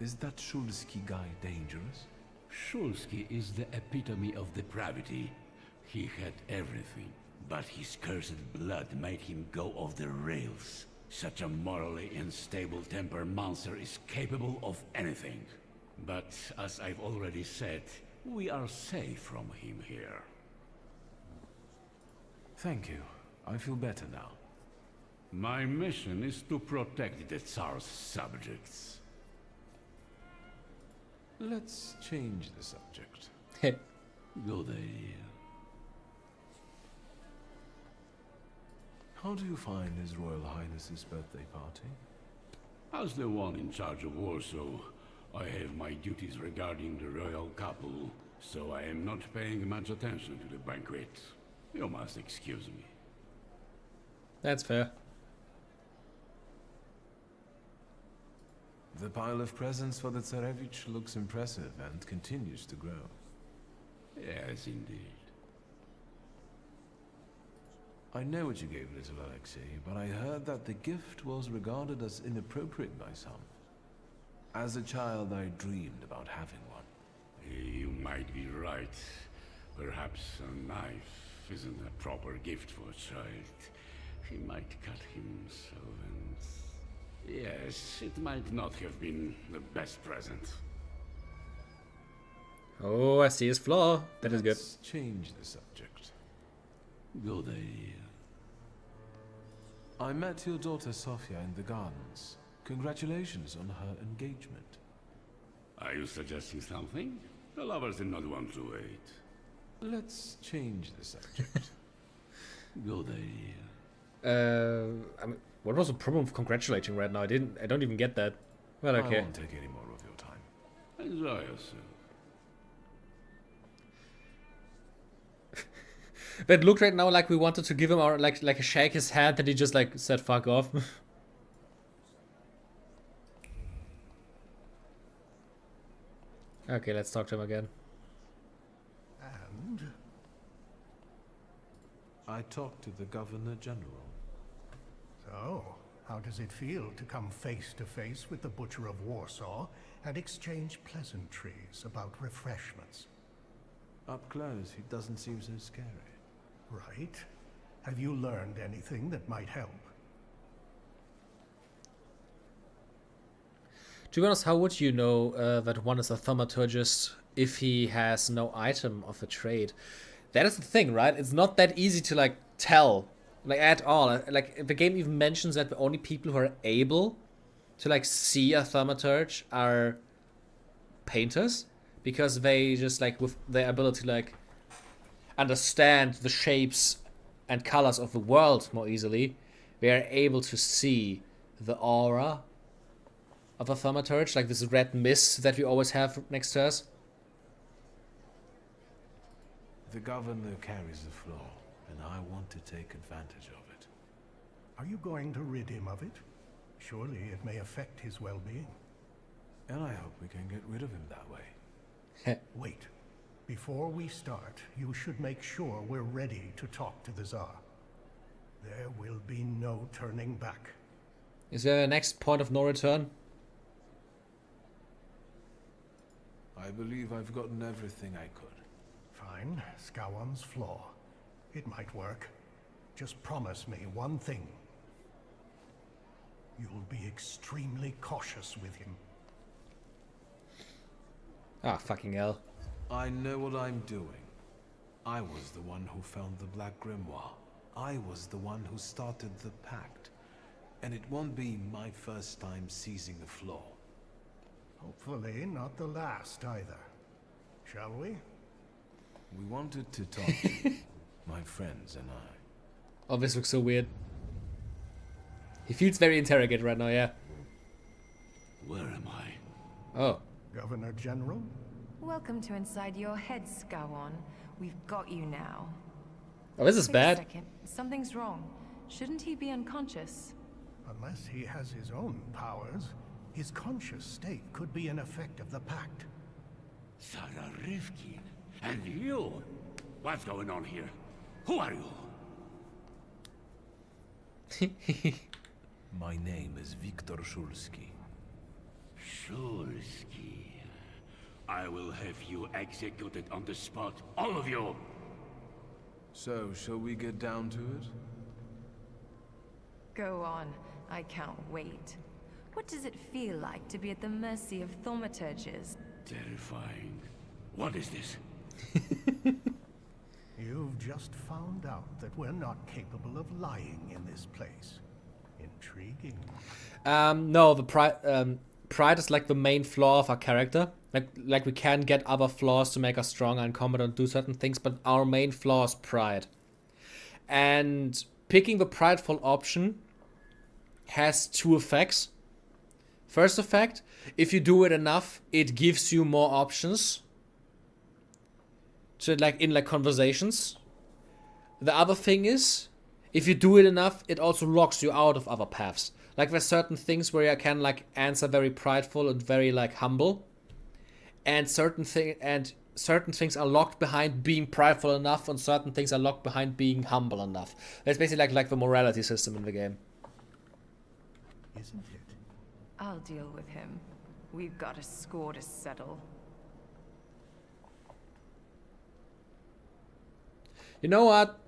Is that Shulsky guy dangerous? Shulsky is the epitome of depravity. He had everything, but his cursed blood made him go off the rails. Such a morally unstable tempered monster is capable of anything. But as I've already said, we are safe from him here. Thank you. I feel better now. My mission is to protect the Tsar's subjects. Let's change the subject. Good idea. How do you find His Royal Highness's birthday party? As the one in charge of Warsaw, I have my duties regarding the royal couple, so I am not paying much attention to the banquet. You must excuse me. That's fair. The pile of presents for the Tsarevich looks impressive and continues to grow. Yes, indeed. I know what you gave little Alexei, but I heard that the gift was regarded as inappropriate by some. As a child, I dreamed about having one. You might be right. Perhaps a knife isn't a proper gift for a child. He might cut himself and... Yes, it might not have been the best present. Oh, I see his flaw. That is good. Let's change the subject. Good idea. I met your daughter Sofia in the gardens. Congratulations on her engagement. Are you suggesting something? The lovers did not want to wait. Let's change the subject. Good idea. I mean, what was the problem with congratulating right now? I don't even get that. Well, okay. I won't take any more of your time. Enjoy yourself. But it looked right now like we wanted to give him our like a shake his hand, that he just like said fuck off. Okay, let's talk to him again. And I talked to the Governor General. so, How does it feel to come face to face with the Butcher of Warsaw and exchange pleasantries about refreshments? Up close, he doesn't seem so scary. Right. Have you learned anything that might help? To be honest, how would you know that one is a thaumaturgist if he has no item of a trade? That is the thing, right? It's not that easy to like tell, like at all. Like the game even mentions that the only people who are able to like see a thaumaturge are painters, because they just like with their ability to like understand the shapes and colors of the world more easily, they are able to see the aura of a thaumaturge, like this red mist that we always have next to us. The governor carries the floor, and I want to take advantage of it. Are you going to rid him of it? Surely it may affect his well-being. And I hope we can get rid of him that way. Wait. Before we start, you should make sure we're ready to talk to the Tsar. There will be no turning back. Is there a next point of no return? I believe I've gotten everything I could. Fine. Scowan's flaw. It might work. Just promise me one thing. You'll be extremely cautious with him. Ah, fucking hell. I know what I'm doing. I was the one who found the Black Grimoire. I was the one who started the pact. And it won't be my first time seizing the floor. Hopefully not the last either. Shall we? We wanted to talk to you, my friends and I. Oh, this looks so weird. He feels very interrogated right now, yeah. Where am I? Oh. Governor General? Welcome to inside your head, Scowan. We've got you now. Oh, this is Wait bad. a second. Something's wrong. Shouldn't he be unconscious? Unless he has his own powers, his conscious state could be an effect of the pact. Sarah Rivkin? And you? What's going on here? Who are you? My name is Viktor Shulsky. Shulsky. I will have you executed on the spot, all of you! So, shall we get down to it? Go on. I can't wait. What does it feel like to be at the mercy of thaumaturges? Terrifying. What is this? You've just found out that we're not capable of lying in this place. Intriguing. No, the pride is like the main flaw of our character. Like we can get other flaws to make us stronger and competent and do certain things, but our main flaw is pride. And picking the prideful option has two effects. First effect, if you do it enough, it gives you more options to in conversations. The other thing is, if you do it enough, it also locks you out of other paths. Like there's certain things where you can answer very prideful and very humble, and certain things are locked behind being prideful enough, and certain things are locked behind being humble enough. That's basically like the morality system in the game. Isn't it? I'll deal with him. We've got a score to settle. You know what?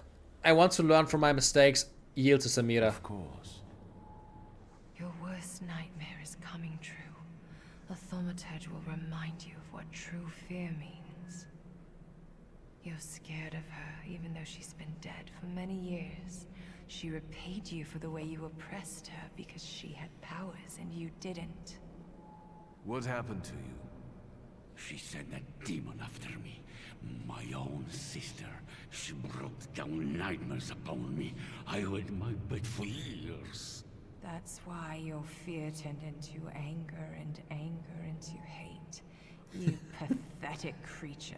I want to learn from my mistakes. Yield to Samira. Of course. Your worst nightmare is coming true. The thaumaturge will remind you of what true fear means. You're scared of her, even though she's been dead for many years. She repaid you for the way you oppressed her because she had powers and you didn't. What happened to you? She sent a demon after me. My own sister. She brought down nightmares upon me. I went my bed for years. That's why your fear turned into anger and anger into hate. You pathetic creature.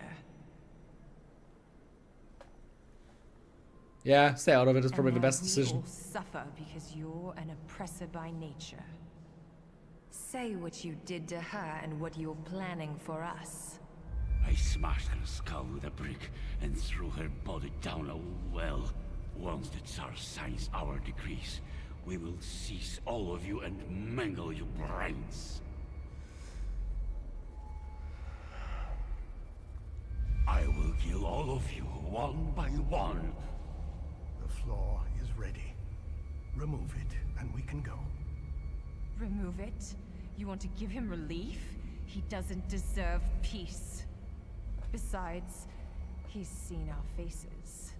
Yeah, stay out of it is probably the And now best decision. we all suffer because you're an oppressor by nature. Say what you did to her and what you're planning for us. I smashed her skull with a brick and threw her body down a well. Once the Tsar signs our decrees, We will seize all of you and mangle your brains. I will kill all of you, one by one. The flaw is ready. Remove it, and we can go. Remove it? You want to give him relief? He doesn't deserve peace. Besides, he's seen our faces.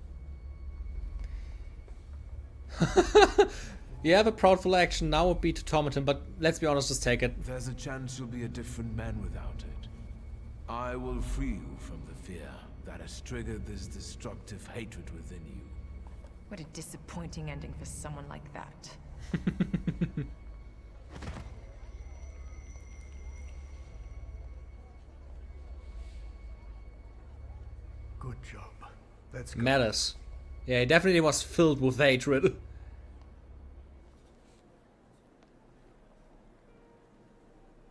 Yeah, the proudful action now would be to torment him, but let's be honest, just take it. There's a chance you'll be a different man without it. I will free you from the fear that has triggered this destructive hatred within you. What a disappointing ending for someone like that. Good job. Let's go. Matters. Yeah, he definitely was filled with hatred.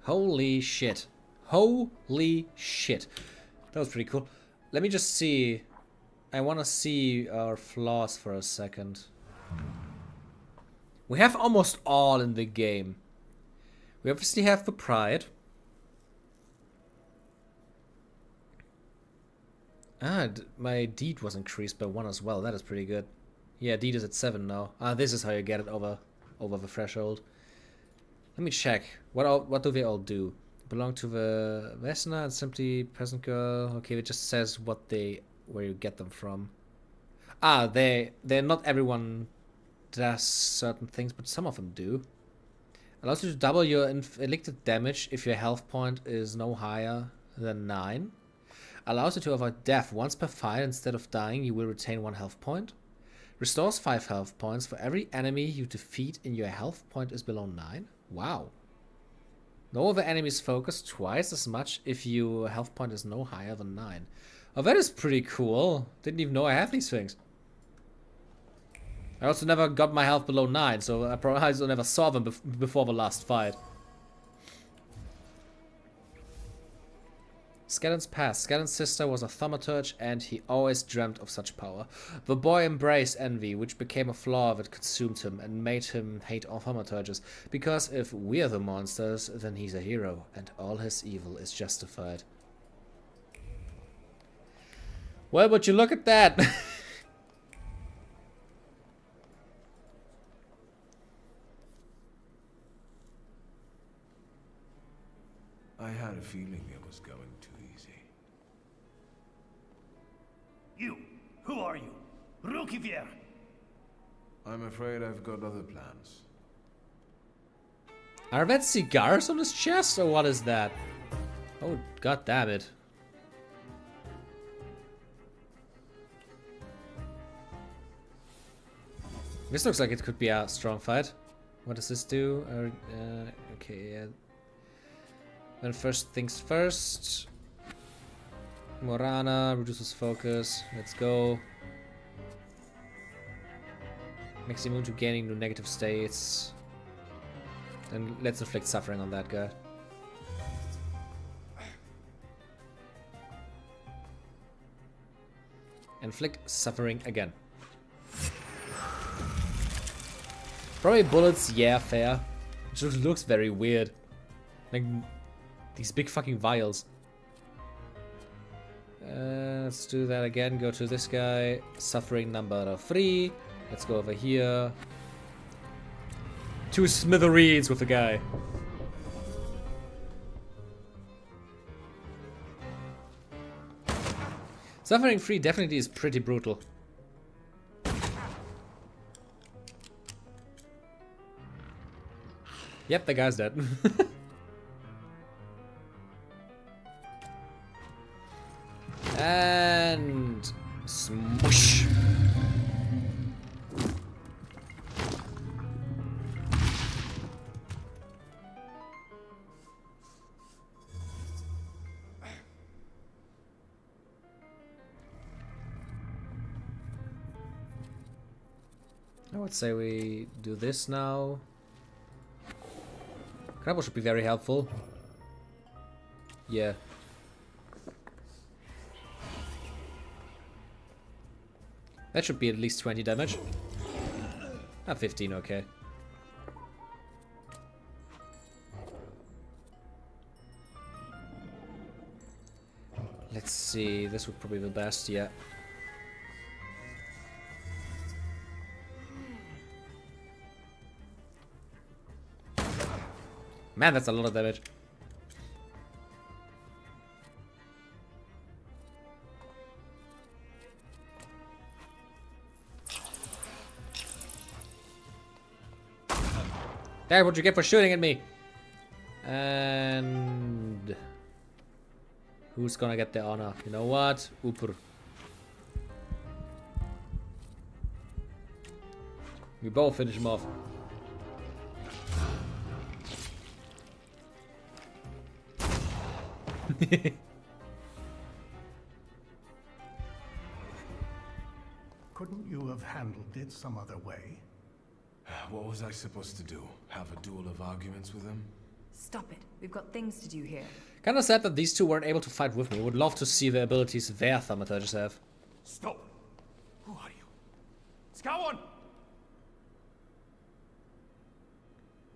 Holy shit. Holy shit. That was pretty cool. Let me just see. I want to see our flaws for a second. We have almost all in the game. We obviously have the pride. My deed was increased by 1 as well. That is pretty good. Yeah, deed is at 7 now. This is how you get it over the threshold. Let me check. What do they all do? Belong to the Vesna and simply peasant girl. Okay, it just says where you get them from. They're not everyone does certain things, but some of them do. Allows you to double your inflicted damage if your health point is no higher than 9. Allows you to avoid death once per fight. Instead of dying, you will retain 1 health point. Restores 5 health points for every enemy you defeat in your health point is below 9. Wow. No other enemies focus twice as much if your health point is no higher than 9. Oh, that is pretty cool. Didn't even know I have these things. I also never got my health below 9, so I probably also never saw them before the last fight. Scanlan's past. Scanlan's sister was a thaumaturge, and he always dreamt of such power. The boy embraced envy, which became a flaw that consumed him and made him hate all thaumaturges. Because if we're the monsters, then he's a hero, and all his evil is justified. Well, would you look at that? I had a feeling it was going too easy. You! Who are you? Rukivier! I'm afraid I've got other plans. Are that cigars on his chest, or what is that? Oh, god damn it. This looks like it could be a strong fight. What does this do? Okay, yeah. Then first things first. Morana reduces focus. Let's go. Makes immune to gaining new negative states. Then let's inflict suffering on that guy. Inflict suffering again. Probably bullets, yeah, fair. It just looks very weird. Like these big fucking vials. Let's do that again. Go to this guy. Suffering number 3. Let's go over here. 2 smithereens with the guy. Suffering 3 definitely is pretty brutal. Yep, the guy's dead. And smush. I would say we do this now. Crabble should be very helpful. Yeah. That should be at least 20 damage. 15, okay. see. This would probably be the best, yeah. Man, that's a lot of damage. There, what'd you get for shooting at me? And who's gonna get the honor? You know what? Upur. We both finish him off. Couldn't you have handled it some other way? What was I supposed to do? Have a duel of arguments with him? Stop it. We've got things to do here. Kinda sad that these two weren't able to fight with me. Would love to see the abilities their thaumaturges have. Stop! Who are you? Scowan!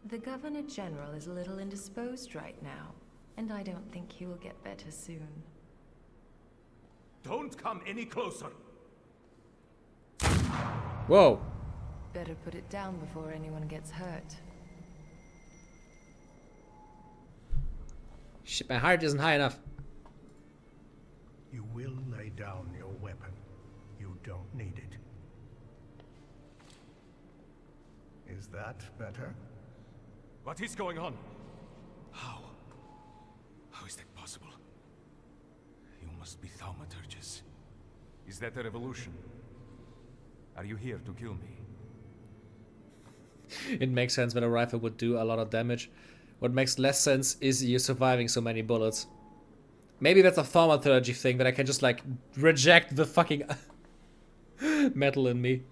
The Governor General is a little indisposed right now, and I don't think he will get better soon. Don't come any closer! Whoa! Better put it down before anyone gets hurt. Shit, my heart isn't high enough. You will lay down your weapon. You don't need it. Is that better? What is going on? How? How is that possible? You must be thaumaturges. Is that a revolution? Are you here to kill me? It makes sense when a rifle would do a lot of damage. What makes less sense is you surviving so many bullets. Maybe that's a thaumaturgy thing, that I can just like reject the fucking metal in me.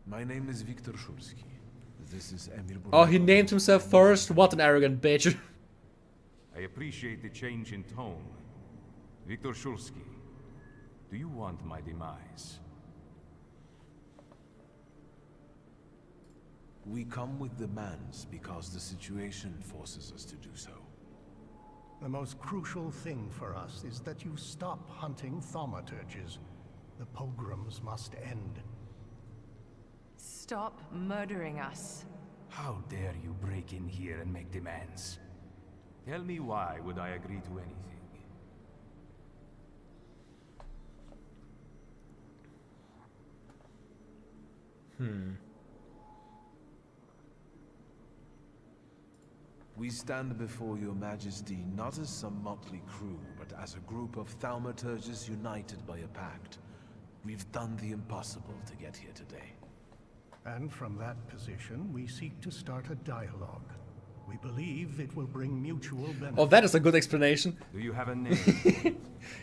My name is Viktor Shulsky. This is Emir Oh, he named himself first? What an arrogant bitch. I appreciate the change in tone. Viktor Shulsky, do you want my demise? We come with demands because the situation forces us to do so. The most crucial thing for us is that you stop hunting thaumaturges. The pogroms must end. Stop murdering us. How dare you break in here and make demands? Tell me why would I agree to anything? We stand before your majesty not as some motley crew, but as a group of thaumaturges united by a pact. We've done the impossible to get here today. And from that position, we seek to start a dialogue. We believe it will bring mutual benefit. Oh, that is a good explanation. Do you have a name?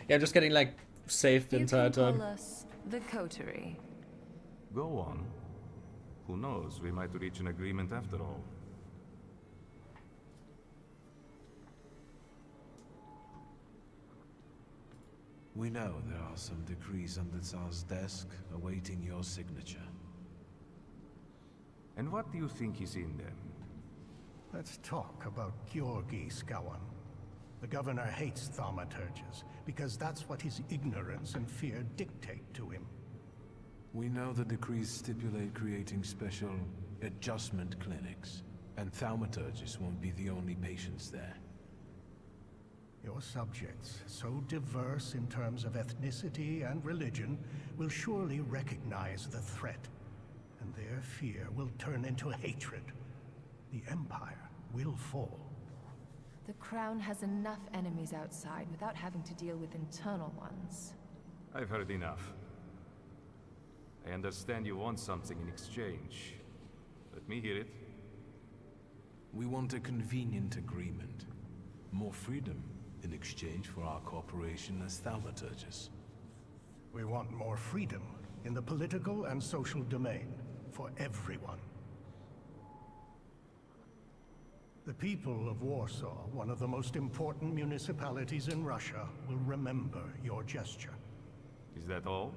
Yeah, I'm just getting like saved the entire time. Call us the Coterie. Go on. Who knows, we might reach an agreement after all. We know there are some decrees on the Tsar's desk awaiting your signature. And what do you think is in them? Let's talk about Georgi Scowan. The governor hates thaumaturges, because that's what his ignorance and fear dictate to him. We know the decrees stipulate creating special adjustment clinics, and thaumaturges won't be the only patients there. Your subjects, so diverse in terms of ethnicity and religion, will surely recognize the threat, and their fear will turn into hatred. The Empire will fall. The Crown has enough enemies outside without having to deal with internal ones. I've heard enough. I understand you want something in exchange. Let me hear it. We want a convenient agreement. More freedom in exchange for our cooperation as thaumaturges. We want more freedom in the political and social domain for everyone. The people of Warsaw, one of the most important municipalities in Russia, will remember your gesture. Is that all?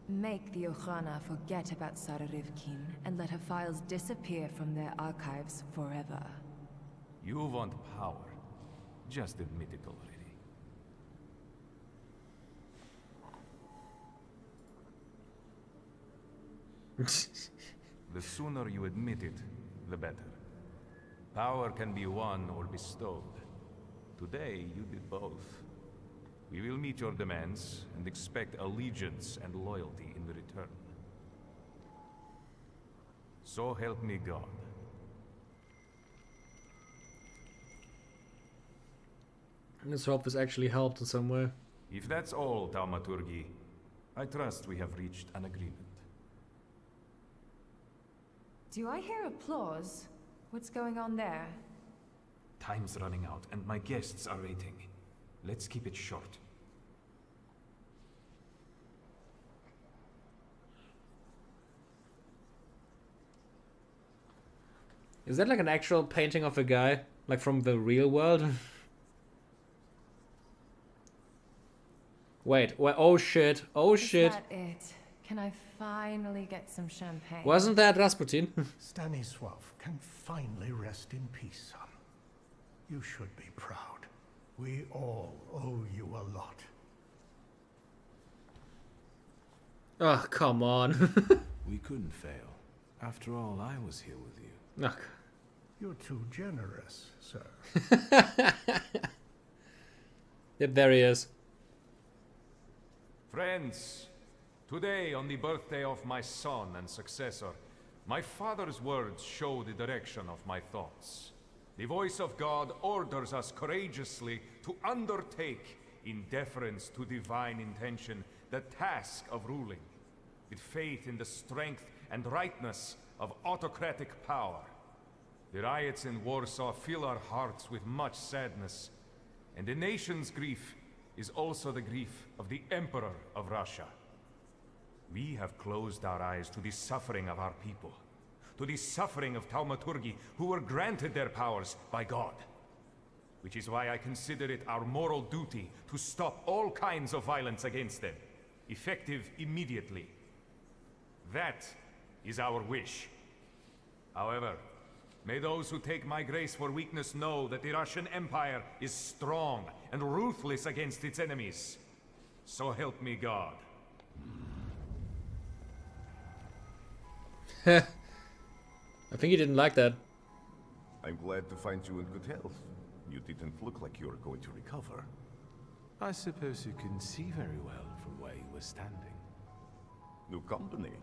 Make the Okhrana forget about Tsarevkin and let her files disappear from their archives forever. You want power. Just admit it already. The sooner you admit it, the better. Power can be won or bestowed. Today, you did both. We will meet your demands and expect allegiance and loyalty in return. So help me God. Let's hope this actually helped in some way. If that's all, Taumaturgi, I trust we have reached an agreement. Do I hear applause? What's going on there? Time's running out, and my guests are waiting. Let's keep it short. Is that like an actual painting of a guy? Like from the real world? Wait, oh shit, oh shit. Is that it? Can I finally get some champagne? Wasn't that Rasputin? Stanisław can finally rest in peace, son. You should be proud. We all owe you a lot. Oh, come on. We couldn't fail. After all, I was here with you. Ugh. You're too generous, sir. Yep, there he is. Friends, today on the birthday of my son and successor, my father's words show the direction of my thoughts. The voice of God orders us courageously to undertake, in deference to divine intention, the task of ruling, with faith in the strength and rightness of autocratic power. The riots in Warsaw fill our hearts with much sadness, and the nation's grief is also the grief of the Emperor of Russia. We have closed our eyes to the suffering of our people, to the suffering of Taumaturgi who were granted their powers by God. Which is why I consider it our moral duty to stop all kinds of violence against them, effective immediately. That is our wish. However, may those who take my grace for weakness know that the Russian Empire is strong and ruthless against its enemies. So help me God. I think he didn't like that. I'm glad to find you in good health. You didn't look like you were going to recover. I suppose you couldn't see very well from where you were standing. New company.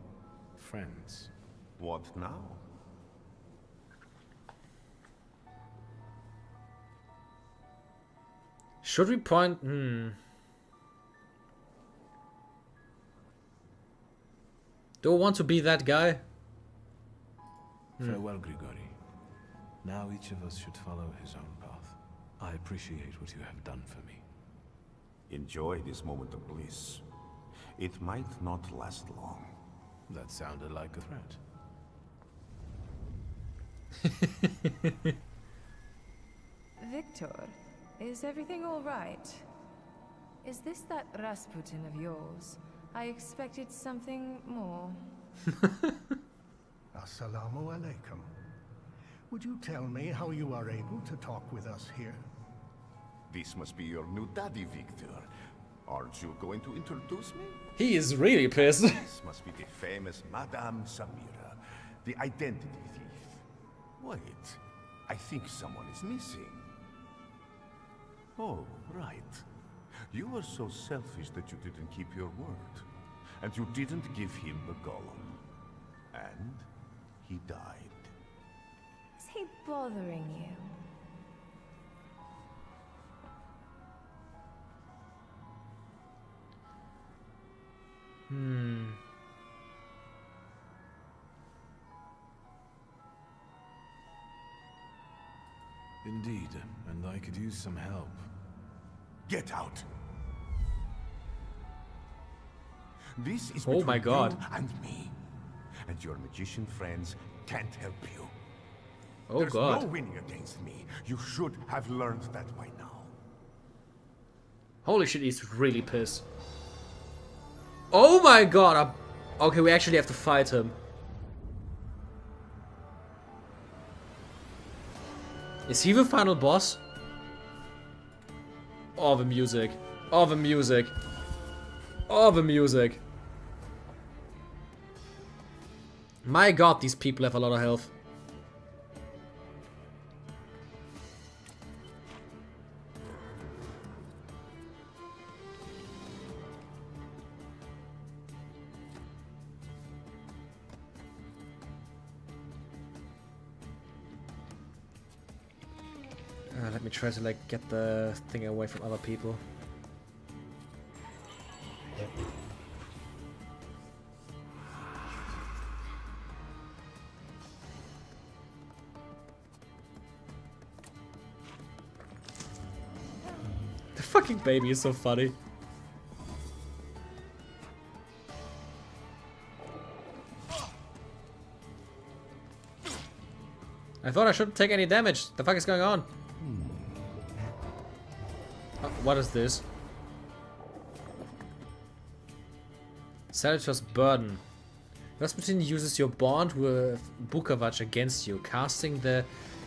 Friends. What now? Should we point... Do I want to be that guy? Farewell, Grigori. Now each of us should follow his own path. I appreciate what you have done for me. Enjoy this moment of bliss. It might not last long. That sounded like a threat. Victor, is everything all right? Is this that Rasputin of yours? I expected something more. Assalamu alaikum. Would you tell me how you are able to talk with us here? This must be your new daddy, Victor. Aren't you going to introduce me? He is really pissed. This must be the famous Madame Samira, the identity thief. Wait, I think someone is missing. Oh, right. You were so selfish that you didn't keep your word. And you didn't give him the golem. And he died. Is he bothering you? Indeed, and I could use some help. Get out! This is Oh my between God. you and me. And your magician friends can't help you. Oh There's God. no winning against me. You should have learned that by now. Holy shit, he's really pissed. Oh my God. Okay, we actually have to fight him. Is he the final boss? Oh, the music. Oh, the music. Oh, the music. My god, these people have a lot of health. Let me try to like get the thing away from other people. The fucking baby is so funny. I thought I shouldn't take any damage. The fuck is going on? What is this? Senator's Burden. Rasputin uses your bond with Bukavach against you, casting the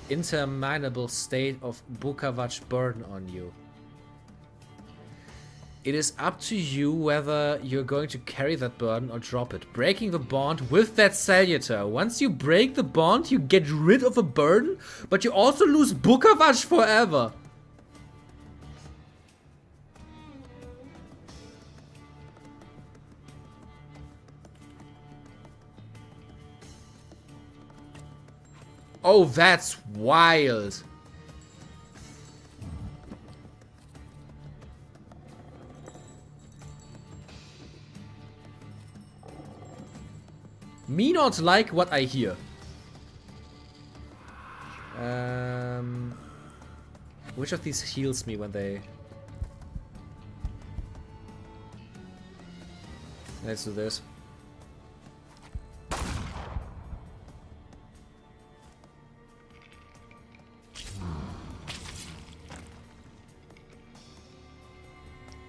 interminable state of Bukavach burden on you. It is up to you whether you're going to carry that burden or drop it, breaking the bond with that salutar. Once you break the bond, you get rid of a burden, but you also lose Bukavach forever. Oh, that's wild. Me not like what I hear. Which of these heals me when they... Let's do this.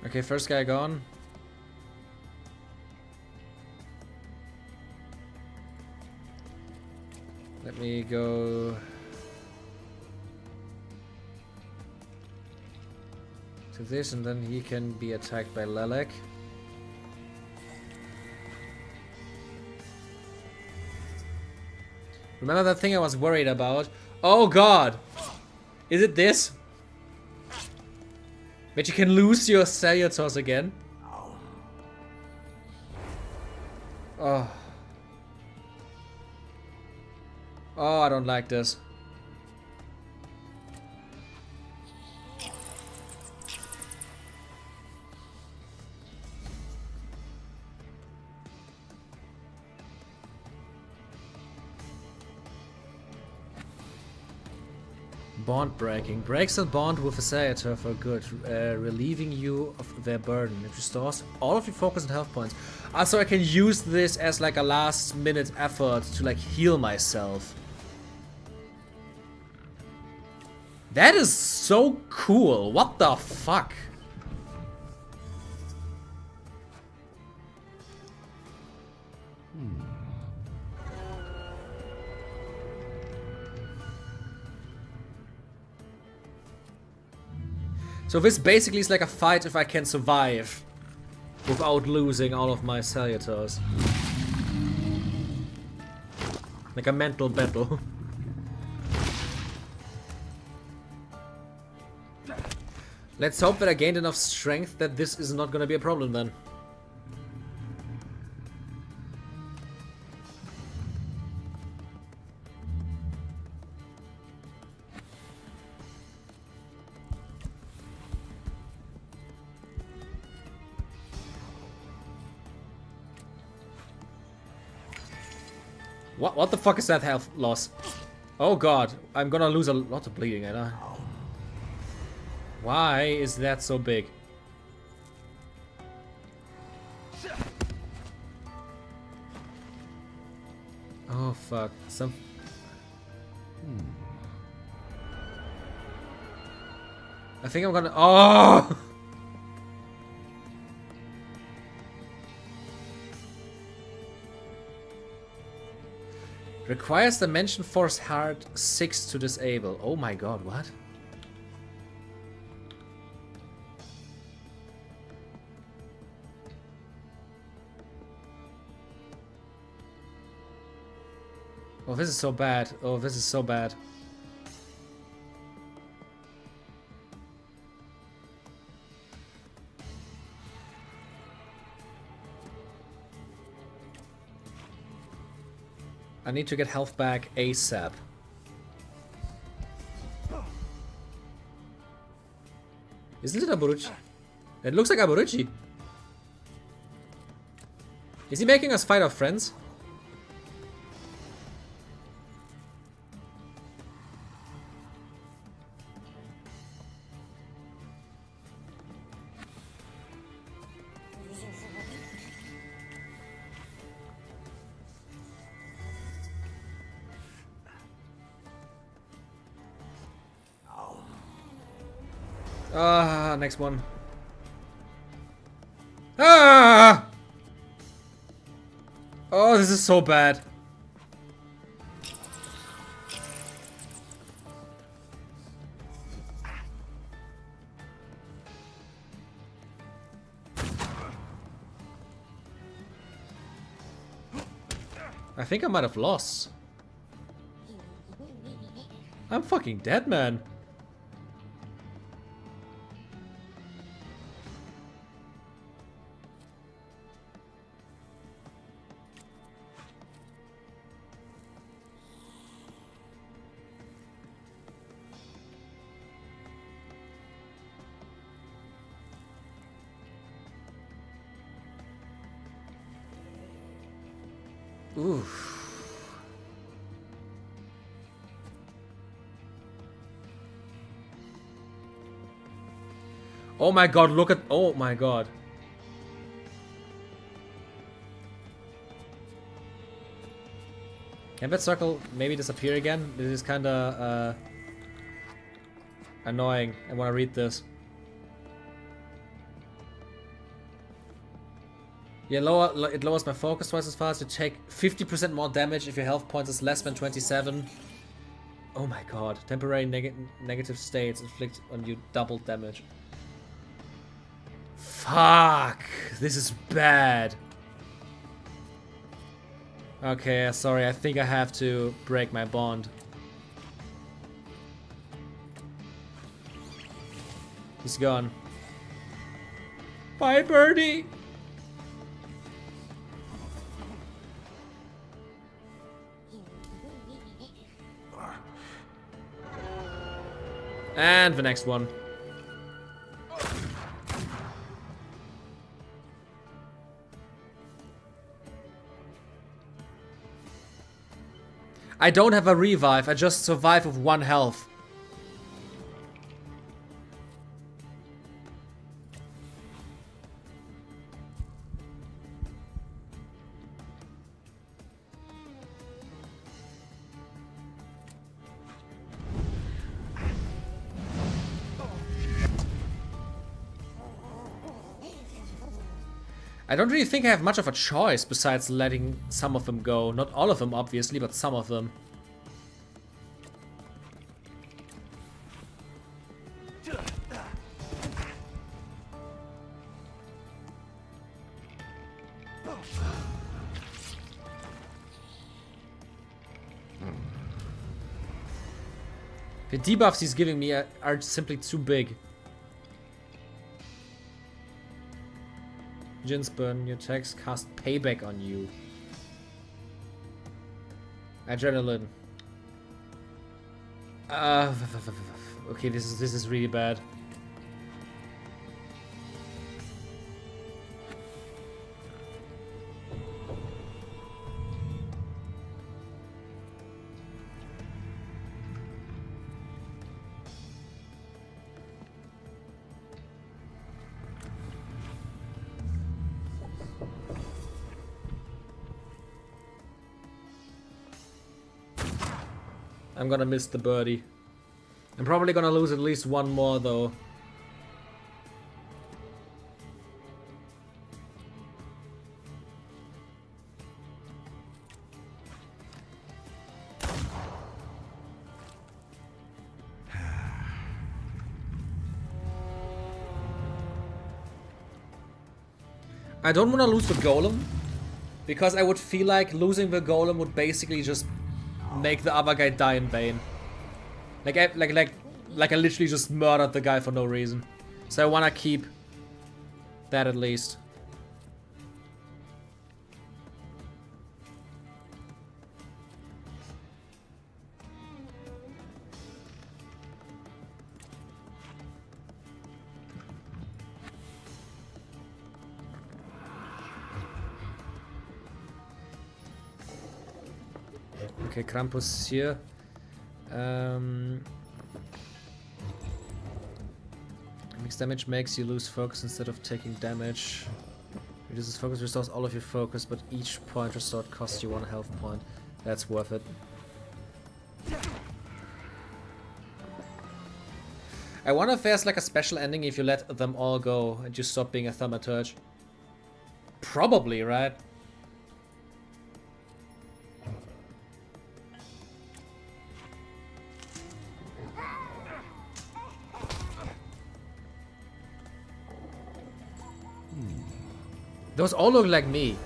Okay, first guy gone. Let me go to this, and then he can be attacked by Lelek. Remember that thing I was worried about? Oh god! Is it this? But you can lose your salutars again. Oh. Oh, I don't like this. Bond breaking. Breaks a bond with a salutar for good, relieving you of their burden. It restores all of your focus and health points. So I can use this as like a last minute effort to like heal myself. That is so cool. What the fuck? So this basically is like a fight if I can survive without losing all of my salutars. Like a mental battle. Let's hope that I gained enough strength that this is not gonna be a problem then. What the fuck is that health loss? Oh god, I'm gonna lose a lot of bleeding, ain't I? Why is that so big? Oh fuck, I think I'm gonna... Oh! Requires Dimension Force Heart 6 to disable. Oh my god, what? Oh, this is so bad. Oh, this is so bad. I need to get health back ASAP. Isn't it Aburuchi? It looks like Aburuchi. Is he making us fight our friends? Ah, next one. Ah! Oh, this is so bad. I think I might have lost. I'm fucking dead, man. Oof. Oh my god, look at... Oh my god. Can that circle maybe disappear again? This is kinda annoying. I wanna read this. Yeah, it lowers my focus twice as fast. You take 50% more damage if your health points is less than 27. Oh my god. Temporary negative states inflict on you double damage. Fuck. This is bad. Okay, sorry. I think I have to break my bond. He's gone. Bye, birdie. And the next one. I don't have a revive, I just survive with 1 health. I don't really think I have much of a choice besides letting some of them go. Not all of them, obviously, but some of them. The debuffs he's giving me are simply too big. Jinsburn, your attacks cast payback on you. Adrenaline. Okay, this is really bad. I'm gonna miss the birdie. I'm probably gonna lose at least one more though. I don't want to lose the golem, because I would feel like losing the golem would basically just make the other guy die in vain. Like I literally just murdered the guy for no reason. So I want to keep that at least. Okay, Krampus is here. Mixed damage makes you lose focus instead of taking damage. Reduces focus, restores all of your focus, but each point restored costs you 1 health point. That's worth it. I wonder if there's like a special ending if you let them all go and you stop being a thaumaturge. Probably, right? Those all look like me.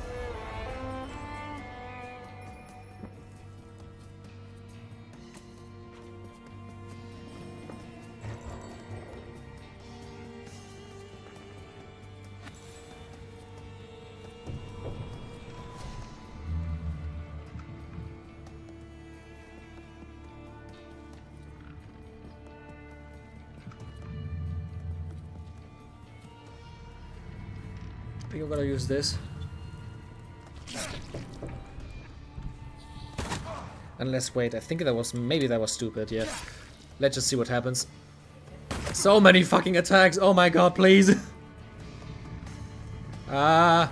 I think I'm gonna use this. Unless, wait, I think that was, maybe that was stupid, yeah. Let's just see what happens. So many fucking attacks, oh my god, please. I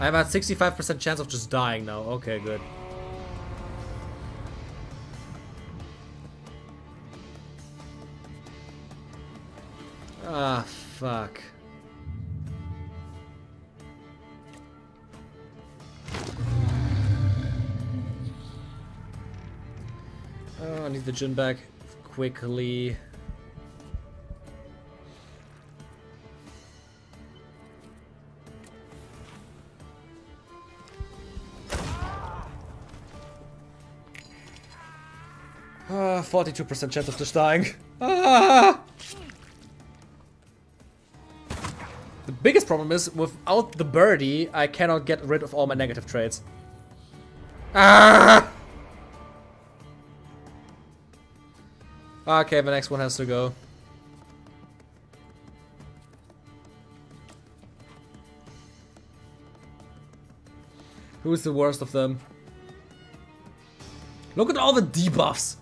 have a 65% chance of just dying now, okay, good. Ah, fuck. Oh, I need the Jin back quickly. Ah, 42% chance of just dying. Ah! The biggest problem is, without the birdie, I cannot get rid of all my negative traits. Ah! Okay, the next one has to go. Who's the worst of them? Look at all the debuffs!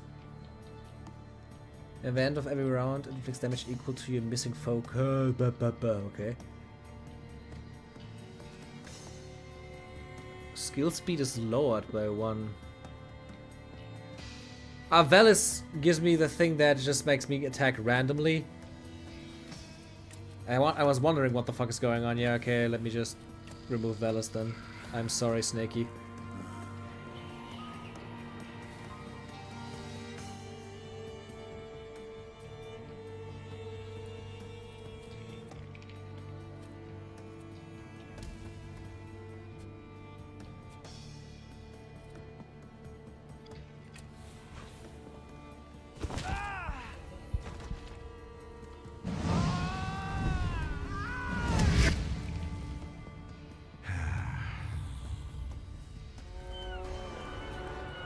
At the end of every round, it inflicts damage equal to your missing focus. Okay. Skill speed is lowered by 1. Velis gives me the thing that just makes me attack randomly. I was wondering what the fuck is going on. Yeah, okay, let me just remove Velis then. I'm sorry, Snakey.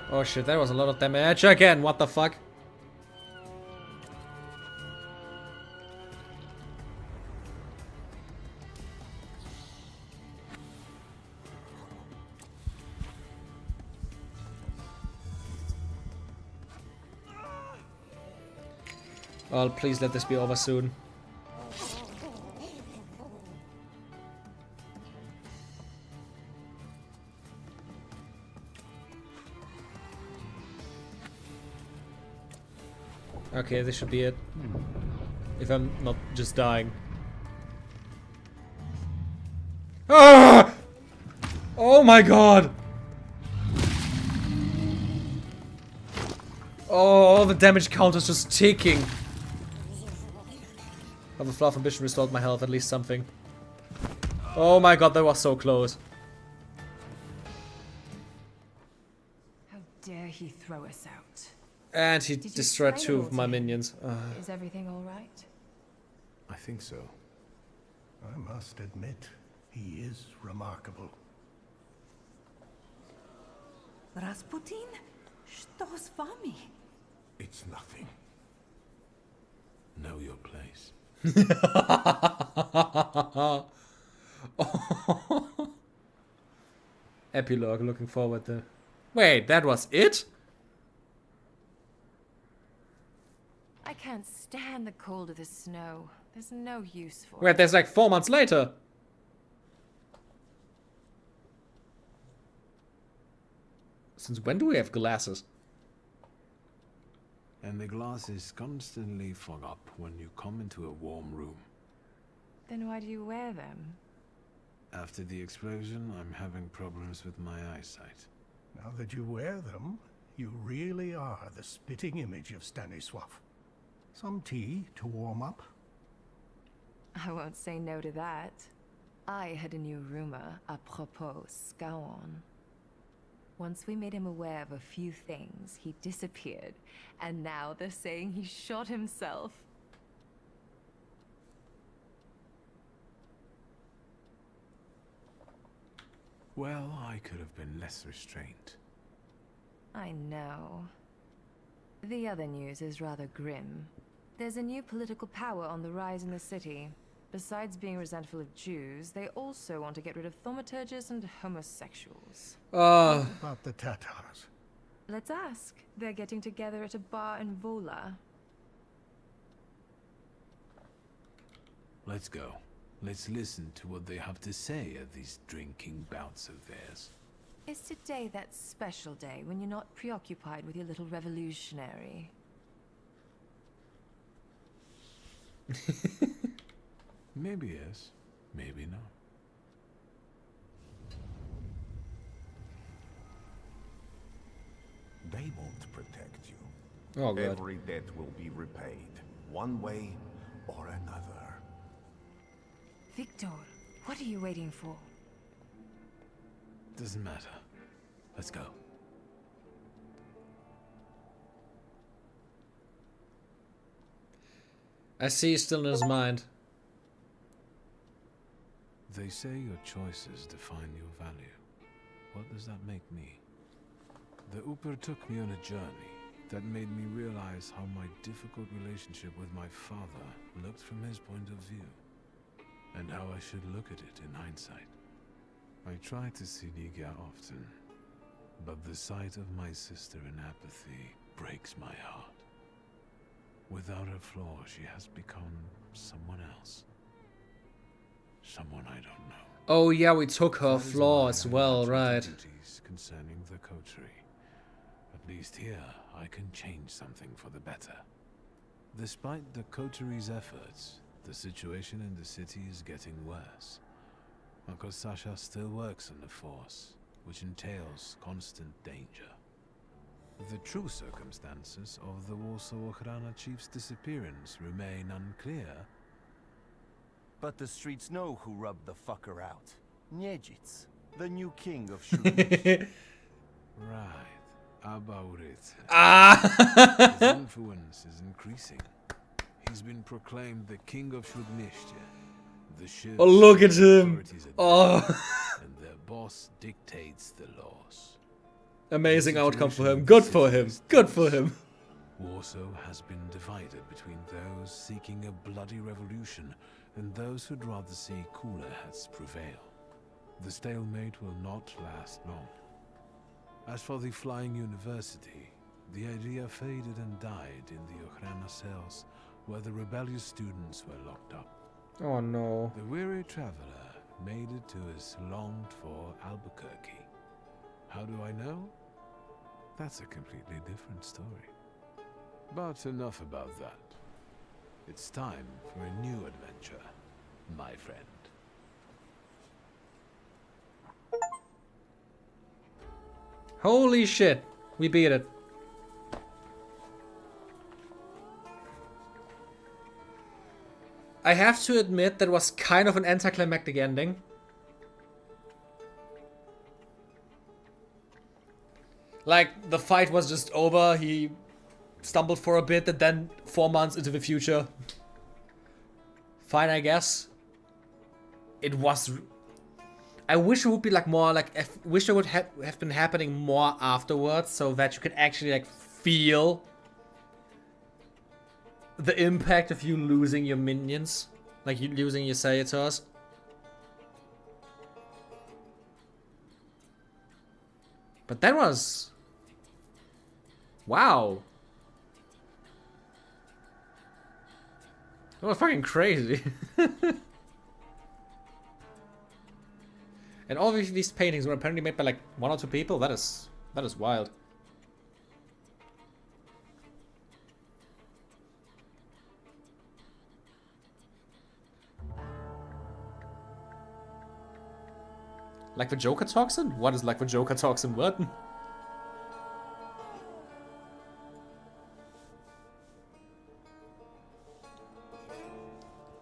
Oh shit, that was a lot of damage again, what the fuck? Oh, please let this be over soon. Okay, this should be it. If I'm not just dying. Ah! Oh my god! Oh, the damage count is just ticking. Have a fluff ambition restored my health, at least something. Oh my god, that was so close. How dare he throw us out? And he Did you destroyed explain 2 it of all my to him? minions. Is everything all right? I think so. I must admit, he is remarkable. Rasputin? Что с вами? It's nothing. Know your place. Epilogue, looking forward to. Wait, that was it? I can't stand the cold of the snow. There's no use for Wait, it. there's like 4 months later. Since when do we have glasses? And the glasses constantly fog up when you come into a warm room. Then why do you wear them? After the explosion, I'm having problems with my eyesight. Now that you wear them, you really are the spitting image of Stanisław. Some tea to warm up? I won't say no to that. I had a new rumor apropos Scowan. Once we made him aware of a few things, he disappeared. And now they're saying he shot himself. Well, I could have been less restrained. I know. The other news is rather grim. There's a new political power on the rise in the city. Besides being resentful of Jews, they also want to get rid of thaumaturges and homosexuals. What about the Tatars? Let's ask. They're getting together at a bar in Vola. Let's go. Let's listen to what they have to say at these drinking bouts of theirs. Is today that special day when you're not preoccupied with your little revolutionary? Maybe yes, maybe not. They won't protect you. Oh, God. Every debt will be repaid, one way or another. Victor, what are you waiting for? Doesn't matter. Let's go. I see he's still in his mind. They say your choices define your value. What does that make me? The Uper took me on a journey that made me realize how my difficult relationship with my father looked from his point of view, and how I should look at it in hindsight. I try to see Ligia often, but the sight of my sister in apathy breaks my heart. Without her flaw, she has become someone else. Someone I don't know. Oh yeah, we took her That is flaw why as I well, imagine the right? duties concerning the coterie. At least here, I can change something for the better. Despite the coterie's efforts, the situation in the city is getting worse. Uncle Sasha still works on the force, which entails constant danger. The true circumstances of the Warsaw Ochrana chief's disappearance remain unclear. But the streets know who rubbed the fucker out. Niedzic, the new king of Shulmich. Right, about it. Ah! His influence is increasing. He's been proclaimed the king of Shudnishtia. The shivs Oh, look at him! authorities at Oh. bay, and their boss dictates the laws. Amazing The outcome for situation him. in Good the for city him. is Good for tense. him. Warsaw has been divided between those seeking a bloody revolution and those who'd rather see cooler heads prevail. The stalemate will not last long. As for the Flying University, the idea faded and died in the Ochrana cells, where the rebellious students were locked up. Oh no. The weary traveler made it to his longed-for Albuquerque. How do I know? That's a completely different story. But enough about that. It's time for a new adventure, my friend. Holy shit. We beat it. I have to admit that was kind of an anticlimactic ending. Like, the fight was just over, he stumbled for a bit, and then 4 months into the future. Fine, I guess. It was... I wish it would be like more like... I wish it would have been happening more afterwards, so that you could actually like feel the impact of you losing your minions. Like you losing your Saiyators. But that was... Wow. That was fucking crazy. And all of these paintings were apparently made by like 1 or 2 people. That is wild. Like the Joker toxin? What is like the Joker toxin? What?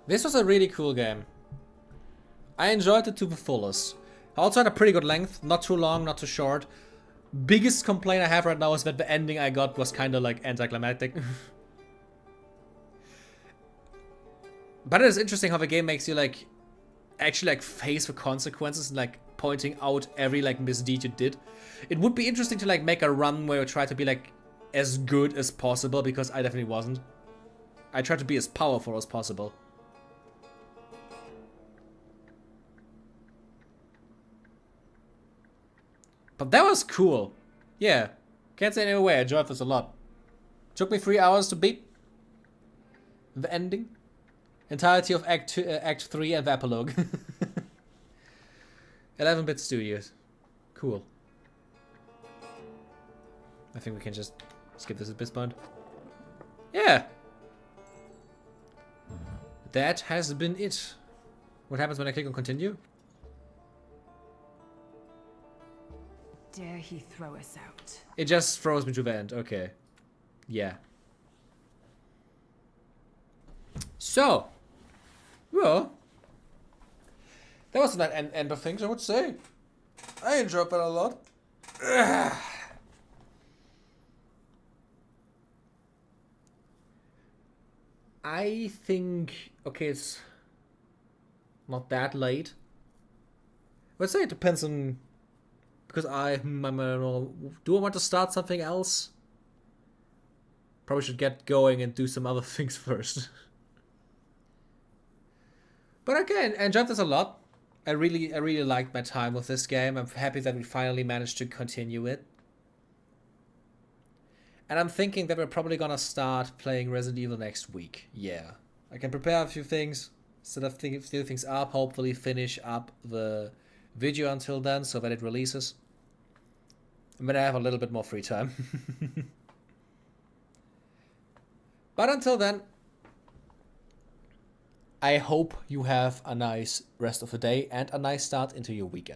This was a really cool game. I enjoyed it to the fullest. I also had a pretty good length, not too long, not too short. Biggest complaint I have right now is that the ending I got was kind of like anticlimactic. But it is interesting how the game makes you like actually like face the consequences and like pointing out every like misdeed you did. It would be interesting to like make a run where you try to be like as good as possible, because I definitely wasn't. I tried to be as powerful as possible. But that was cool. Yeah. Can't say any way. I enjoyed this a lot. Took me 3 hours to beat the ending. Entirety of Act 3 and the epilogue. 11-bit studios. Cool. I think we can just skip this at this point. Yeah. That has been it. What happens when I click on continue? Dare he throw us out? It just throws me to the end. Okay. Yeah. So. Well. That was an end of things, I would say. I enjoyed that a lot. Ugh. I think... Okay, it's not that late. Let's say it depends on... Because I don't know, do I want to start something else? Probably should get going and do some other things first. But again, I enjoyed this a lot. I really liked my time with this game. I'm happy that we finally managed to continue it. And I'm thinking that we're probably gonna start playing Resident Evil next week. Yeah. I can prepare a few things, set up things up, hopefully finish up the video until then so that it releases. And then I have a little bit more free time. But until then, I hope you have a nice rest of the day and a nice start into your weekend.